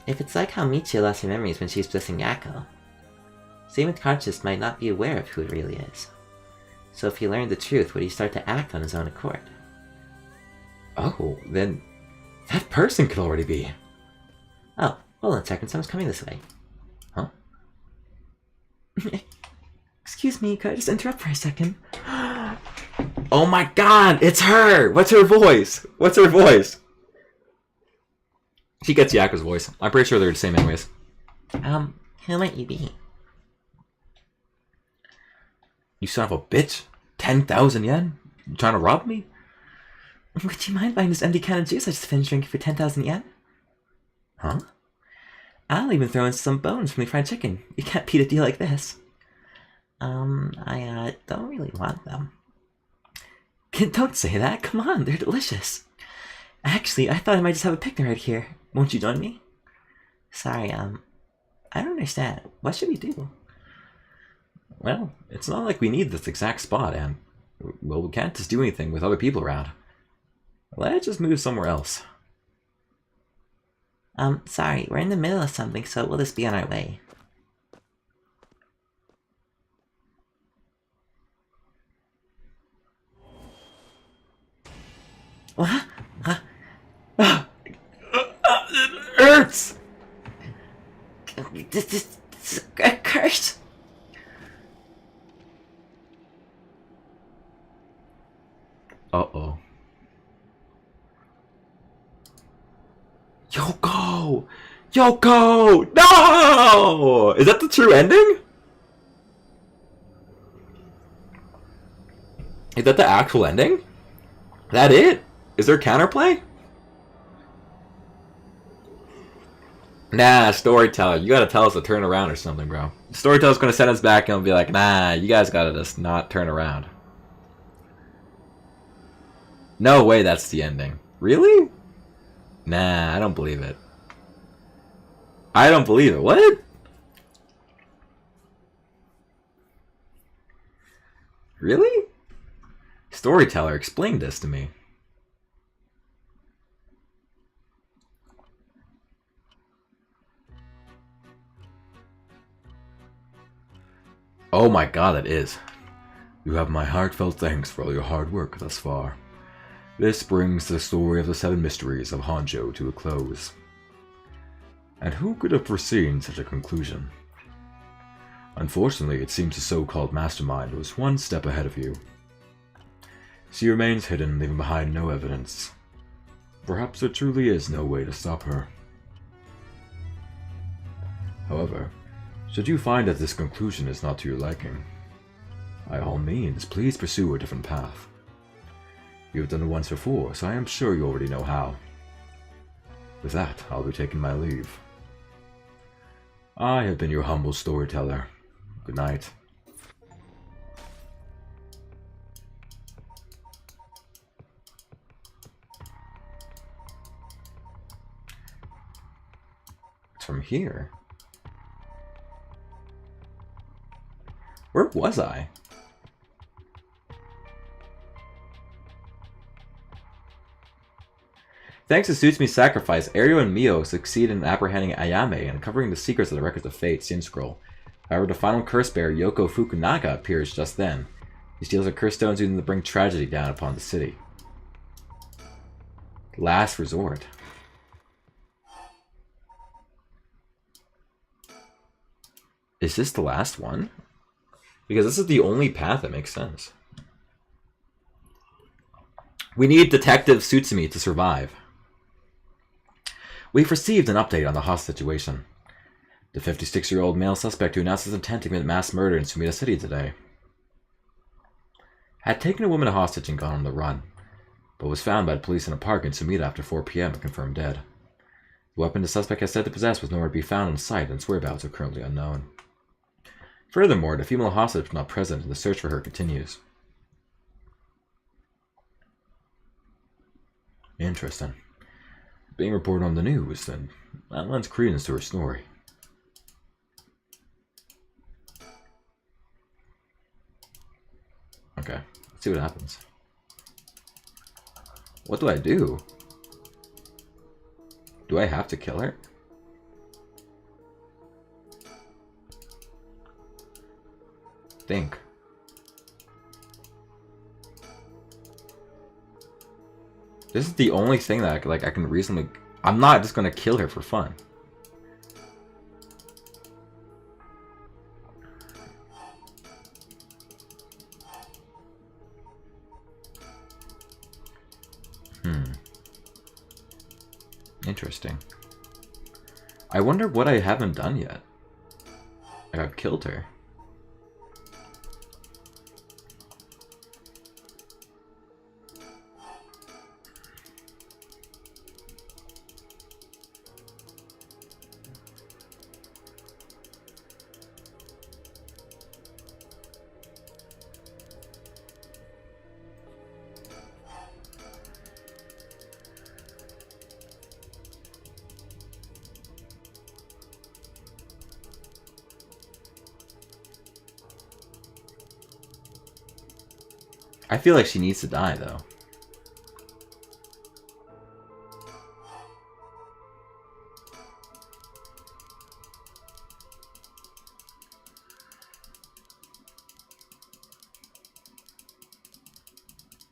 If it's like how Michio lost her memories when she was possessing Yako, Saimon's conscious might not be aware of who it really is. So if he learned the truth, would he start to act on his own accord? Oh, then that person could already be. Oh, hold on a second, someone's coming this way. Huh? Excuse me, could I just interrupt for a second? Oh my god, it's her! What's her voice? What's her voice? She gets Yako's voice. I'm pretty sure they're the same anyways. Who might you be? You son of a bitch. 10,000 yen? You trying to rob me? Would you mind buying this empty can of juice I just finished drinking for 10,000 yen? Huh? I'll even throw in some bones from the fried chicken. You can't beat a deal like this. I don't really want them. Don't say that. Come on, they're delicious. Actually, I thought I might just have a picnic right here. Won't you join me? Sorry, I don't understand. What should we do? Well, it's not like we need this exact spot, and, well, we can't just do anything with other people around. Let's just move somewhere else. Sorry, we're in the middle of something, so we'll just be on our way. What? It hurts! This is a curse! Uh-oh. Yoko! Yoko! No! Is that the true ending? Is that the actual ending? That it? Is there counterplay? Nah, storyteller, you gotta tell us to turn around or something, bro. Storyteller's gonna send us back and be like, nah, you guys gotta just not turn around. No way that's the ending. Really? Nah, I don't believe it. I don't believe it. What? Really? Storyteller, explain this to me. Oh my god, it is. You have my heartfelt thanks for all your hard work thus far. This brings the story of the 7 mysteries of Honjo to a close. And who could have foreseen such a conclusion? Unfortunately, it seems the so-called mastermind was one step ahead of you. She remains hidden, leaving behind no evidence. Perhaps there truly is no way to stop her. However, should you find that this conclusion is not to your liking, by all means, please pursue a different path. You have done it once before, so I am sure you already know how. With that, I'll be taking my leave. I have been your humble storyteller. Good night. It's from here. Where was I? Thanks to Tsutsumy's sacrifice, Ario and Mio succeed in apprehending Ayame and uncovering the secrets of the Records of Fate Sin Scroll. However, the final curse bearer, Yoko Fukunaga, appears just then. He steals the curse stones using to bring tragedy down upon the city. Last resort. Is this the last one? Because this is the only path that makes sense. We need Detective Tsutsumi to survive. We've received an update on the hostage situation. The 56-year-old male suspect who announced his intent to commit mass murder in Sumida City today had taken a woman hostage and gone on the run, but was found by the police in a park in Sumida after 4 p.m. and confirmed dead. The weapon the suspect has said to possess was nowhere to be found on site, and its whereabouts are currently unknown. Furthermore, the female hostage was not present, and the search for her continues. Interesting. Being reported on the news, then that lends credence to her story. Okay, let's see what happens. What do I do? Do I have to kill her? Think. This is the only thing that I can reasonably... I'm not just gonna kill her for fun. Interesting. I wonder what I haven't done yet. I've killed her. I feel like she needs to die, though.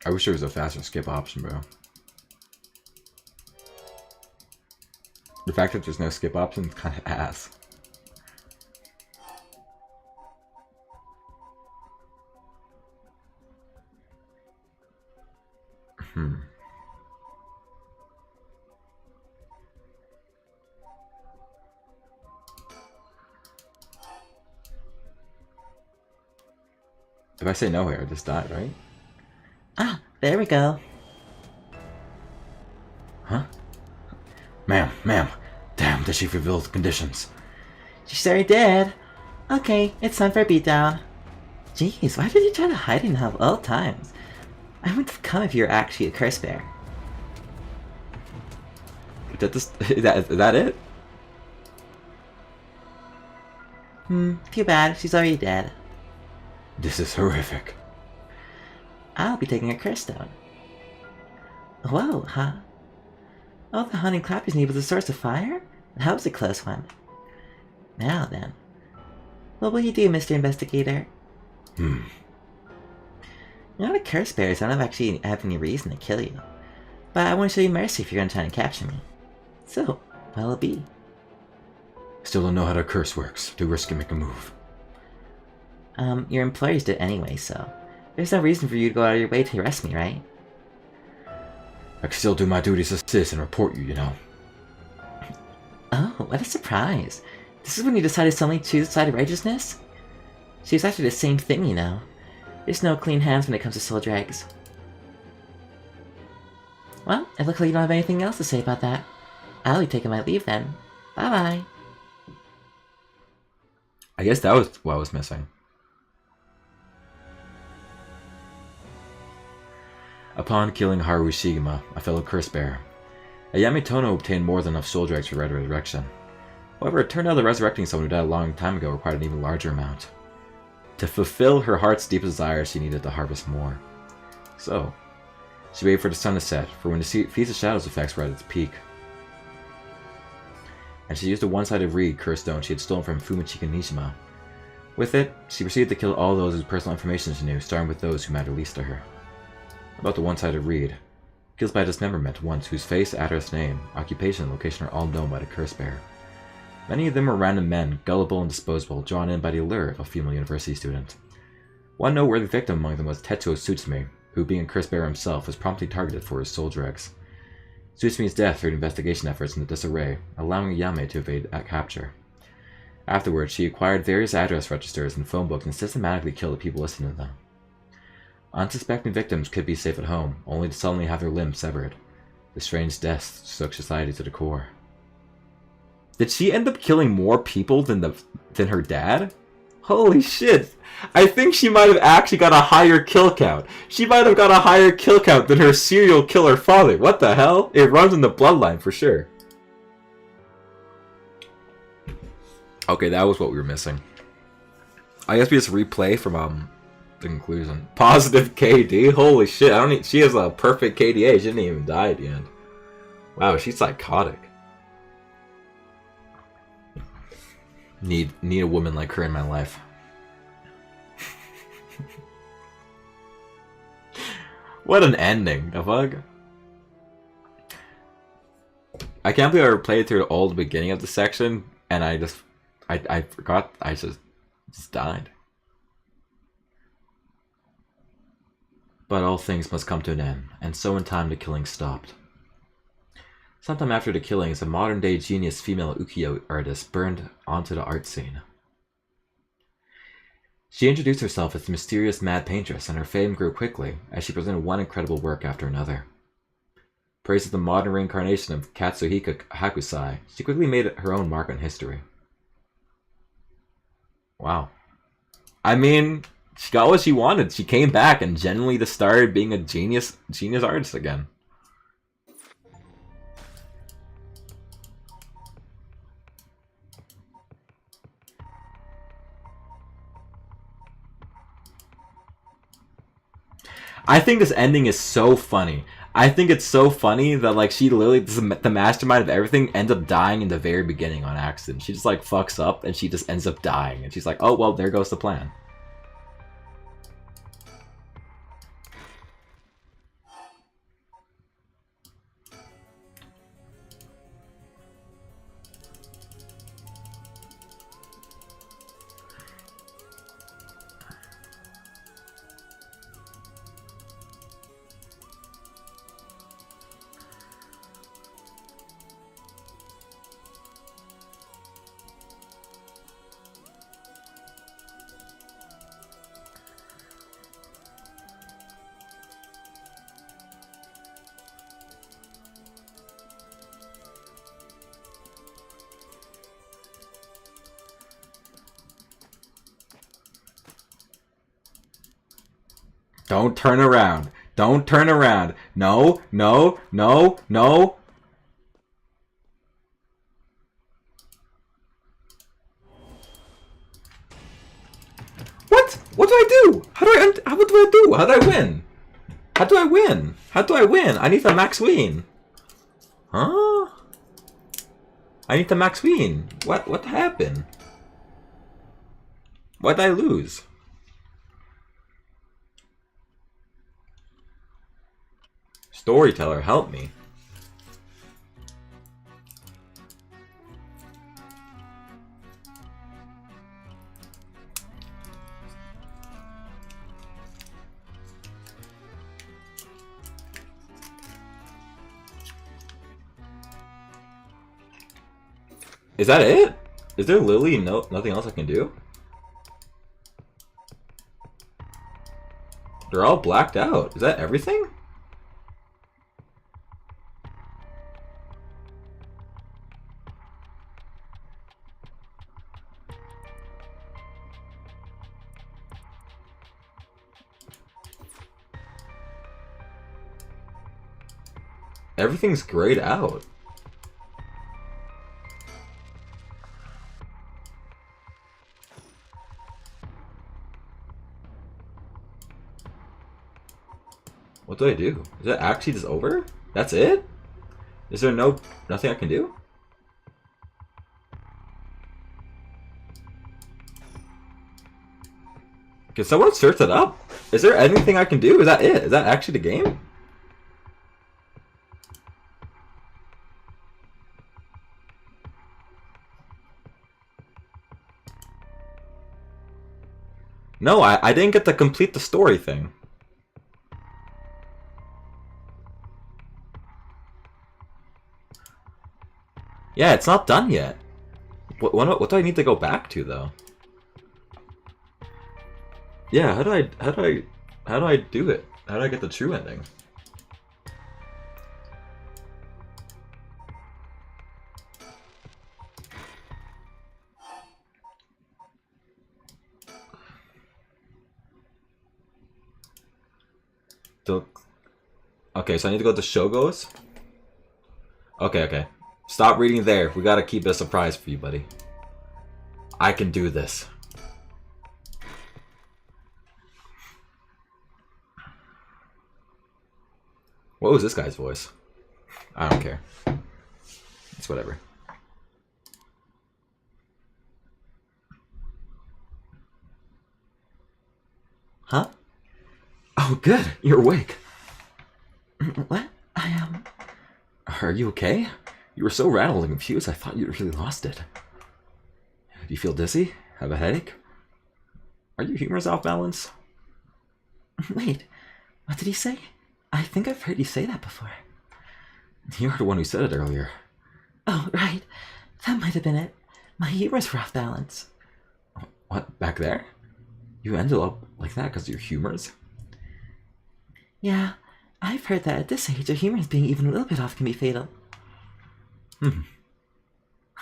I wish there was a faster skip option, bro. The fact that there's no skip option is kind of ass. If I say no here, I just die, right? Ah, there we go. Huh? Ma'am. Damn, did she fulfill the conditions? She sure did. Okay, it's time for a beatdown. Jeez, why did you try to hide in at all times? I wouldn't have come if you were actually a curse bear. Is that it? Too bad, she's already dead. This is horrific. I'll be taking a curse stone. Whoa, huh? Oh, the honey clappers need was a source of fire? That was a close one. Now then. What will you do, Mr. Investigator? You're not a curse bearer, so I don't actually have any reason to kill you. But I want to show you mercy if you're going to try and capture me. So, what'll it be? Still don't know how the curse works. Too risky to make a move. Your employers did anyway, so there's no reason for you to go out of your way to arrest me, right? I can still do my duties as a citizen and report you, you know. Oh, what a surprise. This is when you decided to suddenly choose the side of righteousness? She was after the same thing, you know. There's no clean hands when it comes to soul drags. Well, it looks like you don't have anything else to say about that. I'll be taking my leave then. Bye-bye. I guess that was what I was missing. Upon killing Haru Shigema, a fellow curse bearer, Ayame Tono obtained more than enough soul dregs for Red Resurrection. However, it turned out that resurrecting someone who died a long time ago required an even larger amount. To fulfill her heart's deepest desire, she needed to harvest more. So, she waited for the sun to set, for when the Feast of Shadows effects were at its peak. And she used a one-sided reed curse stone she had stolen from Fumichika Nishima. With it, she proceeded to kill all those whose personal information she knew, starting with those who mattered least to her. About the one-sided reed. Kills by dismemberment ones whose face, address, name, occupation, and location are all known by the curse bearer. Many of them were random men, gullible and disposable, drawn in by the allure of a female university student. One noteworthy victim among them was Tetsuo Tsutsumi, who, being a curse bearer himself, was promptly targeted for his soul dregs. Tsutsumi's death threw investigation efforts into disarray, allowing Ayame to evade capture. Afterwards, she acquired various address registers and phone books and systematically killed the people listening to them. Unsuspecting victims could be safe at home, only to suddenly have their limbs severed. The strange deaths shook society to the core. Did she end up killing more people than her dad? Holy shit! I think she might have actually got a higher kill count. She might have got a higher kill count than her serial killer father. What the hell? It runs in the bloodline for sure. Okay, that was what we were missing. I guess we just replay from the conclusion. Positive KD? Holy shit, I don't need, she has a perfect KDA. She didn't even die at the end. Wow, she's psychotic. Need a woman like her in my life. What an ending, the fuck? I can't believe I replayed through all the beginning of the section and I forgot I just died. But all things must come to an end, and so in time the killing stopped. Sometime after the killings, a modern-day genius female ukiyo artist burned onto the art scene. She introduced herself as the mysterious mad paintress, and her fame grew quickly as she presented one incredible work after another. Praised as the modern reincarnation of Katsuhiko Hakusai, she quickly made her own mark on history. Wow. I mean, she got what she wanted. She came back and genuinely just started being a genius artist again. I think this ending is so funny. I think it's so funny that like she literally, the mastermind of everything, ends up dying in the very beginning on accident. She just like fucks up and she just ends up dying. And she's like, oh well, there goes the plan. Don't turn around. Don't turn around. No, no, no, no. What? What do I do? What do I do? How do I win? How do I win? How do I win? I need the max win. Huh? I need the max win. What happened? Why did I lose? Storyteller, help me. Is that it? Is there literally nothing else I can do? They're all blacked out. Is that everything? Everything's grayed out. What do I do? Is it actually just over? That's it? Is there nothing I can do? Can someone search that up? Is there anything I can do? Is that it? Is that actually the game? No, I didn't get to complete the story thing. Yeah, it's not done yet. What do I need to go back to though? Yeah, how do I do it? How do I get the true ending? Okay, so I need to go to Shogo's? Okay. Stop reading there. We gotta keep it a surprise for you, buddy. I can do this. What was this guy's voice? I don't care. It's whatever. Huh? Oh, good. You're awake. What? Are you okay? You were so rattled and confused, I thought you'd really lost it. Do you feel dizzy? Have a headache? Are your humors off balance? Wait, what did he say? I think I've heard you say that before. You were the one who said it earlier. Oh, right. That might have been it. My humors were off balance. What, back there? You ended up like that because of your humors? Yeah, I've heard that at this age, a humors being even a little bit off can be fatal.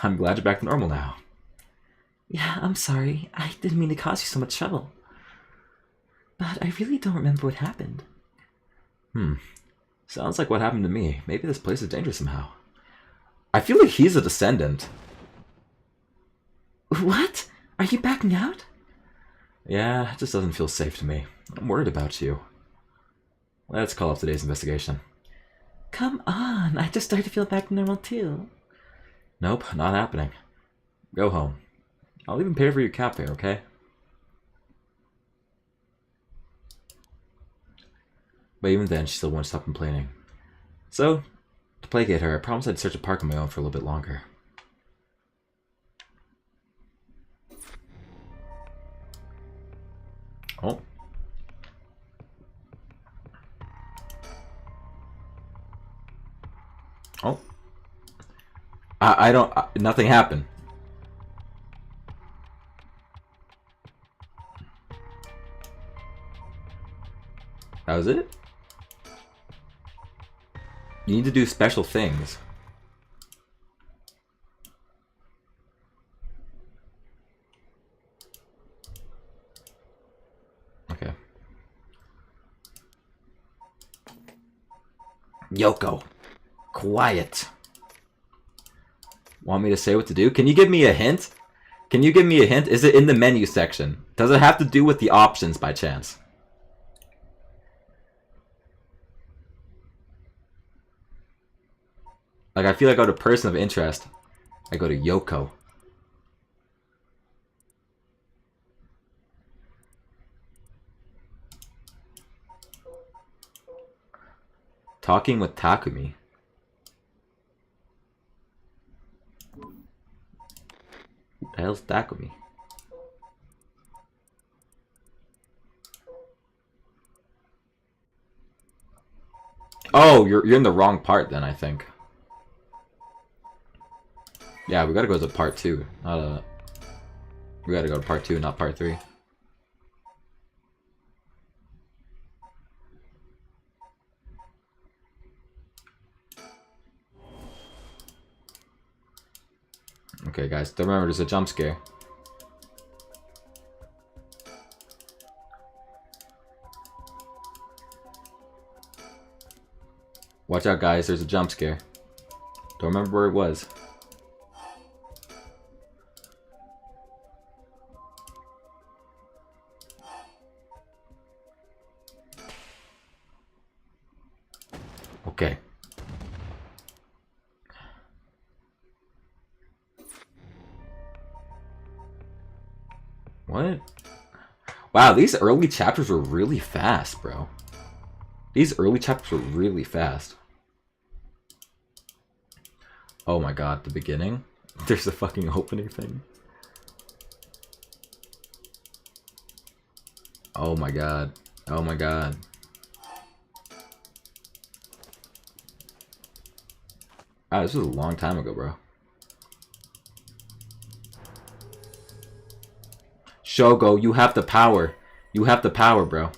I'm glad you're back to normal now. Yeah, I'm sorry. I didn't mean to cause you so much trouble. But I really don't remember what happened. Sounds like what happened to me. Maybe this place is dangerous somehow. I feel like he's a descendant. What? Are you backing out? Yeah, it just doesn't feel safe to me. I'm worried about you. Let's call off today's investigation. Come on, I just started to feel back to normal too. Nope, not happening. Go home. I'll even pay for your cab fare, okay? But even then, she still won't stop complaining. So, to placate her, I promised I'd search a park on my own for a little bit longer. Oh. Oh. I don't... nothing happened. That was it? You need to do special things. Okay. Yoko, quiet. Want me to say what to do? Can you give me a hint? Can you give me a hint? Is it in the menu section? Does it have to do with the options by chance? Like, I feel like I go to person of interest. I go to Yoko. Talking with Takumi. Who the hell's Takumi? Oh, you're in the wrong part then, I think. Yeah, we gotta go to part 2. We gotta go to part 2, not part 3. Okay, guys, don't remember there's a jump scare. Watch out, guys, there's a jump scare. Don't remember where it was. Okay. What? Wow, these early chapters were really fast, bro. These early chapters were really fast. Oh my god, the beginning? There's the fucking opening thing. Oh my god. Oh my god. Wow, this was a long time ago, bro. Shogo, you have the power. You have the power, bro.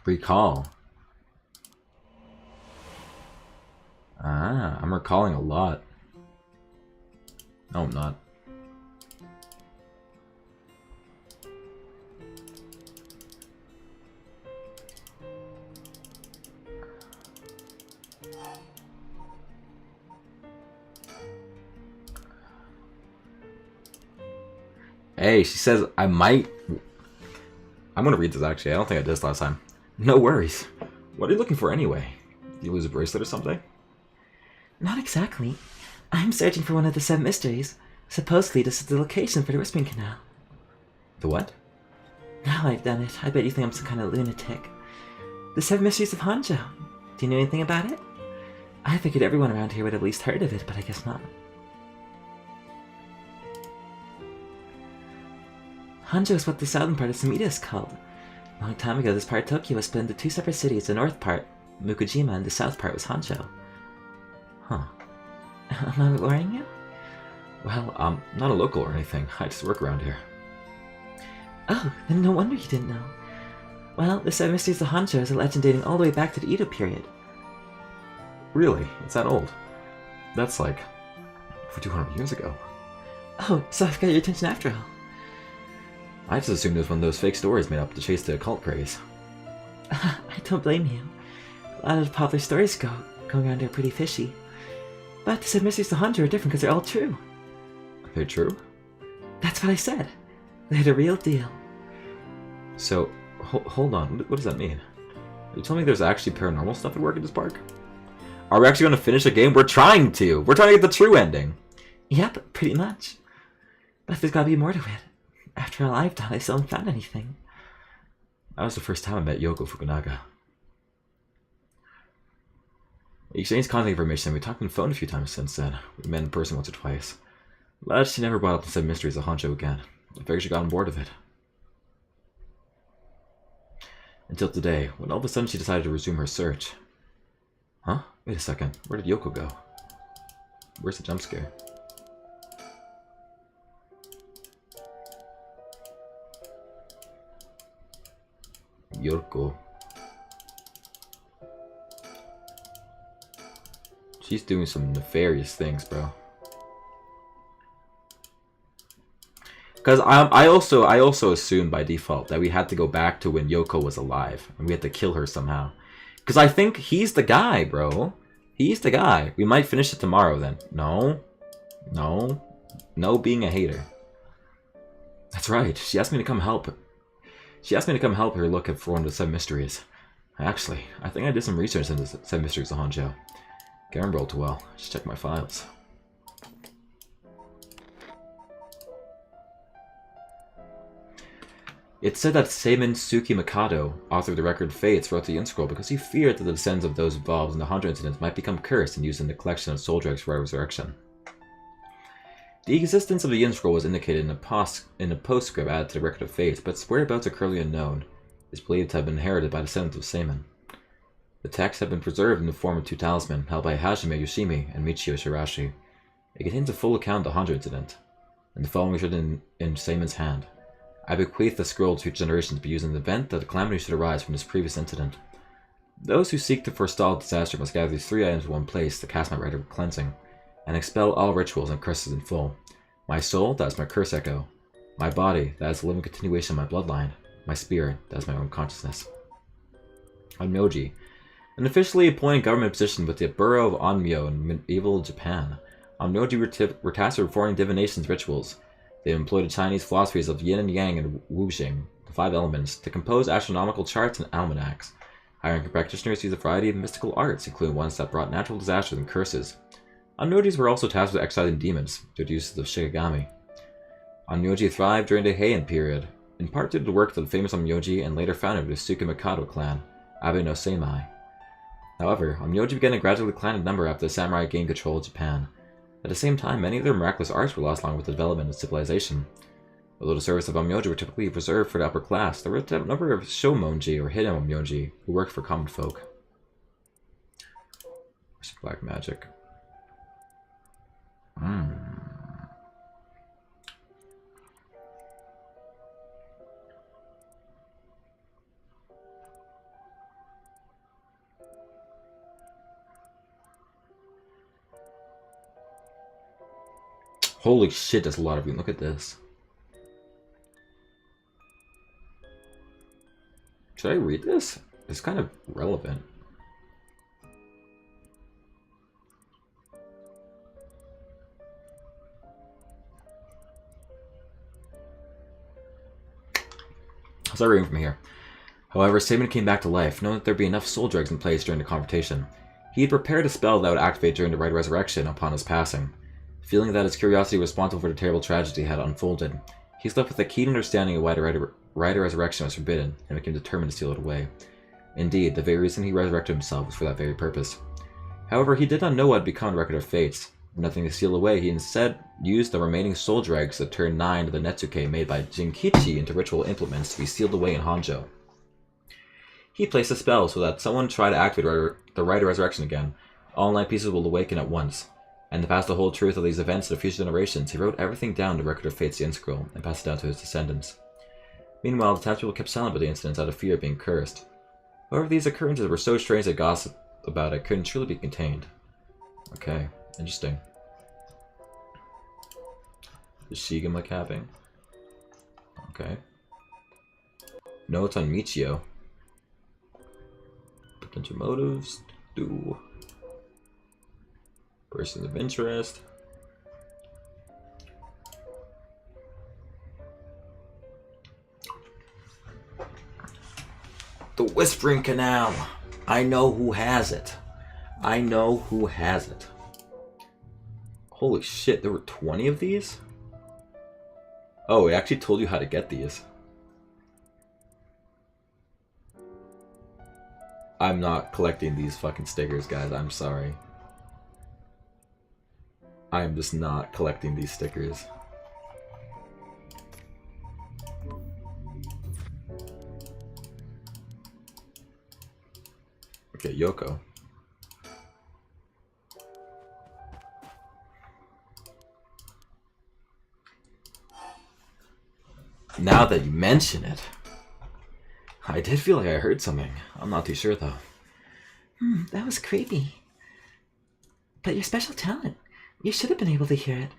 Recall. Ah, I'm recalling a lot. No, I'm not. Hey, she says I might... I'm gonna read this actually. I don't think I did this last time. No worries. What are you looking for anyway? Did you lose a bracelet or something? Not exactly. I'm searching for one of the 7 mysteries. Supposedly this is the location for the Whispering Canal. The what? Now I've done it, I bet you think I'm some kind of lunatic. The 7 Mysteries of Hanjo. Do you know anything about it? I figured everyone around here would have at least heard of it, but I guess not. Hanjo is what the southern part of Sumida is called. A long time ago, this part of Tokyo was split into 2 separate cities. The north part, Mukujima, and the south part was Hanjo. Huh. Am I worrying you? Well, I'm not a local or anything. I just work around here. Oh, then no wonder you didn't know. Well, the 7 Mysteries of Hanjo is a legend dating all the way back to the Edo period. Really? It's that old? That's like... for 200 years ago. Oh, so I've got your attention after all. I just assumed it was one of those fake stories made up to chase the occult craze. I don't blame you. A lot of the popular stories going around are pretty fishy. But the 7 Mysteries of Hanjo are different because they're all true. They're true? That's what I said. They're the real deal. So, hold on. What does that mean? Are you telling me there's actually paranormal stuff at work at this park? Are we actually going to finish a game? We're trying to! We're trying to get the true ending! Yep, pretty much. But there's gotta be more to it. After all I've done, I still haven't found anything. That was the first time I met Yoko Fukunaga. We exchanged contact information and we talked on the phone a few times since then. We met in person once or twice. But she never brought up the 7 Mysteries of Hanjo again. I figured she got on board with it. Until today, when all of a sudden she decided to resume her search. Huh? Wait a second. Where did Yoko go? Where's the jump scare? Yoko. She's doing some nefarious things, bro. Because I also assumed by default that we had to go back to when Yoko was alive and we had to kill her somehow. Because I think he's the guy, bro. He's the guy. We might finish it tomorrow then. No. No. No being a hater. That's right. She asked me to come help. She asked me to come help her look for one of the 7 mysteries. Actually, I think I did some research into the 7 mysteries of Hanzhou. Can't remember all too well. Just check my files. It said that Seimin Suki Mikado, author of the Record of Fates, wrote the Inscroll because he feared that the descendants of those involved in the Hanzhou incident might become cursed and used in the collection of soul dregs for resurrection. The existence of the Inscroll was indicated in a postscript added to the Record of Fates, but its whereabouts are currently unknown. It is believed to have been inherited by descendants of Seimin. The text have been preserved in the form of 2 talismans held by Hajime Yoshimi and Michio Shirashi. It contains a full account of the Hanzhou incident, and the following is written in Seimin's hand. I bequeath the scroll to future generations to be used in the event that a calamity should arise from this previous incident. Those who seek to forestall disaster must gather these 3 items in one place to cast my rite of cleansing, and expel all rituals and curses in full. My soul, that is my curse echo. My body, that is the living continuation of my bloodline. My spirit, that is my own consciousness. Onmyoji, an officially appointed government position with the borough of Onmyo in medieval Japan. Onmyoji were tasked with performing divinations rituals. They employed the Chinese philosophies of yin and yang and wuxing, the 5 elements, to compose astronomical charts and almanacs. High-ranking practitioners used a variety of mystical arts, including ones that brought natural disasters and curses. Onmyojis were also tasked with exciting demons, through the use of Shikigami. Onmyoji thrived during the Heian period, in part due to the work of the famous Onmyoji and later founder of the Suki Mikado clan, Abe no Seimai. However, Onmyoji began to gradually decline in number after the samurai gained control of Japan. At the same time, many of their miraculous arts were lost along with the development of civilization. Although the service of Onmyoji were typically reserved for the upper class, there were a number of Shomonji or hidden Onmyoji who worked for common folk. Where's black magic? Holy shit, there's a lot of you. Look at this. Should I read this? It's kind of relevant. I'll start reading from here. However, Seimin came back to life, knowing that there'd be enough soul dregs in place during the confrontation. He had prepared a spell that would activate during the Rite of Resurrection upon his passing. Feeling that his curiosity responsible for the terrible tragedy had unfolded, he was left with a keen understanding of why the Rite of Resurrection was forbidden, and became determined to steal it away. Indeed, the very reason he resurrected himself was for that very purpose. However, he did not know what had become the Record of Fates. With nothing to steal away, he instead used the remaining soul dregs to turn 9 of the Netsuke made by Jinkichi into ritual implements to be sealed away in Hanzhou. He placed a spell so that someone tried to activate the Rite of Resurrection again. All 9 pieces will awaken at once. And to pass the whole truth of these events to the future generations, he wrote everything down in the Record of Fates the Inscroll and passed it down to his descendants. Meanwhile, the townspeople kept silent about the incidents out of fear of being cursed. However, these occurrences were so strange that gossip about it couldn't truly be contained. Okay, interesting. The Shigama capping. Okay. Notes on Michio. Potential motives. Do. Persons of interest. The Whispering Canal. I know who has it. I know who has it. Holy shit, there were 20 of these? Oh, it actually told you how to get these. I'm not collecting these fucking stickers, guys. I'm sorry. I'm just not collecting these stickers. Okay, Yoko. Now that you mention it, I did feel like I heard something. I'm not too sure though. That was creepy. But your special talent. You should have been able to hear it.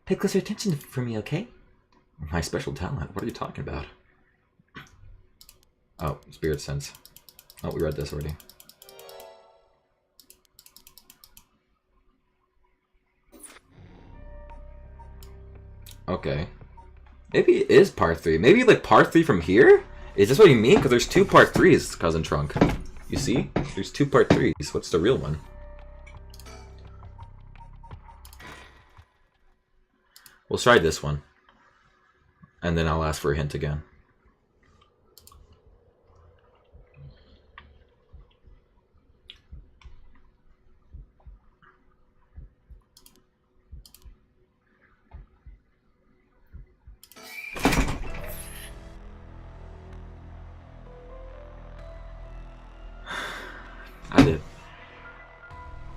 Pay closer attention for me, okay? My special talent? What are you talking about? Oh, Spirit Sense. Oh, we read this already. Okay. Maybe it is part 3. Maybe like part 3 from here? Is this what you mean? Because there's 2 part 3s, Cousin Trunk. You see? There's 2 part 3s. What's the real one? We'll try this one. And then I'll ask for a hint again. I did.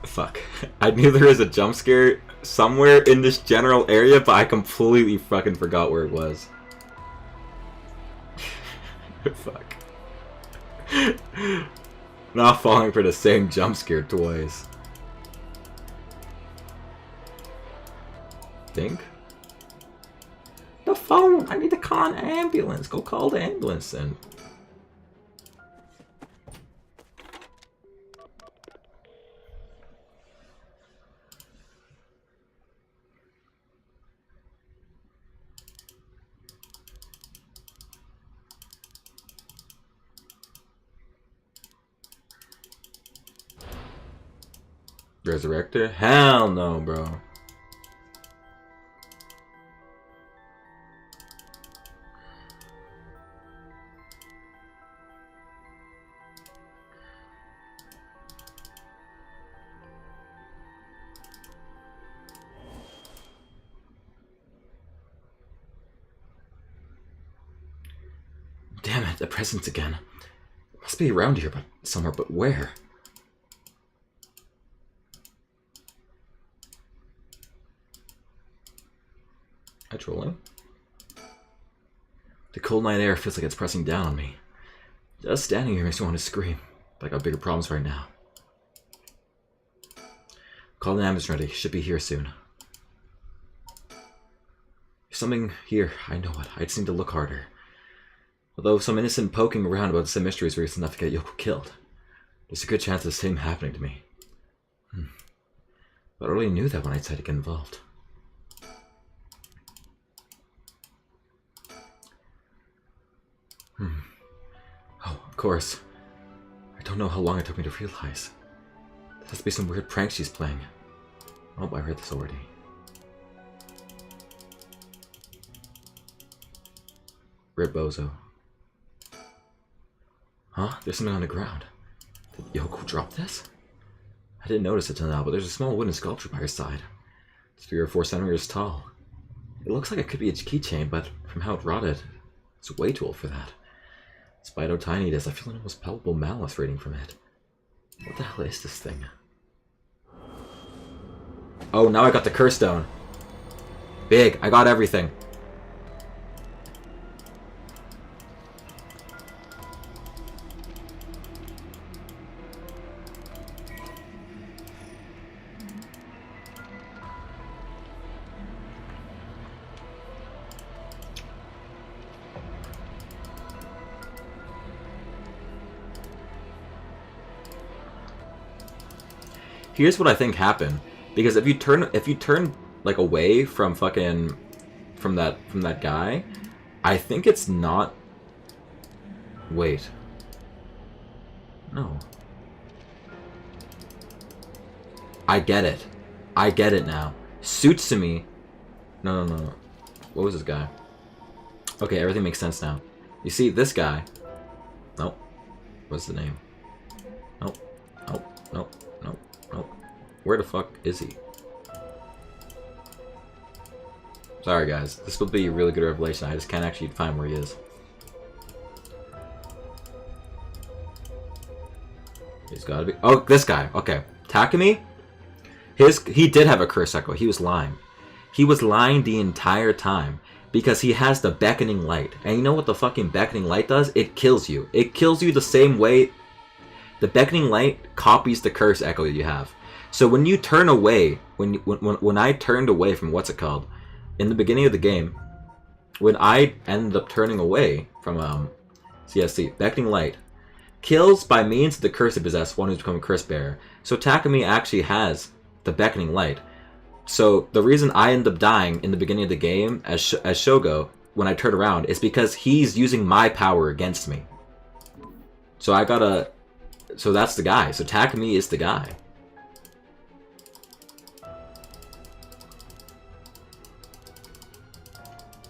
Fuck. I knew there was a jump scare somewhere in this general area, but I completely fucking forgot where it was. Fuck. Not falling for the same jump scare twice. Think? The phone! I need to call an ambulance. Go call the ambulance then. Resurrector? Hell no, bro. Damn it, the presence again. It must be around here, but somewhere, but where? Trolling. The cold night air feels like it's pressing down on me. Just standing here makes me want to scream, but I got bigger problems right now. Call an ambulance ready. Should be here soon. There's something here. I know it. I just need to look harder. Although some innocent poking around about the same mystery is reason enough to get Yoko killed, there's a good chance of the same happening to me. But I already knew that when I tried to get involved. Oh, of course. I don't know how long it took me to realize. This has to be some weird prank she's playing. Oh, I heard this already. Red Bozo. Huh? There's something on the ground. Did Yoko drop this? I didn't notice it till now, but there's a small wooden sculpture by her side. It's 3 or 4 centimeters tall. It looks like it could be a keychain, but from how it rotted, it's way too old for that. Despite how tiny it is, I feel an almost palpable malice radiating from it. What the hell is this thing? Oh, now I got the curse stone. Big, I got everything. Here's what I think happened, because if you turn like away from that guy, I think it's not. Wait. No. I get it. I get it now. Suits to me. No. What was this guy? Okay, everything makes sense now. You see, this guy. Nope. What's the name? Nope. Where the fuck is he? Sorry guys, this will be a really good revelation. I just can't actually find where he is. He's gotta be. Oh, this guy. Okay. Takumi? He did have a curse echo. He was lying. He was lying the entire time. Because he has the beckoning light. And you know what the fucking beckoning light does? It kills you. It kills you the same way. The beckoning light copies the curse echo that you have. So when you turn away, when I turned away from what's it called, in the beginning of the game, when I ended up turning away from CSC, beckoning light kills by means of the curse it possessed one who's become a curse bearer. So Takumi actually has the beckoning light. So the reason I ended up dying in the beginning of the game as Shogo when I turn around is because he's using my power against me. So I gotta... So that's the guy. So Takumi is the guy.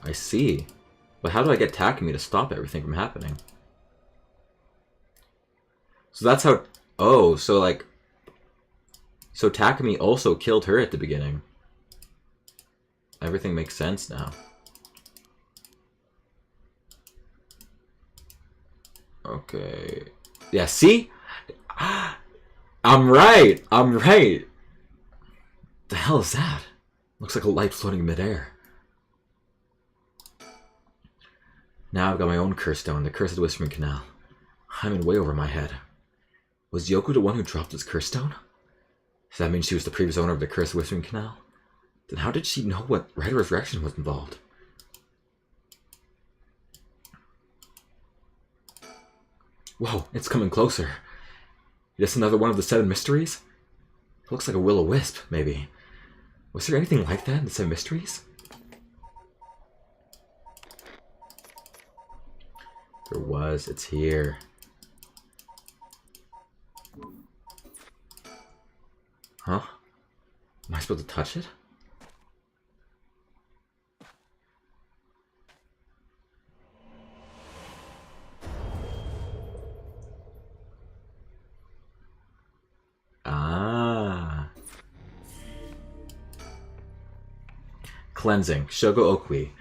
I see. But how do I get Takumi to stop everything from happening? So that's how... Oh, so like... So Takumi also killed her at the beginning. Everything makes sense now. Okay. Yeah, see? I'm right! I'm right! The hell is that? Looks like a light floating in midair. Now I've got my own curse stone, the Cursed Whispering Canal. I'm in way over my head. Was Yoko the one who dropped this curse stone? Does that mean she was the previous owner of the Cursed Whispering Canal? Then how did she know what Rite of Resurrection was involved? Whoa, it's coming closer. Is this another one of the 7 mysteries? It looks like a will-o-wisp, maybe. Was there anything like that in the 7 mysteries? There was. It's here. Huh? Am I supposed to touch it? Ah. Cleansing. Shogo Okui.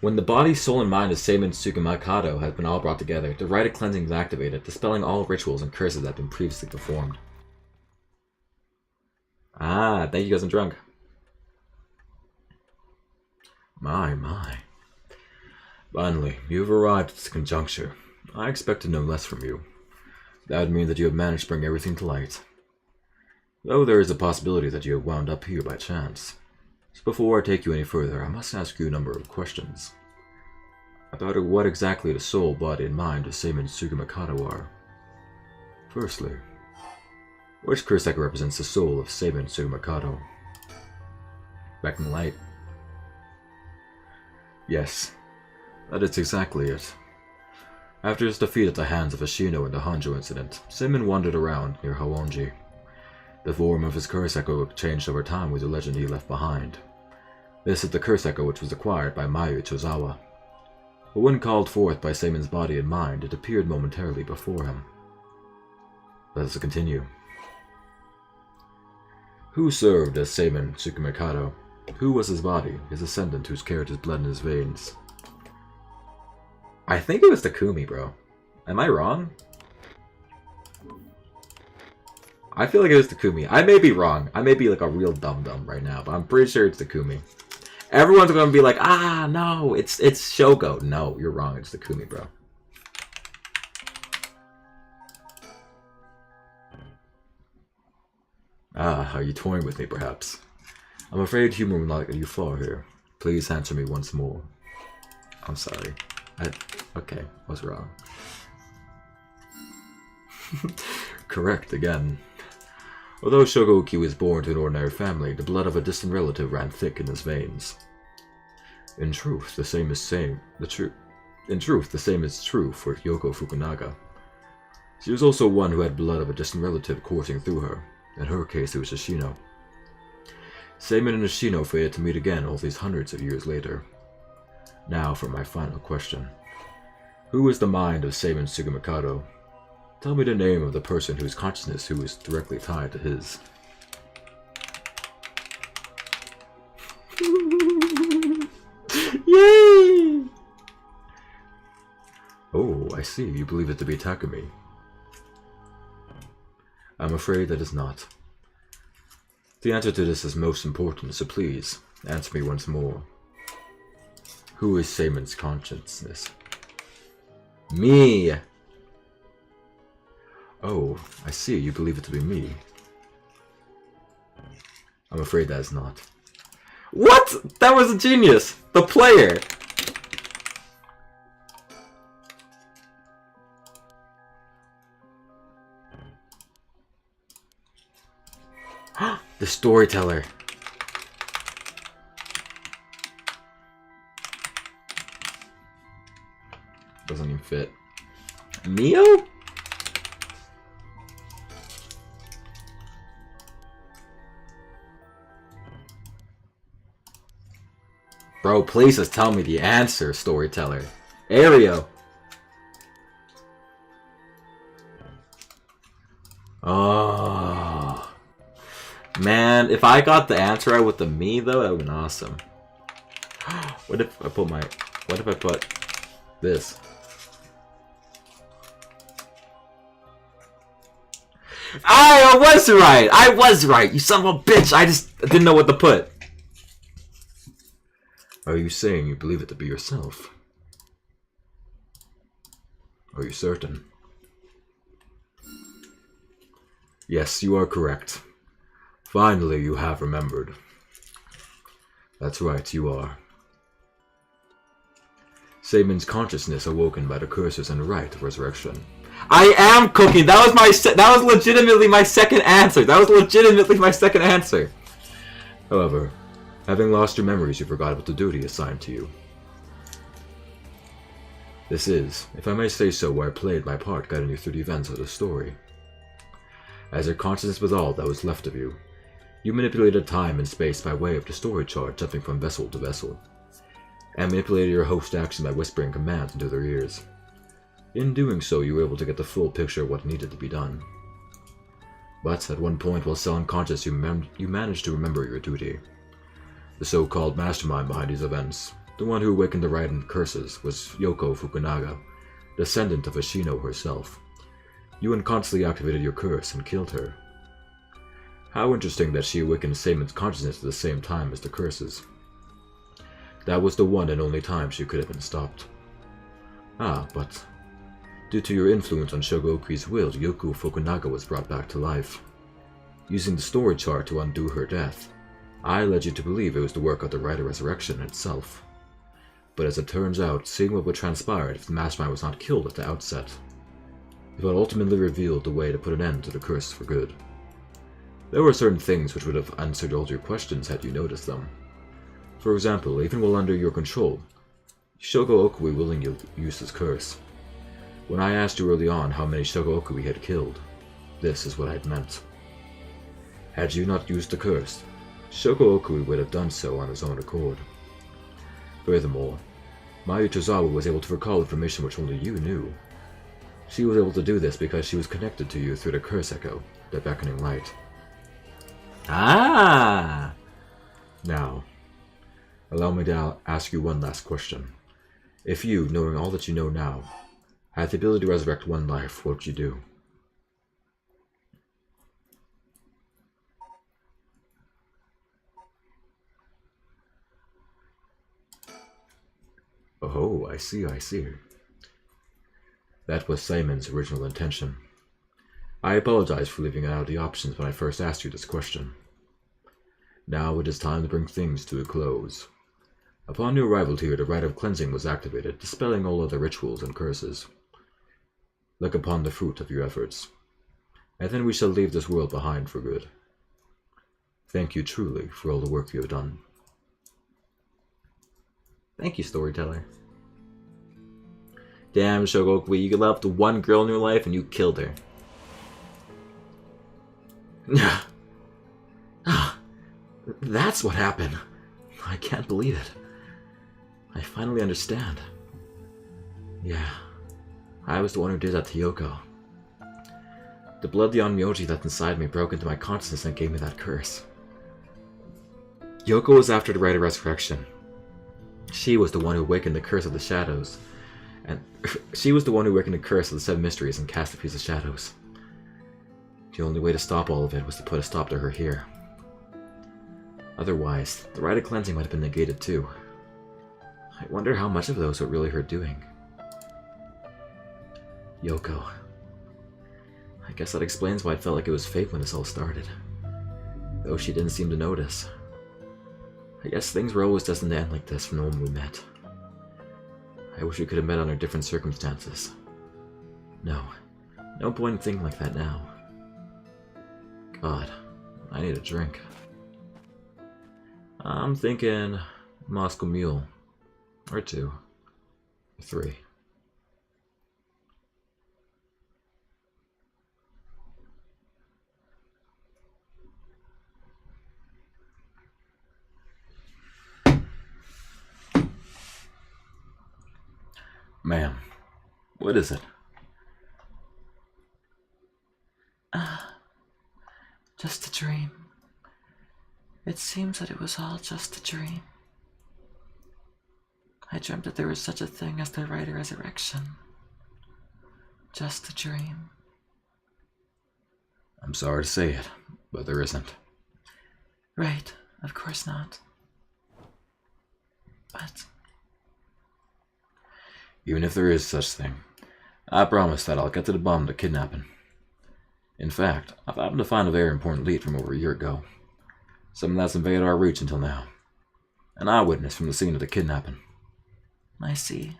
When the body, soul, and mind of Seimin Tsukumikado has been all brought together, the rite of cleansing is activated, dispelling all rituals and curses that have been previously performed. Ah, thank you guys, I'm drunk. My. Finally, you've arrived at this conjuncture. I expected no less from you. That would mean that you have managed to bring everything to light. Though there is a possibility that you have wound up here by chance. So before I take you any further, I must ask you a number of questions. About what exactly the soul, body, and mind of Seimin Tsukumikado are. Firstly, which Kuroseki represents the soul of Seimin Tsukumikado? Back in the light. Yes, that is exactly it. After his defeat at the hands of Ashino in the Hanjo incident, Seimin wandered around near Hawonji. The form of his curse echo changed over time with the legend he left behind. This is the curse echo which was acquired by Mayu Chozawa. But when called forth by Seimin's body and mind, it appeared momentarily before him. Let us continue. Who served as Seimin Tsukumikado? Who was his body, his ascendant who's carried his blood in his veins? I think it was Takumi, bro. Am I wrong? I feel like it was Takumi. I may be wrong. I may be like a real dum-dum right now, but I'm pretty sure it's Takumi. Everyone's gonna be like, ah, no, it's Shogo. No, you're wrong. It's Takumi, bro. Ah, are you toying with me, perhaps? I'm afraid humor will not get you far here. Please answer me once more. I'm sorry. Okay, I was wrong. Correct again. Although Shogo was born to an ordinary family, the blood of a distant relative ran thick in his veins. In truth, the same is true for Yoko Fukunaga. She was also one who had blood of a distant relative coursing through her. In her case, it was Ashino. Seimin and Ashino fated to meet again all these hundreds of years later. Now for my final question. Who is the mind of Seimin Tsukumikado? Tell me the name of the person whose consciousness who is directly tied to his. Yay! Oh, I see. You believe it to be Takumi. I'm afraid that is not. The answer to this is most important, so please, answer me once more. Who is Seimin's consciousness? Me! Oh, I see. You believe it to be me. I'm afraid that is not. What? That was a genius! The player! The storyteller. Doesn't even fit. Neo? Bro, please just tell me the answer, storyteller. Aereo. Oh. Man, if I got the answer right with the me, though, that would have been awesome. What if I put this? I was right! I was right! You son of a bitch! I just didn't know what to put. Are you saying you believe it to be yourself? Are you certain? Yes, you are correct. Finally, you have remembered. That's right, you are. Saman's consciousness awoken by the curses and rite of resurrection. I am cooking! That was legitimately my second answer! However, having lost your memories, you forgot about the duty assigned to you. This is, if I may say so, where I played my part guiding you through the events of the story. As your consciousness was all that was left of you, you manipulated time and space by way of the story chart jumping from vessel to vessel, and manipulated your host's action by whispering commands into their ears. In doing so, you were able to get the full picture of what needed to be done. But at one point, while still unconscious, you managed to remember your duty. The so-called mastermind behind these events, the one who awakened the rite and curses, was Yoko Fukunaga, descendant of Ashino herself. You unconsciously activated your curse and killed her. How interesting that she awakened Saman's consciousness at the same time as the curses. That was the one and only time she could have been stopped. Ah, but due to your influence on Shogoku's will, Yoko Fukunaga was brought back to life. Using the story chart to undo her death, I led you to believe it was the work of the Rite of Resurrection itself. But as it turns out, seeing what would transpire if the mastermind was not killed at the outset, it would ultimately reveal the way to put an end to the curse for good. There were certain things which would have answered all your questions had you noticed them. For example, even while under your control, Shogo Okui willingly used his curse. When I asked you early on how many Shogo Okui had killed, this is what I had meant. Had you not used the curse, Shogo Okui would have done so on his own accord. Furthermore, Mayu Tozawa was able to recall information which only you knew. She was able to do this because she was connected to you through the curse echo, the beckoning light. Ah! Now, allow me to ask you one last question. If you, knowing all that you know now, had the ability to resurrect one life, what would you do? Oh, I see. That was Simon's original intention. I apologize for leaving out the options when I first asked you this question. Now it is time to bring things to a close. Upon your arrival here, the rite of cleansing was activated, dispelling all other rituals and curses. Look upon the fruit of your efforts, and then we shall leave this world behind for good. Thank you truly for all the work you have done. Thank you, storyteller. Damn, Shogoku, you loved one girl in your life and you killed her. That's what happened. I can't believe it. I finally understand. Yeah, I was the one who did that to Yoko. The blood Onmyoji that's inside me broke into my consciousness and gave me that curse. Yoko was after the Rite of Resurrection. She was the one who awakened the curse of the shadows. And she was the one who awakened the curse of the 7 mysteries and cast the piece of shadows. The only way to stop all of it was to put a stop to her here. Otherwise, the rite of cleansing might have been negated too. I wonder how much of those were really her doing. Yoko. I guess that explains why it felt like it was fate when this all started. Though she didn't seem to notice. I guess things were always destined to end like this from the moment we met. I wish we could have met under different circumstances. No point in thinking like that now. God, I need a drink. I'm thinking Moscow Mule. Or 2. Or 3. Ma'am, what is it? Just a dream. It seems that it was all just a dream. I dreamt that there was such a thing as the right resurrection. Just a dream. I'm sorry to say it, but there isn't. Right, of course not. But Even if there is such thing, I promise that I'll get to the bottom of the kidnapping. In fact, I've happened to find a very important lead from over a year ago. Something that's invaded our reach until now. An eyewitness from the scene of the kidnapping. I see.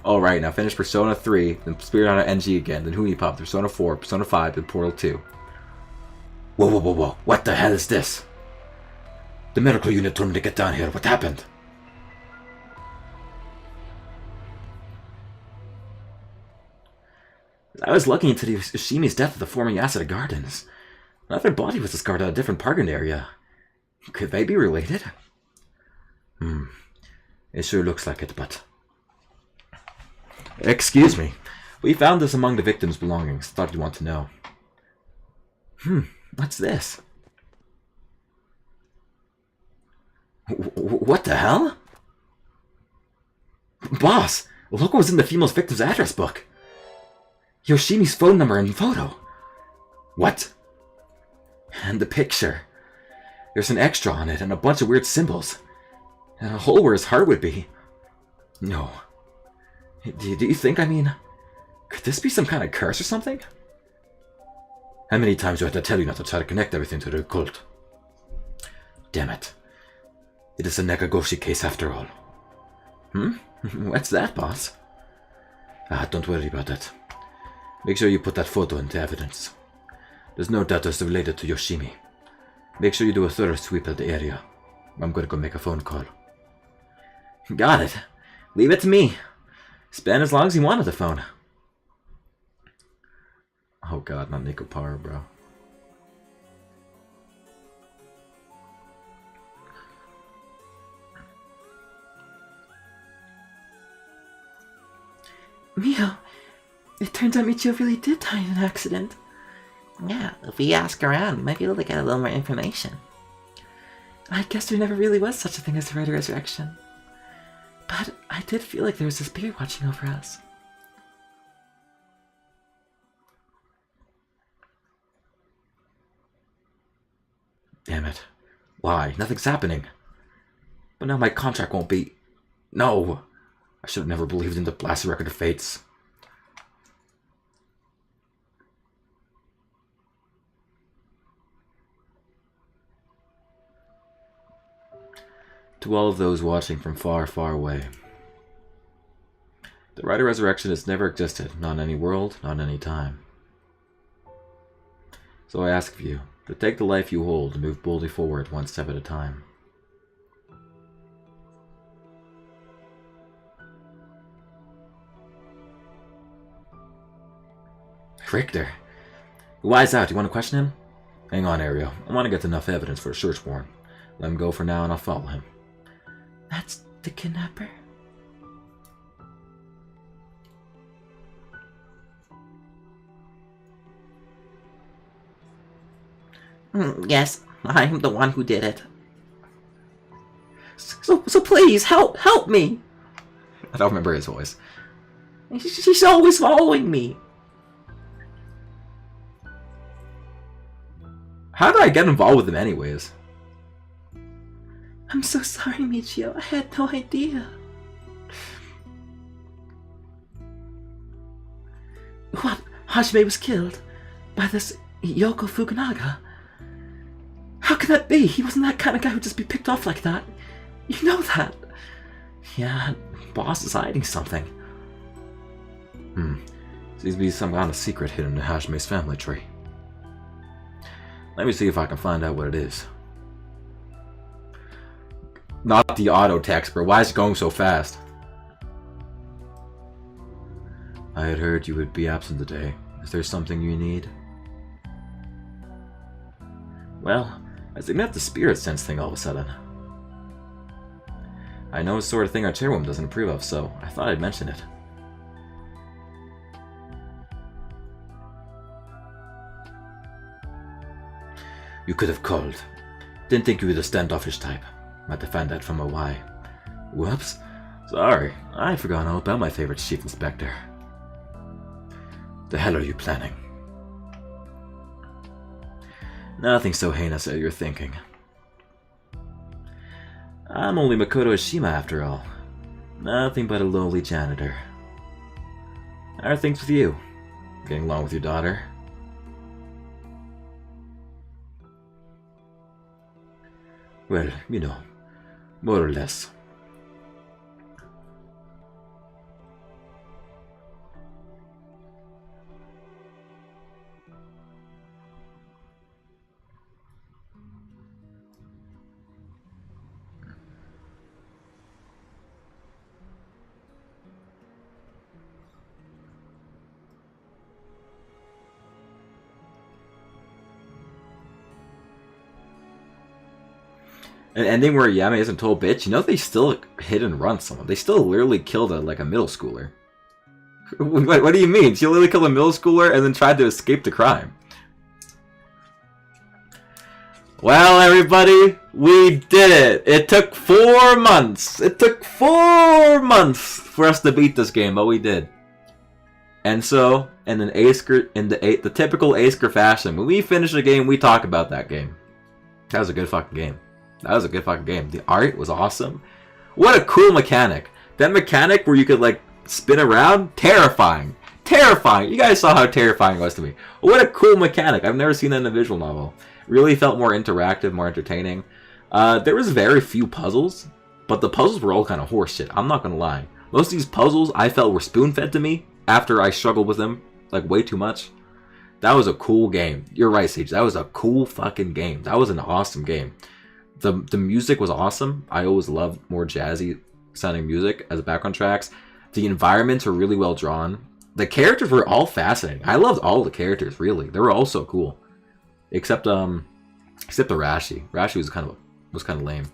Alright, now finish Persona 3, then Spirit Hunter NG again, then Hoonie Pop, Persona 4, Persona 5, then Portal 2. Whoa, whoa, whoa, whoa, what the hell is this? The medical unit told me to get down here, what happened? I was looking into the Yoshimi's death at the former Yasuda Gardens. Another body was discarded at a different parking area. Could they be related? It sure looks like it, but... Excuse me. We found this among the victim's belongings. Thought you'd want to know. What's this? What the hell? Boss, look what was in the female victim's address book. Yoshimi's phone number and photo. What? And the picture. There's an extra on it and a bunch of weird symbols. And a hole where his heart would be. No. Do you think, could this be some kind of curse or something? How many times do I have to tell you not to try to connect everything to the occult? Damn it. It is a Nagagoshi case after all. What's that, boss? Don't worry about that. Make sure you put that photo into evidence. There's no doubt it's related to Yoshimi. Make sure you do a thorough sweep of the area. I'm gonna go make a phone call. Got it. Leave it to me. Spend as long as you want on the phone. Oh god, not Nico Power, bro. Mio, it turns out Michio really did die in an accident. Yeah, if we ask around, we might be able to get a little more information. I guess there never really was such a thing as the Red Resurrection. But I did feel like there was a spirit watching over us. Damn it. Why? Nothing's happening. But now my contract won't be... No! I should have never believed in the blasted record of fates. To all of those watching from far, far away. The Rider Resurrection has never existed, not in any world, not in any time. So I ask of you, to take the life you hold and move boldly forward one step at a time. Richter. Why's out? You want to question him? Hang on, Ariel. I want to get enough evidence for a search warrant. Let him go for now and I'll follow him. That's the kidnapper? Yes, I'm the one who did it. So please, help me! I don't remember his voice. She's always following me. How did I get involved with him anyways? I'm so sorry, Michio. I had no idea. What? Hajime was killed by this Yoko Fukunaga? How can that be? He wasn't that kind of guy who'd just be picked off like that. You know that. Yeah, boss is hiding something. Seems to be some kind of secret hidden in Hajime's family tree. Let me see if I can find out what it is. Not the auto text, bro. Why is it going so fast? I had heard you would be absent today. Is there something you need? Well, I think that's the spirit sense thing all of a sudden. I know it's the sort of thing our chairwoman doesn't approve of, so I thought I'd mention it. You could have called. Didn't think you were the standoffish type. Might have found out from a why. Whoops. Sorry, I forgot all about my favorite chief inspector. The hell are you planning? Nothing so heinous as you're thinking. I'm only Makoto Oshima after all. Nothing but a lowly janitor. How are things with you? Getting along with your daughter? Well, you know, more or less. An ending where Yami isn't told bitch, you know they still hit and run someone. They still literally killed a middle schooler. What do you mean? She literally killed a middle schooler and then tried to escape the crime. Well, everybody, we did it. It took 4 months. It took 4 months for us to beat this game, but we did. And so, in the typical Asker fashion, when we finish a game, we talk about that game. That was a good fucking game. That was a good fucking game. The art was awesome. What a cool mechanic. That mechanic where you could, like, spin around? Terrifying. Terrifying. You guys saw how terrifying it was to me. What a cool mechanic. I've never seen that in a visual novel. Really felt more interactive, more entertaining. There was very few puzzles, but the puzzles were all kind of horseshit. I'm not gonna lie. Most of these puzzles I felt were spoon-fed to me after I struggled with them, like, way too much. That was a cool game. You're right, Sage. That was a cool fucking game. That was an awesome game. The music was awesome. I always loved more jazzy sounding music as background tracks. The environments were really well drawn. The characters were all fascinating. I loved all the characters, really. They were all so cool. Except the Rashi. Rashi was kind of lame.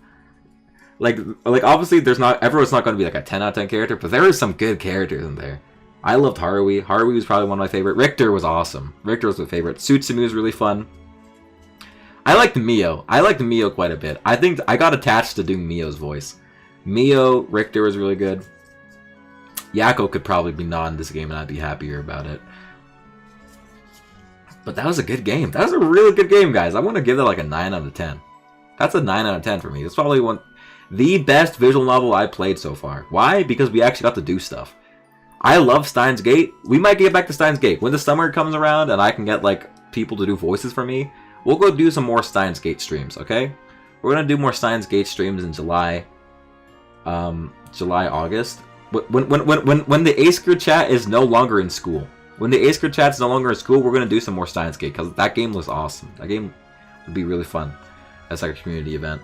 Like obviously everyone's not going to be like a 10 out of 10 character, but there were some good characters in there. I loved Harui. Harui was probably one of my favorite. Richter was awesome. Richter was my favorite. Tsutsumi was really fun. I liked Mio. I liked Mio quite a bit. I think I got attached to doing Mio's voice. Mio, Richter was really good. Yako could probably be not in this game and I'd be happier about it. But that was a good game. That was a really good game, guys. I want to give that like a 9 out of 10. That's a 9 out of 10 for me. It's probably the best visual novel I played so far. Why? Because we actually got to do stuff. I love Steins Gate. We might get back to Steins Gate. When the summer comes around and I can get like people to do voices for me, we'll go do some more Steins Gate streams, okay? We're gonna do more Steins Gate streams in July, August. When the Asker chat is no longer in school. When the Asker chat is no longer in school, we're gonna do some more Steins Gate because that game was awesome. That game would be really fun. That's like a community event.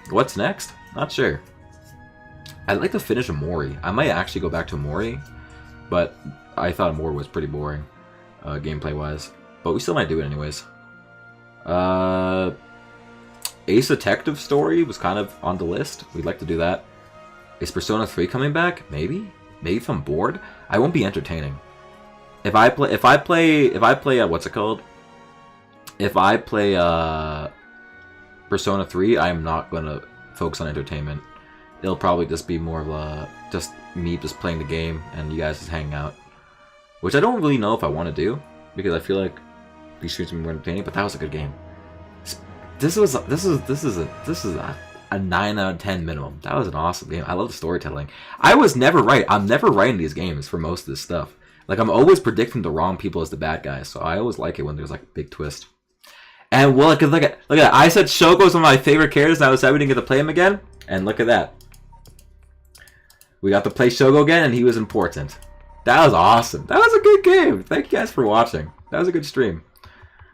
What's next? Not sure. I'd like to finish Amori. I might actually go back to Amori, but I thought Amori was pretty boring, gameplay-wise. But we still might do it anyways. Ace Detective Story was kind of on the list. We'd like to do that. Is Persona 3 coming back? Maybe? Maybe if I'm bored? I won't be entertaining. If I play what's it called? If I play Persona 3, I'm not gonna focus on entertainment. It'll probably just be more of just me just playing the game and you guys just hanging out. Which I don't really know if I want to do, because I feel like these streams are more entertaining, but that was a good game. This is a 9 out of 10 minimum. That was an awesome game. I love the storytelling. I was never right. I'm never right in these games for most of this stuff. Like, I'm always predicting the wrong people as the bad guys, so I always like it when there's like a big twist. And well, look at that. I said Shogo's one of my favorite characters, and I was sad we didn't get to play him again. And look at that. We got to play Shogo again, and he was important. That was awesome. That was a good game. Thank you guys for watching. That was a good stream.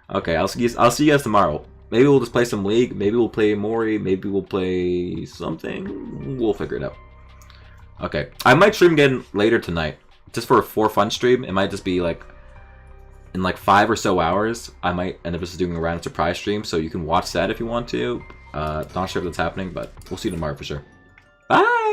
Okay, I'll see you guys tomorrow. Maybe we'll just play some League. Maybe we'll play Mori. Maybe we'll play something. We'll figure it out. Okay. I might stream again later tonight. Just for a for fun stream. It might just be like in like 5 or so hours, I might end up just doing a random surprise stream, so you can watch that if you want to. Not sure if that's happening, but we'll see tomorrow for sure. Bye!